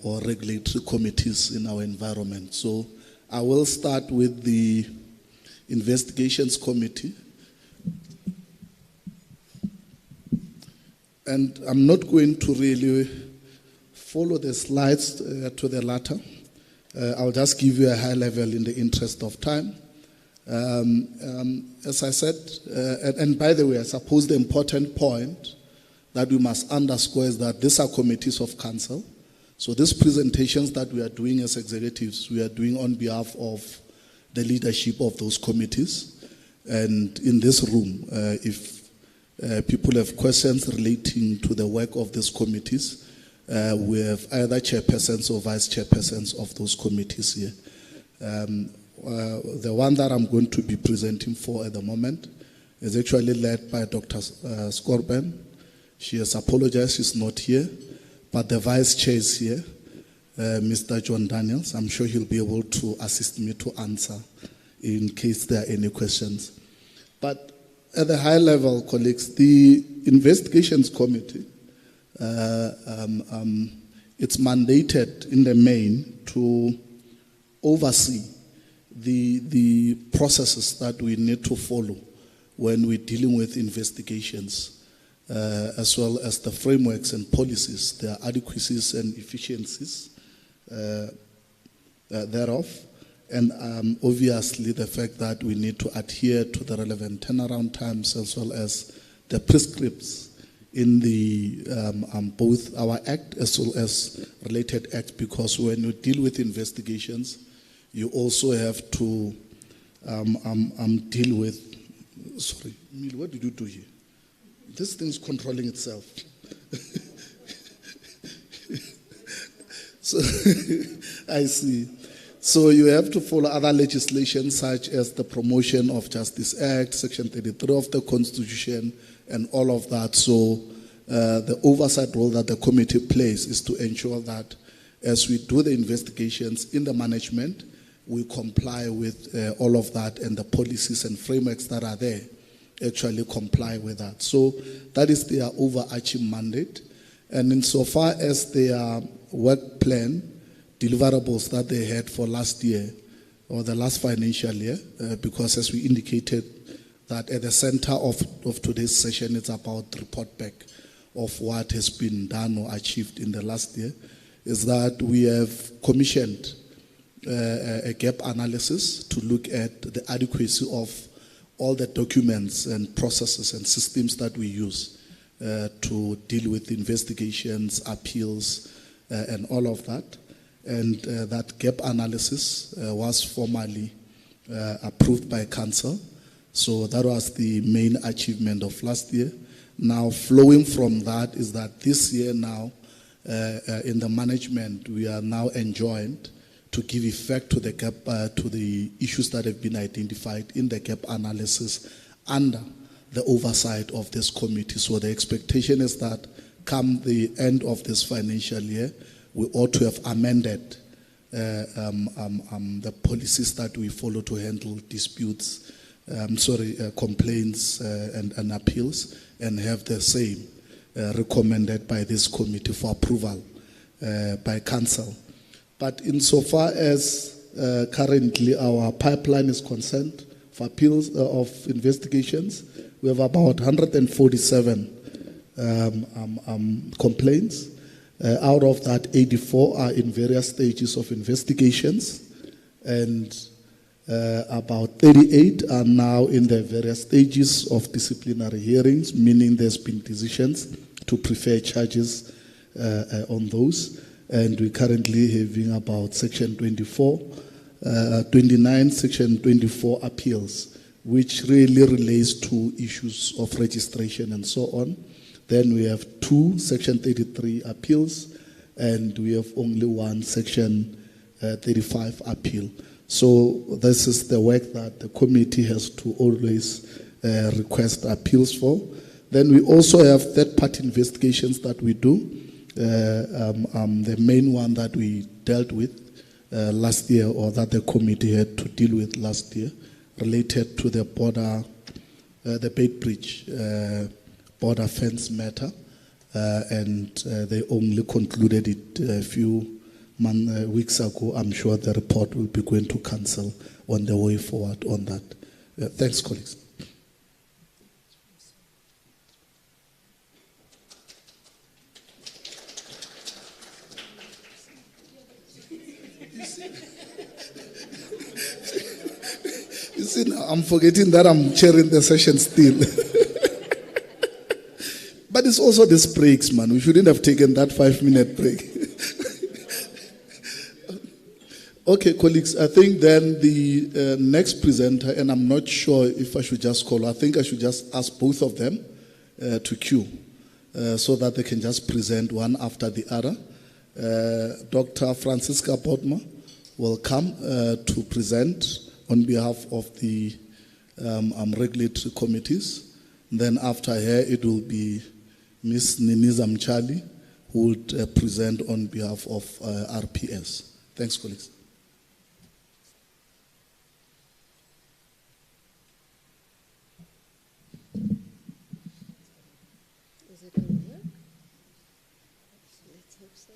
or regulatory committees in our environment. So I will start with the Investigations Committee. And I'm not going to really follow the slides to the latter. I'll just give you a high level in the interest of time. As I said, and by the way, I suppose the important point that we must underscore is that these are committees of council. So these presentations that we are doing as executives, we are doing on behalf of the leadership of those committees. And in this room, if people have questions relating to the work of these committees, we have either chairpersons or vice chairpersons of those committees here. The one that I'm going to be presenting for at the moment is actually led by Dr. Skorben. She has apologized, she's not here, but the vice chair is here, Mr. John Daniels. I'm sure he'll be able to assist me to answer in case there are any questions. But at the high level, colleagues, the Investigations Committee, it's mandated in the main to oversee the processes that we need to follow when we're dealing with investigations, as well as the frameworks and policies, their adequacies and efficiencies thereof. And obviously the fact that we need to adhere to the relevant turnaround times as well as the prescripts in the both our act as well as related acts, because when you deal with investigations, you also have to deal with, sorry, Emil, what did you do here? This thing's controlling itself. So I see. So you have to follow other legislation such as the Promotion of Justice Act, Section 33 of the Constitution, and all of that. So the oversight role that the committee plays is to ensure that as we do the investigations in the management, we comply with all of that, and the policies and frameworks that are there actually comply with that. So that is their overarching mandate. And insofar as their work plan, deliverables that they had for last year or the last financial year, because as we indicated that at the center of today's session, it's about report back of what has been done or achieved in the last year, is that we have commissioned a gap analysis to look at the adequacy of all the documents and processes and systems that we use to deal with investigations, appeals, and all of that. And that gap analysis was formally approved by council. So that was the main achievement of last year. Now, flowing from that is that this year now, in the management, we are now enjoined to give effect to the gap, to the issues that have been identified in the gap analysis under the oversight of this committee. So the expectation is that come the end of this financial year, we ought to have amended the policies that we follow to handle disputes, complaints and appeals, and have the same recommended by this committee for approval by council. But insofar as currently our pipeline is concerned for appeals of investigations, we have about 147 complaints. Out of that, 84 are in various stages of investigations, and about 38 are now in the various stages of disciplinary hearings, meaning there's been decisions to prefer charges on those. And we're currently having about Section 29, Section 24 appeals, which really relates to issues of registration and so on. Then we have 2 Section 33 appeals, and we have only 1 Section 35 appeal. So this is the work that the committee has to always request appeals for. Then we also have third-party investigations that we do. The main one that we dealt with last year, or that the committee had to deal with last year, related to the border, the Bait Bridge border fence matter, and they only concluded it a few weeks ago. I'm sure the report will be going to council on the way forward on that. Thanks, colleagues. You see, now I'm forgetting that I'm chairing the session still. But it's also this breaks, man. We shouldn't have taken that 5-minute break. Okay, colleagues, I think then the next presenter, and I'm not sure if I should just call, I think I should just ask both of them to queue so that they can just present one after the other. Dr. Francisca Bodma will come to present on behalf of the regulatory committees. Then after her, it will be Ms. Niniza Mchali, who would present on behalf of RPS. Thanks, colleagues. Is it going to work? Let's hope so.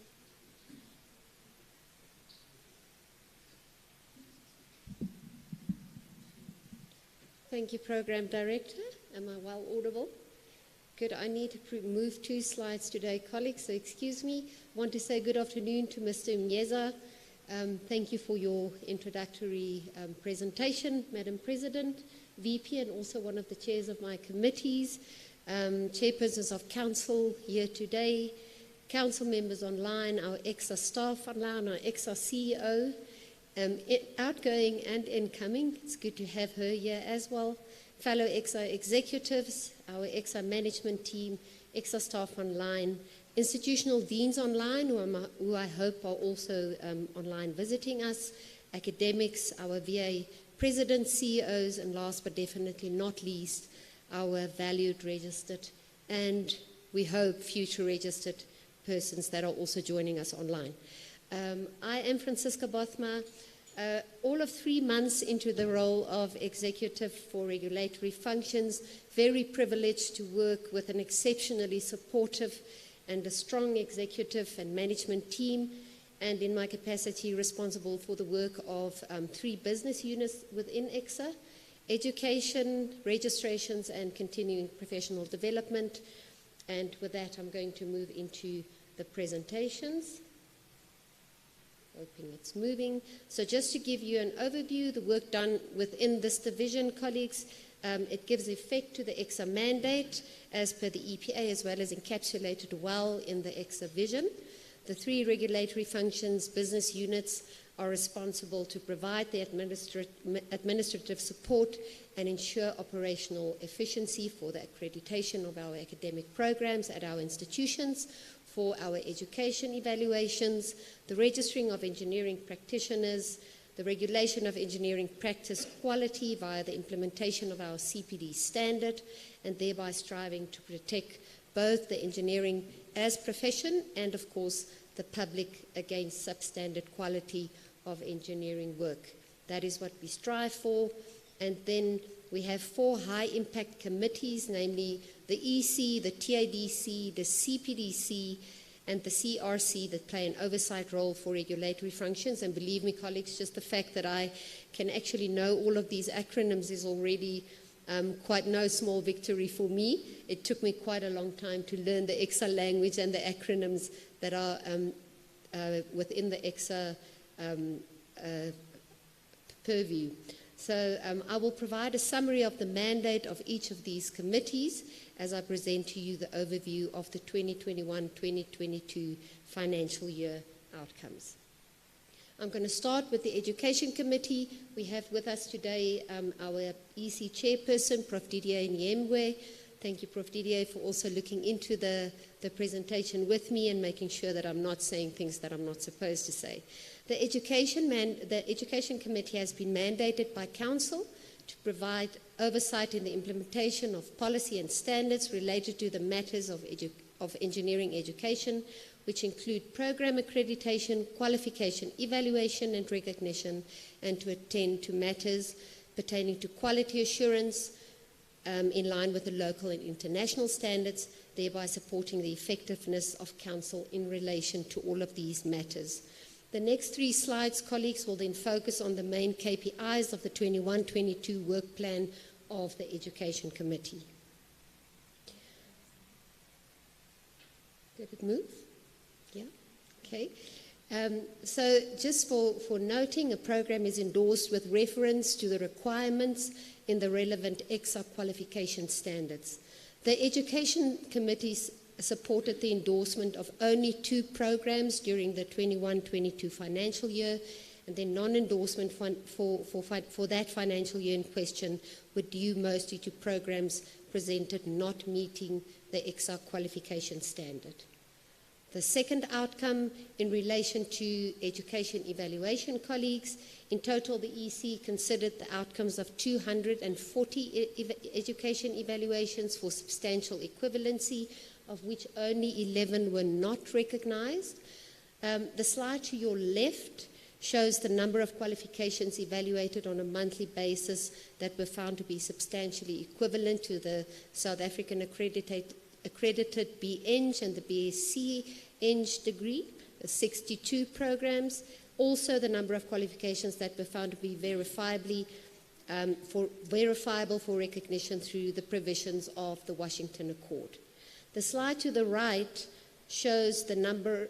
Thank you, Program Director. Am I well audible? Good. I need to move 2 slides today, colleagues, so excuse me. I want to say good afternoon to Mr. Mnyeza. Thank you for your introductory presentation, Madam President, VP, and also one of the chairs of my committees, chairpersons of council here today, council members online, our EXA staff online, our EXA CEO, outgoing and incoming. It's good to have her here as well. Fellow EXA executives, our EXA management team, EXA staff online, institutional deans online, who I hope are also online visiting us, academics, our VA presidents, CEOs, and last but definitely not least, our valued registered and we hope future registered persons that are also joining us online. I am Francisca Bothma. All of 3 months into the role of Executive for Regulatory Functions, very privileged to work with an exceptionally supportive and a strong executive and management team, and in my capacity responsible for the work of 3 business units within EXA: education, registrations, and continuing professional development. And with that, I'm going to move into the presentations. Hoping it's moving. So just to give you an overview, the work done within this division, colleagues, it gives effect to the EXA mandate as per the EPA, as well as encapsulated well in the EXA vision. The 3 regulatory functions, business units, are responsible to provide the administrative support and ensure operational efficiency for the accreditation of our academic programs at our institutions, for our education evaluations, the registering of engineering practitioners, the regulation of engineering practice quality via the implementation of our CPD standard, and thereby striving to protect both the engineering as profession and, of course, the public against substandard quality of engineering work. That is what we strive for. And then we have 4 high-impact committees, namely the EC, the TADC, the CPDC, and the CRC, that play an oversight role for regulatory functions. And believe me, colleagues, just the fact that I can actually know all of these acronyms is already quite no small victory for me. It took me quite a long time to learn the EXA language and the acronyms that are within the EXA purview. So I will provide a summary of the mandate of each of these committees as I present to you the overview of the 2021-2022 financial year outcomes. I'm going to start with the Education Committee. We have with us today our EC Chairperson, Prof. Didier Nyembwe. Thank you, Prof. Didier, for also looking into the presentation with me and making sure that I'm not saying things that I'm not supposed to say. The Education Committee has been mandated by Council to provide oversight in the implementation of policy and standards related to the matters of engineering education, which include program accreditation, qualification, evaluation and recognition, and to attend to matters pertaining to quality assurance in line with the local and international standards, thereby supporting the effectiveness of Council in relation to all of these matters. The next 3 slides, colleagues, will then focus on the main KPIs of the 21-22 work plan of the Education Committee. Did it move? Yeah? Okay. So just for noting, a program is endorsed with reference to the requirements in the relevant EXA qualification standards. The Education Committee supported the endorsement of only 2 programs during the 21-22 financial year, and then non-endorsement for that financial year in question were due mostly to programs presented not meeting the EXA qualification standard. The second outcome in relation to education evaluation, colleagues, in total the EC considered the outcomes of 240 education evaluations for substantial equivalency, of which only 11 were not recognized. The slide to your left shows the number of qualifications evaluated on a monthly basis that were found to be substantially equivalent to the South African accredited B-Eng and the BSc Eng degree, 62 programs. Also the number of qualifications that were found to be verifiable for recognition through the provisions of the Washington Accord. The slide to the right shows the number,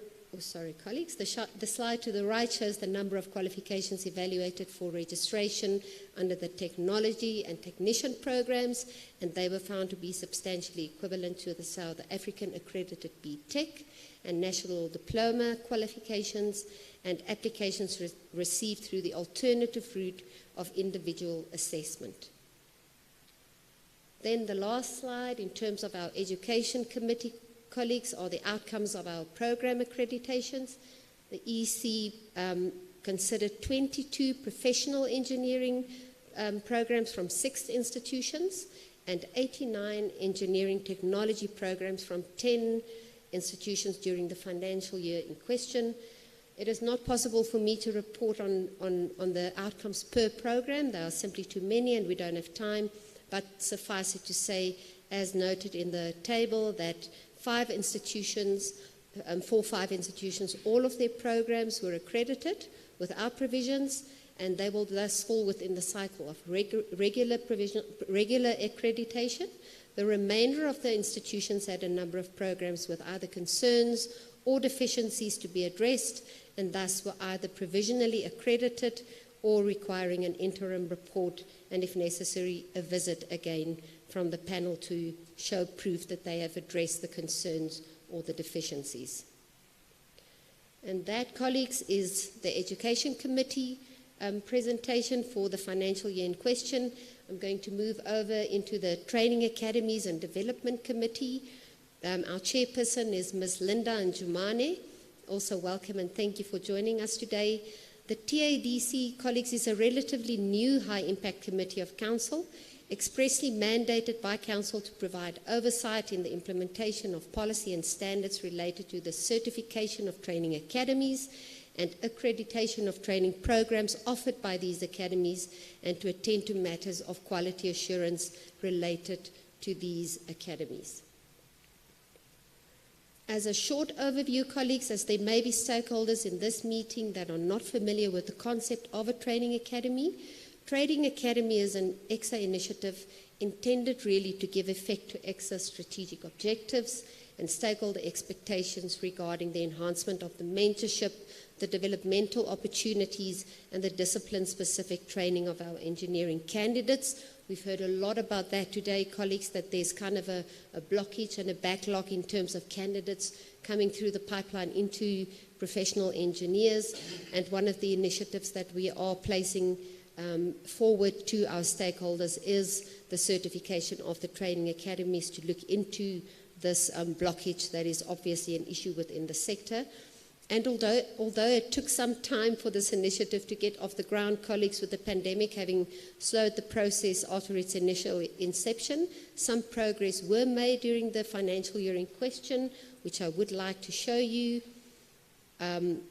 colleagues, the slide to the right shows the number of qualifications evaluated for registration under the technology and technician programs, and they were found to be substantially equivalent to the South African accredited B-Tech and national diploma qualifications and applications received through the alternative route of individual assessment. Then the last slide, in terms of our Education Committee, colleagues, are the outcomes of our program accreditations. The EC considered 22 professional engineering programs from 6 institutions and 89 engineering technology programs from 10 institutions during the financial year in question. It is not possible for me to report on the outcomes per program. There are simply too many and we don't have time. But suffice it to say, as noted in the table, that 5 institutions, all of their programs were accredited with our provisions, and they will thus fall within the cycle of regular accreditation. The remainder of the institutions had a number of programs with either concerns or deficiencies to be addressed, and thus were either provisionally accredited or requiring an interim report, and if necessary, a visit again from the panel to show proof that they have addressed the concerns or the deficiencies. And that, colleagues, is the Education Committee presentation for the financial year in question. I'm going to move over into the Training Academies and Development Committee. Our chairperson is Ms. Linda Njumane. Also welcome and thank you for joining us today. The TADC, colleagues, is a relatively new high-impact committee of Council, expressly mandated by Council to provide oversight in the implementation of policy and standards related to the certification of training academies and accreditation of training programs offered by these academies, and to attend to matters of quality assurance related to these academies. As a short overview, colleagues, as there may be stakeholders in this meeting that are not familiar with the concept of a training academy, Training Academy is an EXA initiative intended really to give effect to EXA's strategic objectives and stakeholder expectations regarding the enhancement of the mentorship, the developmental opportunities, and the discipline-specific training of our engineering candidates. We've heard a lot about that today, colleagues, that there's kind of a blockage and a backlog in terms of candidates coming through the pipeline into professional engineers. And one of the initiatives that we are placing forward to our stakeholders is the certification of the training academies to look into this blockage that is obviously an issue within the sector. And although it took some time for this initiative to get off the ground, colleagues, with the pandemic having slowed the process after its initial inception, some progress were made during the financial year in question, which I would like to show you. I'm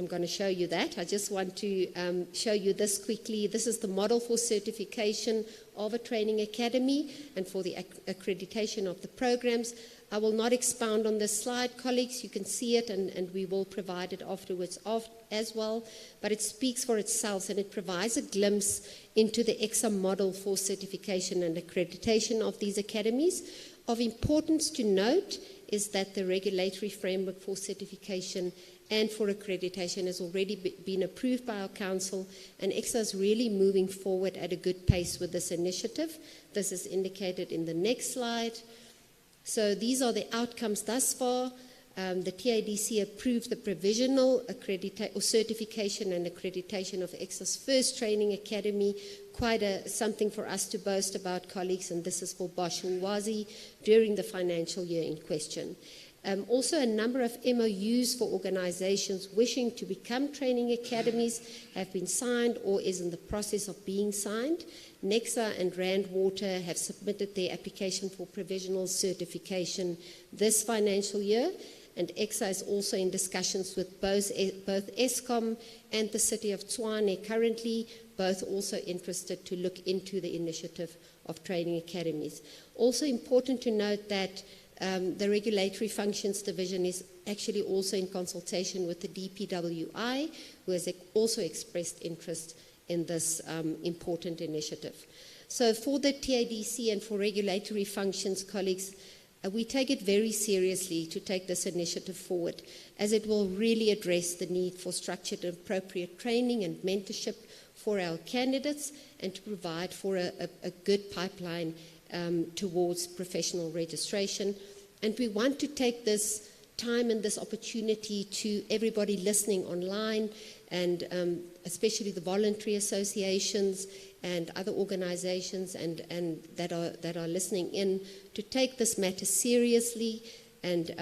going to show you that. I just want to show you this quickly. This is the model for certification of a training academy and for the accreditation of the programs. I will not expound on this slide, colleagues. You can see it, and we will provide it afterwards as well. But it speaks for itself, and it provides a glimpse into the EXA model for certification and accreditation of these academies. Of importance to note is that the regulatory framework for certification and for accreditation has already been approved by our council, and EXA is really moving forward at a good pace with this initiative. This is indicated in the next slide. So these are the outcomes thus far. The TADC approved the provisional certification and accreditation of EXA's first training academy, quite something for us to boast about, colleagues, and this is for Bosch and Wazi during the financial year in question. Also, a number of MOUs for organizations wishing to become training academies have been signed or is in the process of being signed. Nexa and Rand Water have submitted their application for provisional certification this financial year, and EXA is also in discussions with both Eskom and the City of Tshwane currently, both also interested to look into the initiative of training academies. Also important to note that the Regulatory Functions Division is actually also in consultation with the DPWI, who has also expressed interest in this important initiative. So for the TADC and for regulatory functions, colleagues, we take it very seriously to take this initiative forward, as it will really address the need for structured and appropriate training and mentorship for our candidates and to provide for a good pipeline towards professional registration. And we want to take this time and this opportunity to everybody listening online, and especially the voluntary associations and other organizations and that are listening in, to take this matter seriously and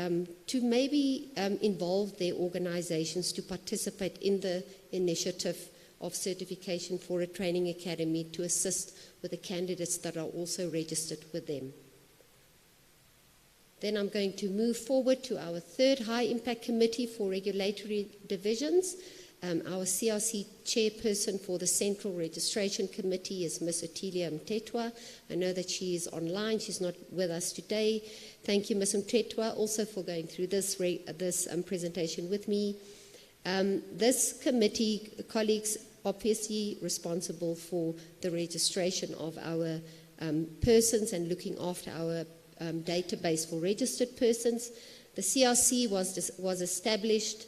to maybe involve their organizations to participate in the initiative of certification for a training academy to assist with the candidates that are also registered with them. Then I'm going to move forward to our third high impact committee for regulatory divisions. Our CRC chairperson for the Central Registration Committee is Ms. Otilia Mtetwa. I know that she is online. She's not with us today. Thank you, Ms. Mtetwa, also for going through this presentation with me. This committee, colleagues, obviously responsible for the registration of our persons and looking after our database for registered persons. The CRC was established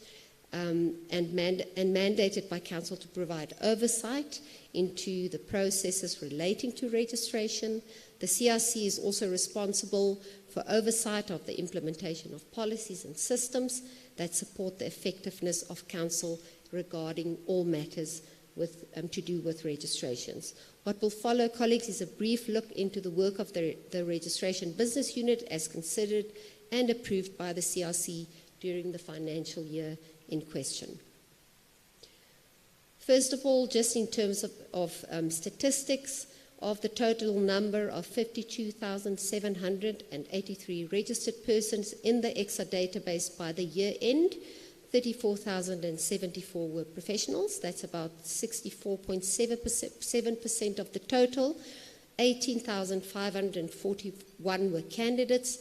and mandated by Council to provide oversight into the processes relating to registration. The CRC is also responsible for oversight of the implementation of policies and systems that support the effectiveness of Council regarding all matters to do with registrations. What will follow, colleagues, is a brief look into the work of the Registration Business Unit as considered and approved by the CRC during the financial year in question. First of all, just in terms of statistics, of the total number of 52,783 registered persons in the EXA database by the year end, 34,074 were professionals. That's about 64.7% of the total. 18,541 were candidates,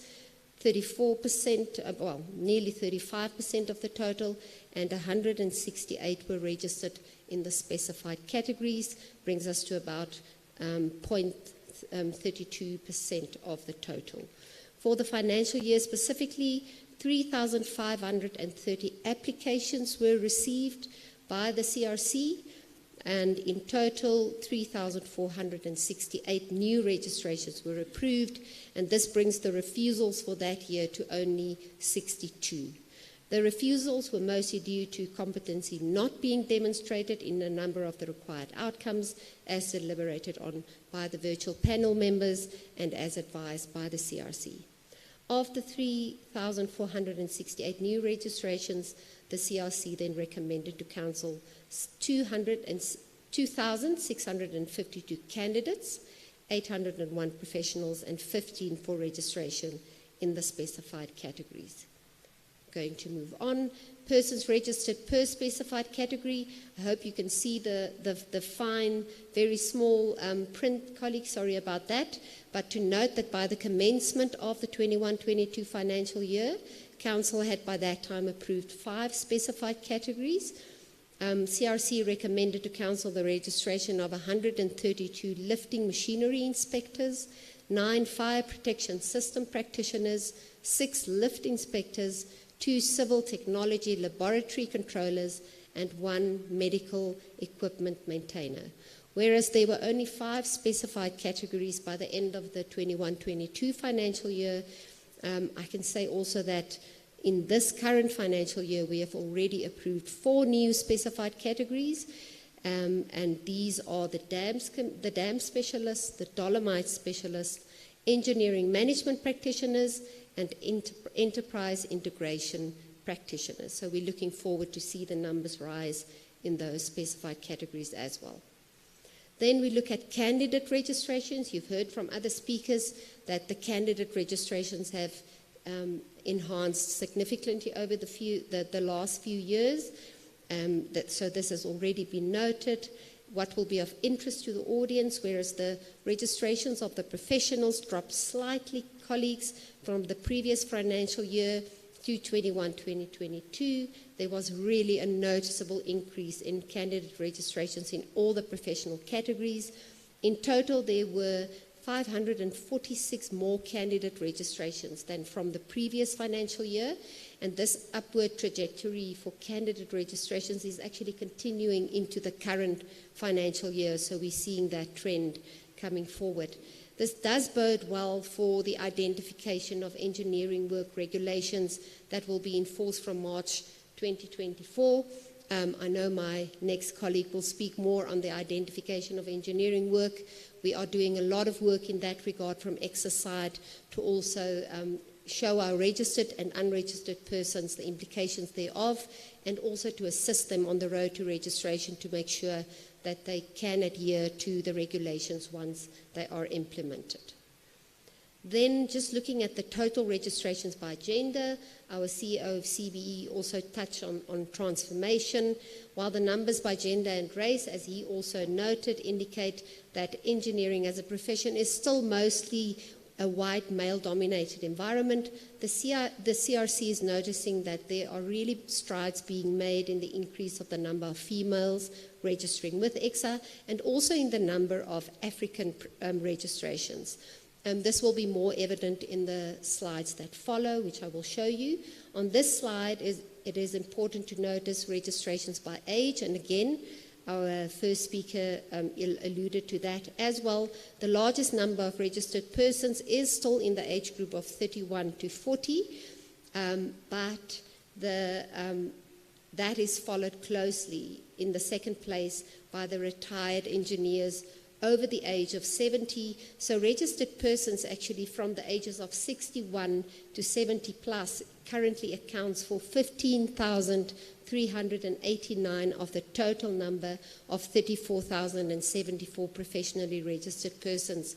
34%, nearly 35% of the total, and 168 were registered in the specified categories, brings us to about 0.32% of the total. For the financial year specifically, 3,530 applications were received by the CRC, and in total 3,468 new registrations were approved, and this brings the refusals for that year to only 62. The refusals were mostly due to competency not being demonstrated in a number of the required outcomes as deliberated on by the virtual panel members and as advised by the CRC. Of the 3,468 new registrations, the CRC then recommended to Council 2,652 candidates, 801 professionals, and 15 for registration in the specified categories. Going to move on. Persons registered per specified category. I hope you can see the fine, very small print, colleagues, sorry about that. But to note that by the commencement of the 21-22 financial year, Council had by that time approved 5 specified categories. CRC recommended to Council the registration of 132 lifting machinery inspectors, 9 fire protection system practitioners, 6 lift inspectors, 2 civil technology laboratory controllers, and 1 medical equipment maintainer. Whereas there were only 5 specified categories by the end of the 21-22 financial year, I can say also that in this current financial year, we have already approved 4 new specified categories, and these are the dam specialists, the dolomite specialists, engineering management practitioners, and enterprise integration practitioners. So we're looking forward to see the numbers rise in those specified categories as well. Then we look at candidate registrations. You've heard from other speakers that the candidate registrations have enhanced significantly over the last few years. So this has already been noted. What will be of interest to the audience, whereas the registrations of the professionals dropped slightly, colleagues, from the previous financial year to 21-2022, there was really a noticeable increase in candidate registrations in all the professional categories. In total, there were 546 more candidate registrations than from the previous financial year, and this upward trajectory for candidate registrations is actually continuing into the current financial year, so we're seeing that trend coming forward. This does bode well for the identification of engineering work regulations that will be enforced from March 2024. I know my next colleague will speak more on the identification of engineering work. We are doing a lot of work in that regard from EXA's side to also show our registered and unregistered persons the implications thereof, and also to assist them on the road to registration to make sure that they can adhere to the regulations once they are implemented. Then just looking at the total registrations by gender, our CEO of CBE also touched on transformation, while the numbers by gender and race, as he also noted, indicate that engineering as a profession is still mostly a white male-dominated environment. The CRC is noticing that there are really strides being made in the increase of the number of females registering with EXA, and also in the number of African registrations. This will be more evident in the slides that follow, which I will show you. On this slide, it is important to notice registrations by age, and again, our first speaker alluded to that as well. The largest number of registered persons is still in the age group of 31 to 40, but that is followed closely in the second place by the retired engineers over the age of 70. So registered persons actually from the ages of 61 to 70 plus currently accounts for 15,389 of the total number of 34,074 professionally registered persons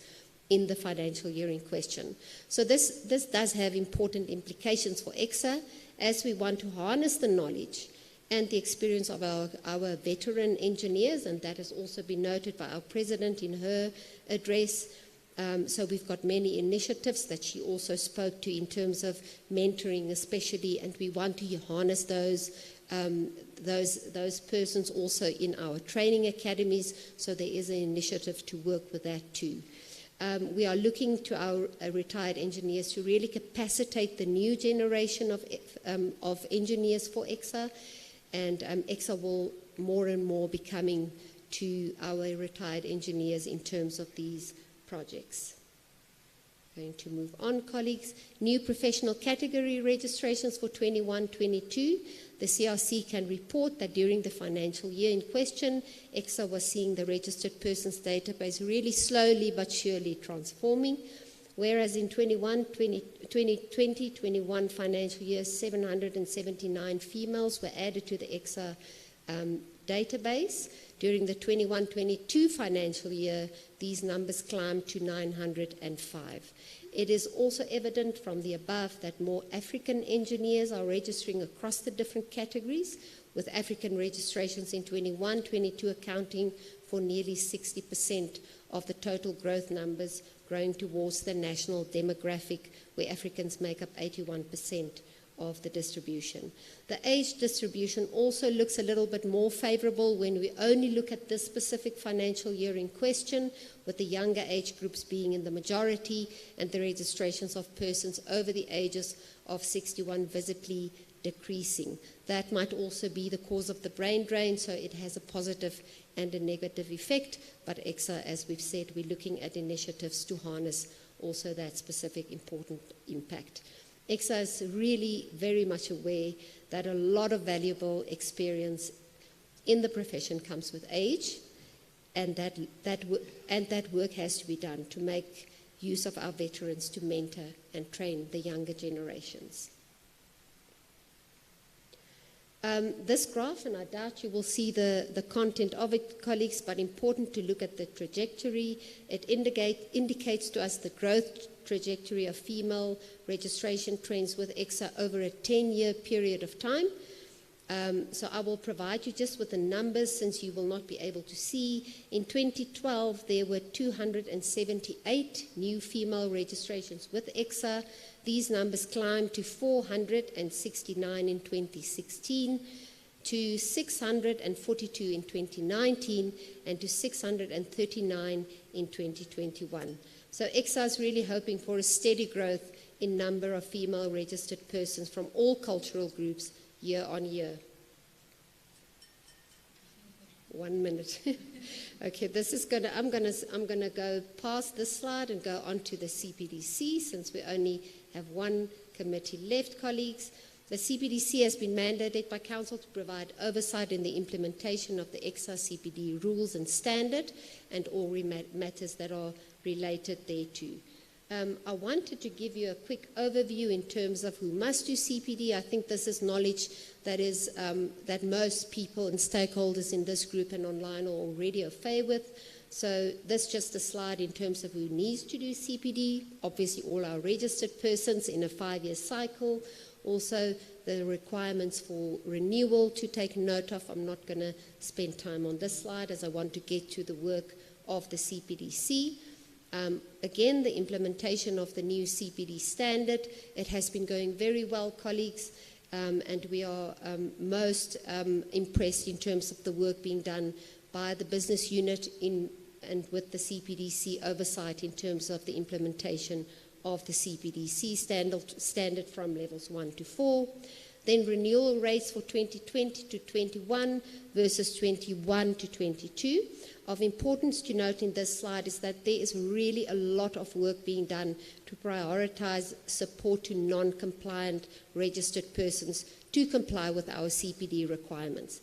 in the financial year in question. So this does have important implications for EXA as we want to harness the knowledge and the experience of our veteran engineers, and that has also been noted by our president in her address. So we've got many initiatives that she also spoke to in terms of mentoring especially, and we want to harness those persons also in our training academies, so there is an initiative to work with that too. We are looking to our retired engineers to really capacitate the new generation of engineers for EXA, and EXA will more and more be coming to our retired engineers in terms of these projects. Going to move on, colleagues. New professional category registrations for 21-22. The CRC can report that during the financial year in question, EXA was seeing the registered persons database really slowly but surely transforming, whereas in 2020-21 financial year, 779 females were added to the EXA database. During the 21-22 financial year, these numbers climbed to 905. It is also evident from the above that more African engineers are registering across the different categories, with African registrations in 21-22 accounting for nearly 60% of the total growth numbers, growing towards the national demographic where Africans make up 81% of the distribution. The age distribution also looks a little bit more favorable when we only look at this specific financial year in question, with the younger age groups being in the majority and the registrations of persons over the ages of 61 visibly decreasing. That might also be the cause of the brain drain, so it has a positive and a negative effect, but EXA, as we've said, we're looking at initiatives to harness also that specific important impact. EXA is really very much aware that a lot of valuable experience in the profession comes with age, and that work has to be done to make use of our veterans to mentor and train the younger generations. This graph, and I doubt you will see the content of it, colleagues, but important to look at the trajectory. It indicates to us the growth trajectory of female registration trends with EXA over a 10-year period of time. So I will provide you just with the numbers since you will not be able to see. In 2012, there were 278 new female registrations with EXA. These numbers climbed to 469 in 2016, to 642 in 2019, and to 639 in 2021. So EXA is really hoping for a steady growth in number of female registered persons from all cultural groups year on year. 1 minute. Okay, I'm gonna go past this slide and go on to the CPDC since we only have one committee left, colleagues. The CPDC has been mandated by Council to provide oversight in the implementation of the EXA CPD rules and standard and all matters that are related thereto. I wanted to give you a quick overview in terms of who must do CPD. I think this is knowledge that most people and stakeholders in this group and online are already au fait with. So this is just a slide in terms of who needs to do CPD. Obviously all our registered persons in a 5-year cycle. Also the requirements for renewal to take note of. I'm not going to spend time on this slide as I want to get to the work of the CPDC. Again, the implementation of the new CPD standard, it has been going very well, colleagues, and we are most impressed in terms of the work being done by the business unit and with the CPDC oversight in terms of the implementation of the CPDC standard from levels 1 to 4. Then renewal rates for 2020 to 21 versus 21 to 22. Of importance to note in this slide is that there is really a lot of work being done to prioritize support to non-compliant registered persons to comply with our CPD requirements.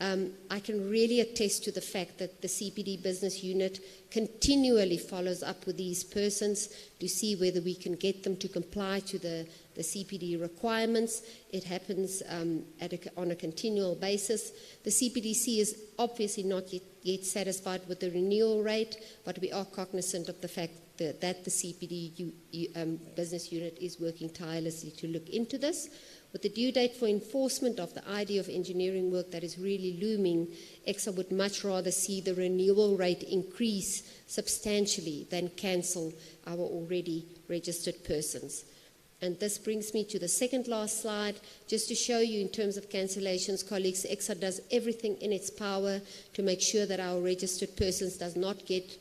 I can really attest to the fact that the CPD business unit continually follows up with these persons to see whether we can get them to comply to the CPD requirements. It happens on a continual basis. The CPDC is obviously not yet satisfied with the renewal rate, but we are cognizant of the fact that the CPD business unit is working tirelessly to look into this. With the due date for enforcement of the ID of engineering work that is really looming, EXA would much rather see the renewal rate increase substantially than cancel our already registered persons. And this brings me to the second last slide, just to show you in terms of cancellations, colleagues, EXA does everything in its power to make sure that our registered persons does not get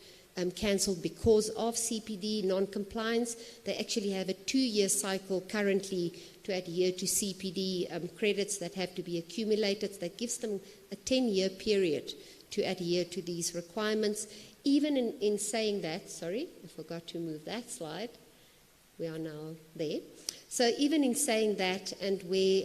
cancelled because of CPD non-compliance. They actually have a 2-year cycle currently to adhere to CPD credits that have to be accumulated. That gives them a 10-year period to adhere to these requirements. Even in saying that, sorry, I forgot to move that slide. We are now there. So even in saying that, and where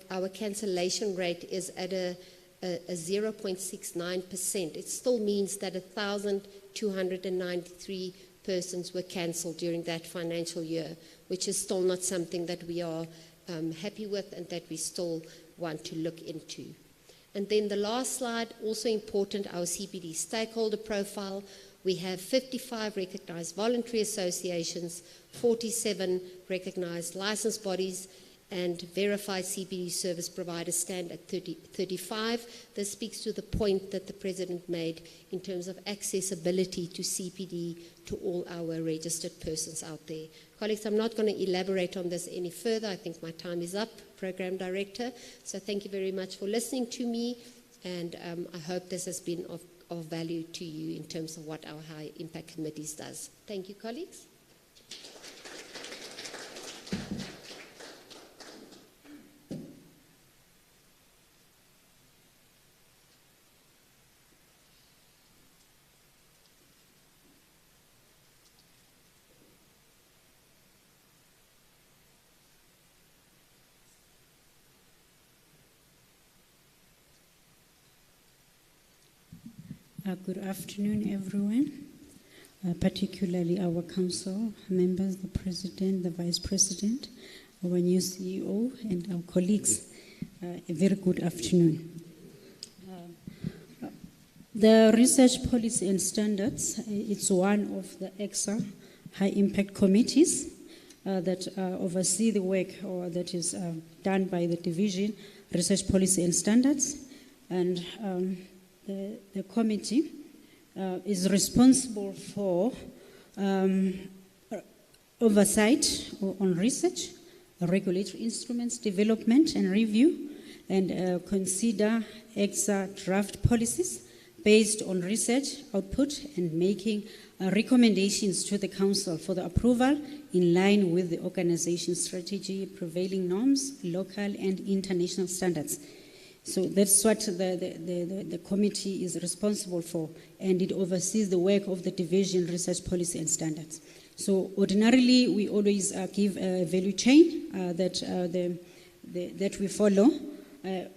our cancellation rate is at a 0.69%, it still means that 1,293 persons were cancelled during that financial year, which is still not something that we are happy with and that we still want to look into. And then the last slide, also important, our CPD stakeholder profile. We have 55 recognized voluntary associations, 47 recognized license bodies, and verified CPD service providers stand at 35. This speaks to the point that the President made in terms of accessibility to CPD to all our registered persons out there. Colleagues, I'm not going to elaborate on this any further. I think my time is up, Program Director. So thank you very much for listening to me, and I hope this has been of value to you in terms of what our High Impact Committees does. Thank you, colleagues. Good afternoon, everyone, particularly our council members, the President, the Vice President, our new CEO, and our colleagues. A very good afternoon. The Research Policy and Standards, it's one of the EXA High Impact Committees that oversee the work or that is done by the Division Research Policy and Standards. And the committee is responsible for oversight on research, regulatory instruments, development and review, and consider EXA draft policies based on research output and making recommendations to the Council for the approval in line with the organization's strategy, prevailing norms, local and international standards. So that's what the committee is responsible for, and it oversees the work of the Division Research Policy and Standards. So ordinarily, we always give a value chain that we follow.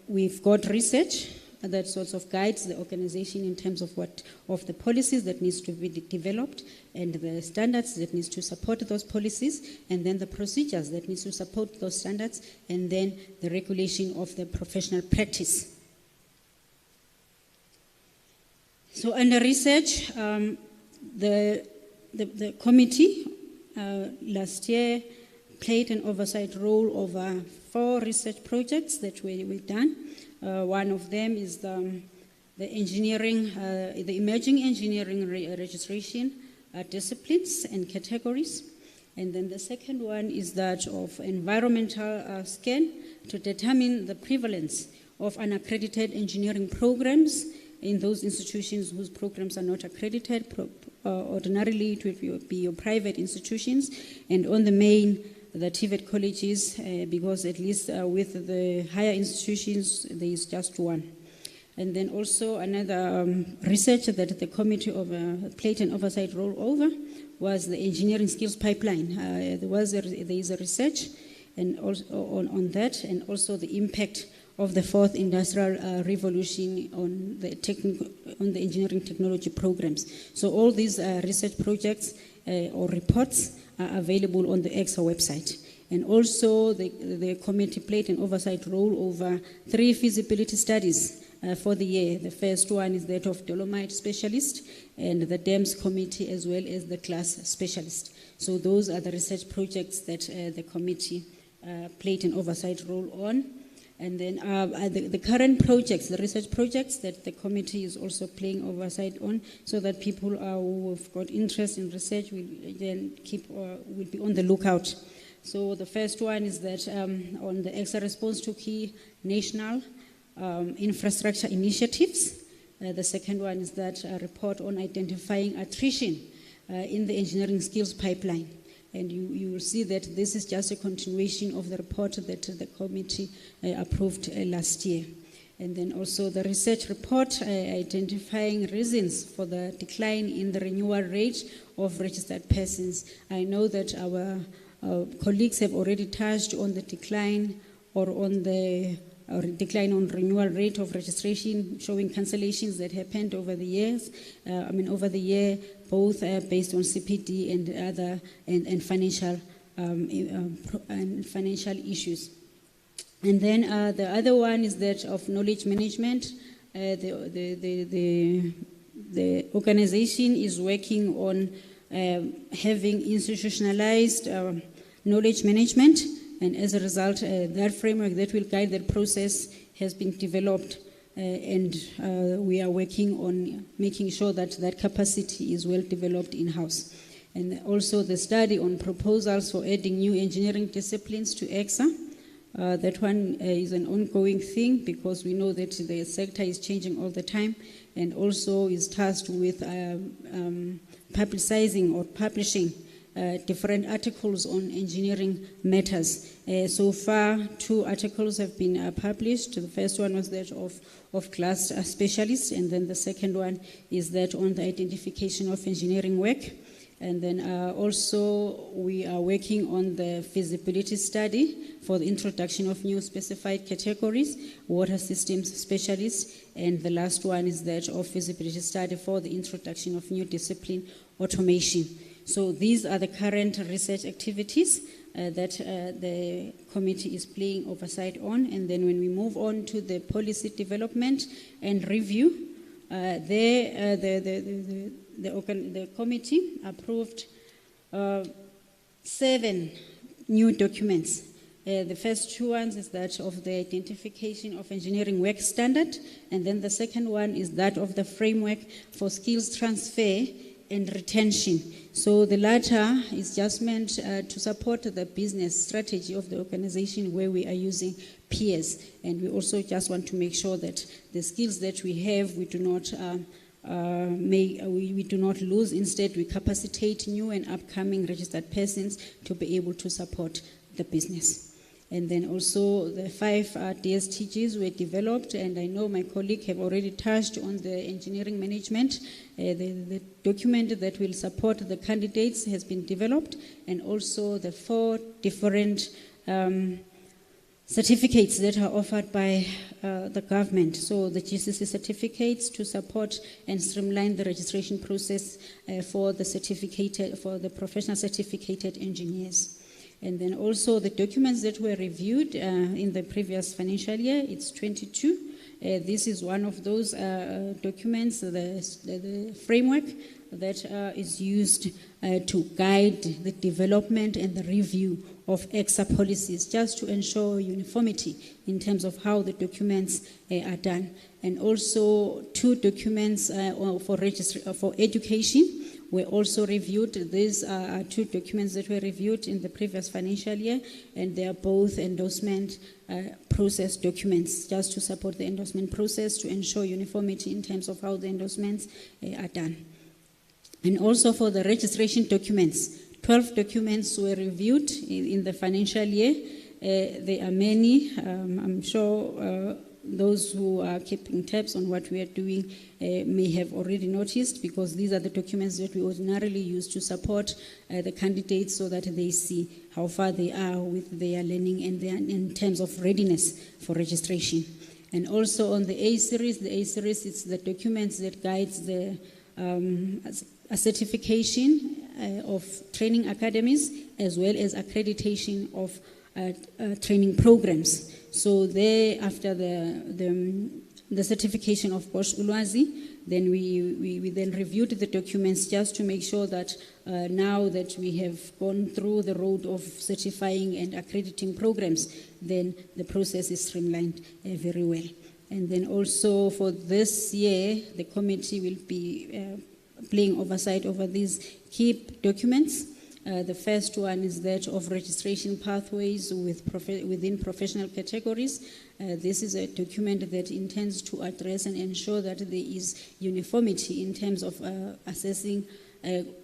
We've got research that sort of guides the organization in terms of the policies that needs to be developed, and the standards that needs to support those policies, and then the procedures that needs to support those standards, and then the regulation of the professional practice. So under research, the committee last year played an oversight role over 4 research projects that we've done. One of them is the emerging engineering registration disciplines and categories. And then the second one is that of environmental scan to determine the prevalence of unaccredited engineering programs in those institutions whose programs are not accredited. Ordinarily, it will be your private institutions, and on the TVET colleges, because at least with the higher institutions, there is just one. And then also another research that the committee played an oversight role over was the engineering skills pipeline. There is a research and also on that, and also the impact of the 4th industrial revolution on the engineering technology programs. So all these research projects or reports are available on the EXA website. And also the committee played an oversight role over 3 feasibility studies for the year. The first one is that of Dolomite Specialist and the DAMS committee, as well as the Class Specialist. So those are the research projects that the committee played an oversight role on. And then the current projects, the research projects that the committee is also playing oversight on, so that people who have got interest in research will be on the lookout. So the first one is that on the EXA response to key national infrastructure initiatives, The second one is that report on identifying attrition in the engineering skills pipeline. And you will see that this is just a continuation of the report that the committee approved last year. And then also the research report identifying reasons for the decline in the renewal rate of registered persons. I know that our colleagues have already touched on the decline decline on renewal rate of registration, showing cancellations that happened over the years. Over the year, both based on CPD and other and financial issues. And then the other one is that of knowledge management. The organization is working on having institutionalized knowledge management, and as a result, that framework that will guide that process has been developed, and we are working on making sure that that capacity is well developed in-house. And also the study on proposals for adding new engineering disciplines to EXA. That one is an ongoing thing because we know that the sector is changing all the time, and also is tasked with publicizing or publishing different articles on engineering matters. So far, 2 articles have been published. The first one was that of class specialists, and then the second one is that on the identification of engineering work. And then also we are working on the feasibility study for the introduction of new specified categories, water systems specialists, and the last one is that of feasibility study for the introduction of new discipline, automation. So these are the current research activities that the committee is playing oversight on. And then when we move on to the policy development and review, the committee approved 7 new documents. The first 2 ones is that of the identification of engineering work standard, and then the second one is that of the framework for skills transfer and retention. So the latter is just meant to support the business strategy of the organization where we are using peers, and we also just want to make sure that the skills that we have, we do not we do not lose. Instead, we capacitate new and upcoming registered persons to be able to support the business. And then also the 5 DSTGs were developed, and I know my colleague have already touched on the engineering management. The document that will support the candidates has been developed, and also the 4 different certificates that are offered by the government. So the GCC certificates to support and streamline the registration process for the professional certificated engineers. And then also the documents that were reviewed in the previous financial year, it's 22. This is one of those documents, the framework that is used to guide the development and the review of EXA policies, just to ensure uniformity in terms of how the documents are done. And also 2 documents for education were also reviewed. These are 2 documents that were reviewed in the previous financial year, and they are both endorsement process documents, just to support the endorsement process to ensure uniformity in terms of how the endorsements are done. And also for the registration documents, 12 documents were reviewed in the financial year. There are many. I'm sure those who are keeping tabs on what we are doing may have already noticed, because these are the documents that we ordinarily use to support the candidates so that they see how far they are with their learning and in terms of readiness for registration. And also on the A series is the documents that guides the a certification of training academies as well as accreditation of training programs. So there, after the certification of Bosch Ulwazi, then we then reviewed the documents just to make sure that now that we have gone through the road of certifying and accrediting programs, then the process is streamlined very well. And then also for this year, the committee will be playing oversight over these key documents The first one is that of registration pathways within professional categories. This is a document that intends to address and ensure that there is uniformity in terms of assessing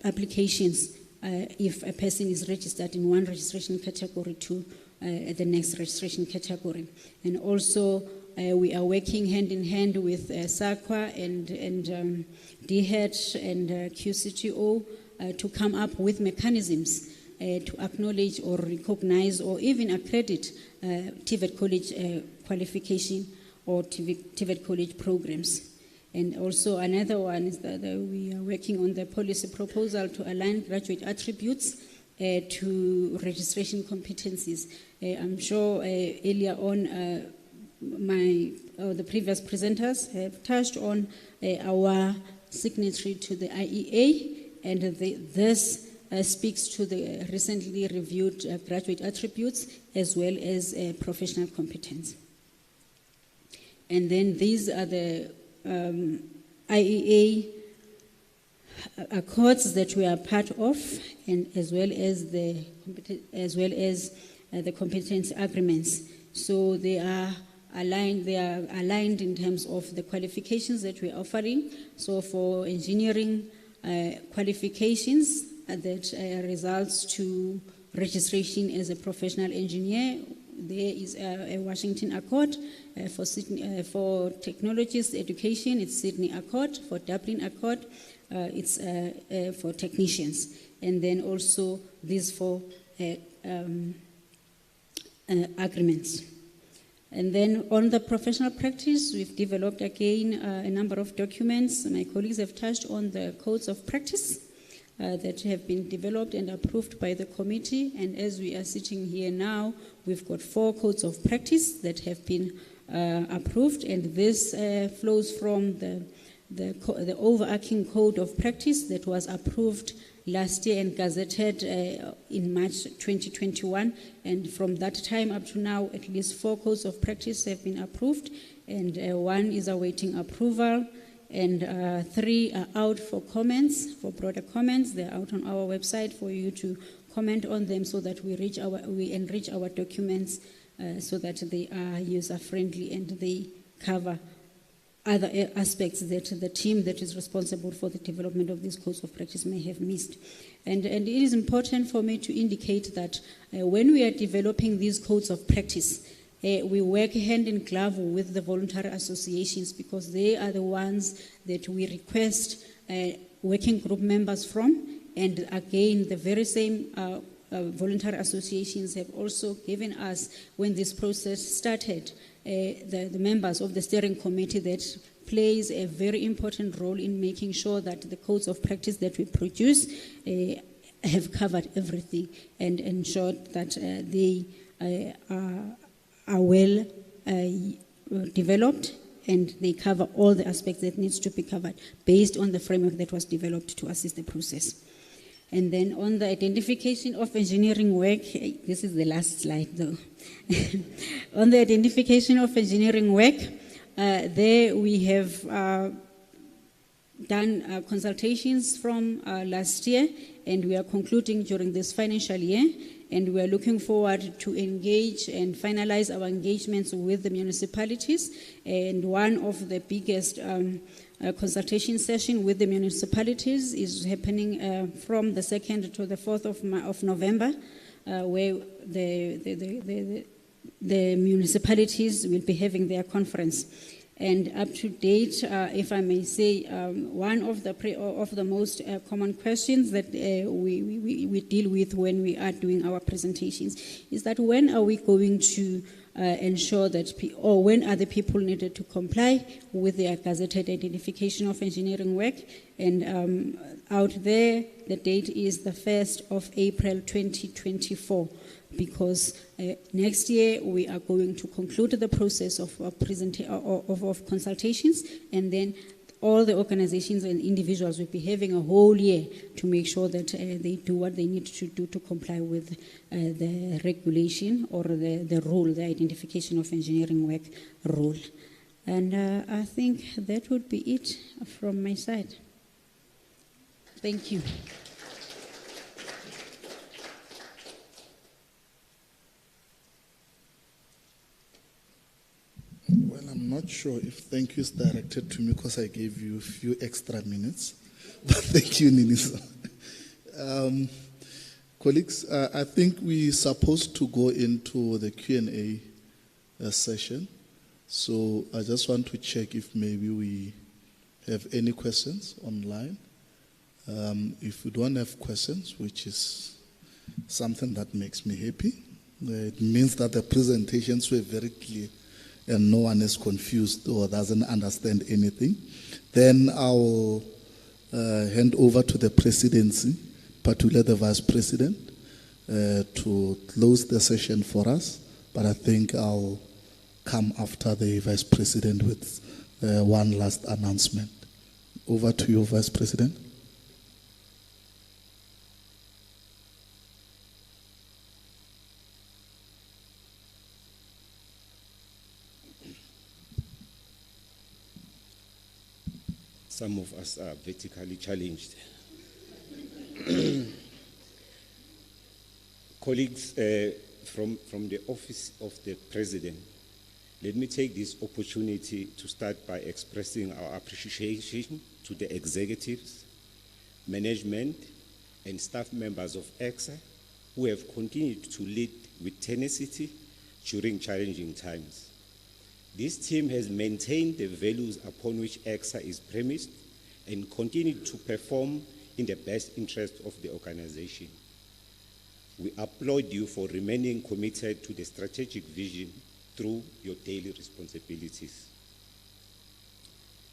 applications if a person is registered in one registration category to the next registration category. And also, we are working hand in hand with SAQA and DHET and QCTO to come up with mechanisms to acknowledge or recognize or even accredit TVET college qualification or TVET college programs. And also another one is that we are working on the policy proposal to align graduate attributes to registration competencies. I'm sure earlier on the previous presenters have touched on our signatory to the IEA, and this speaks to the recently reviewed graduate attributes as well as professional competence. And then these are the IEA accords that we are part of, and as well as the competence agreements. So they are aligned. They are aligned in terms of the qualifications that we are offering. So for engineering qualifications that results to registration as a professional engineer, there is a Washington Accord. For technologies education, it's Sydney Accord. For Dublin Accord, it's for technicians. And then also these for agreements. And then on the professional practice, we've developed again a number of documents. My colleagues have touched on the codes of practice that have been developed and approved by the committee. And as we are sitting here now, we've got 4 codes of practice that have been approved. And this flows from the overarching code of practice that was approved last year and gazetted in March 2021. And from that time up to now, at least 4 codes of practice have been approved, and 1 is awaiting approval, and 3 are out for comments, for broader comments. They're out on our website for you to comment on them, so that we enrich our documents so that they are user-friendly and they cover other aspects that the team that is responsible for the development of these codes of practice may have missed. And it is important for me to indicate that when we are developing these codes of practice, we work hand in glove with the voluntary associations, because they are the ones that we request working group members from. And again, the very same voluntary associations have also given us, when this process started, the members of the steering committee that plays a very important role in making sure that the codes of practice that we produce have covered everything and ensured that they are well developed, and they cover all the aspects that needs to be covered based on the framework that was developed to assist the process. And then on the identification of engineering work, this is the last slide though. On the identification of engineering work, there we have done consultations from last year, and we are concluding during this financial year, and we are looking forward to engage and finalize our engagements with the municipalities. And one of the biggest consultation session with the municipalities is happening from the 2nd to the 4th of November, where the municipalities will be having their conference. And up to date, if I may say, one of the most common questions that we deal with when we are doing our presentations is that when are we going to ensure that, or when are the people needed to comply with their gazetted identification of engineering work? And out there, the date is the 1st of April 2024, because next year we are going to conclude the process of consultations, and then all the organizations and individuals will be having a whole year to make sure that they do what they need to do to comply with the regulation or the rule, the identification of engineering work rule. And I think that would be it from my side. Thank you. not sure if thank you is directed to me because I gave you a few extra minutes. But thank you, Ninisa. Colleagues, I think we're supposed to go into the Q&A session. So I just want to check if maybe we have any questions online. If we don't have questions, which is something that makes me happy, it means that the presentations were very clear and no one is confused or doesn't understand anything. Then I will hand over to the presidency, particularly the vice president, to close the session for us. But I think I'll come after the vice president with one last announcement. Over to you, Vice President. Some of us are vertically challenged. Colleagues from the Office of the President, let me take this opportunity to start by expressing our appreciation to the executives, management, and staff members of EXA who have continued to lead with tenacity during challenging times. This team has maintained the values upon which EXA is premised and continued to perform in the best interest of the organization. We applaud you for remaining committed to the strategic vision through your daily responsibilities.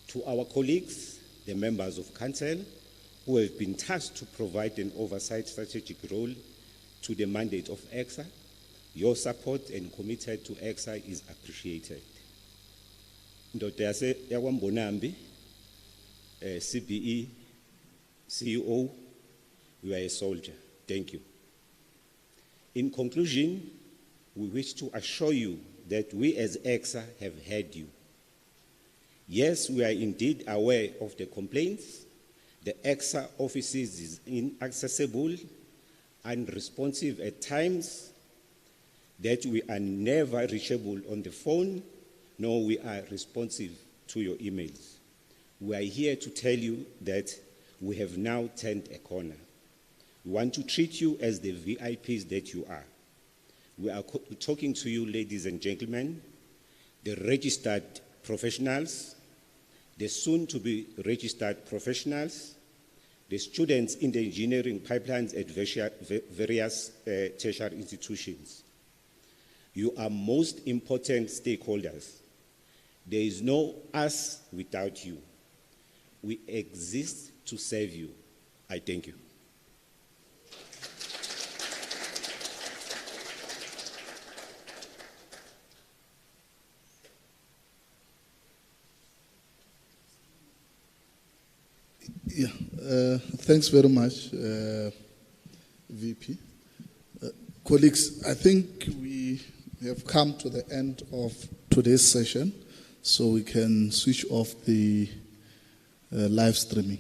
To our colleagues, the members of Council, who have been tasked to provide an oversight strategic role to the mandate of EXA, your support and committed to EXA is appreciated. Ndoda yakwambonambi, CBE, CEO, you are a soldier. Thank you. In conclusion, we wish to assure you that we as EXA have heard you. Yes, we are indeed aware of the complaints. The EXA offices is inaccessible, unresponsive at times, that we are never reachable on the phone, nor we are responsive to your emails. We are here to tell you that we have now turned a corner. We want to treat you as the VIPs that you are. We are talking to you, ladies and gentlemen, the registered professionals, the soon-to-be registered professionals, the students in the engineering pipelines at various tertiary institutions. You are most important stakeholders. There is no us without you. We exist to serve you. I thank you. Yeah, thanks very much, VP. Colleagues, I think we have come to the end of today's session, so we can switch off the live streaming.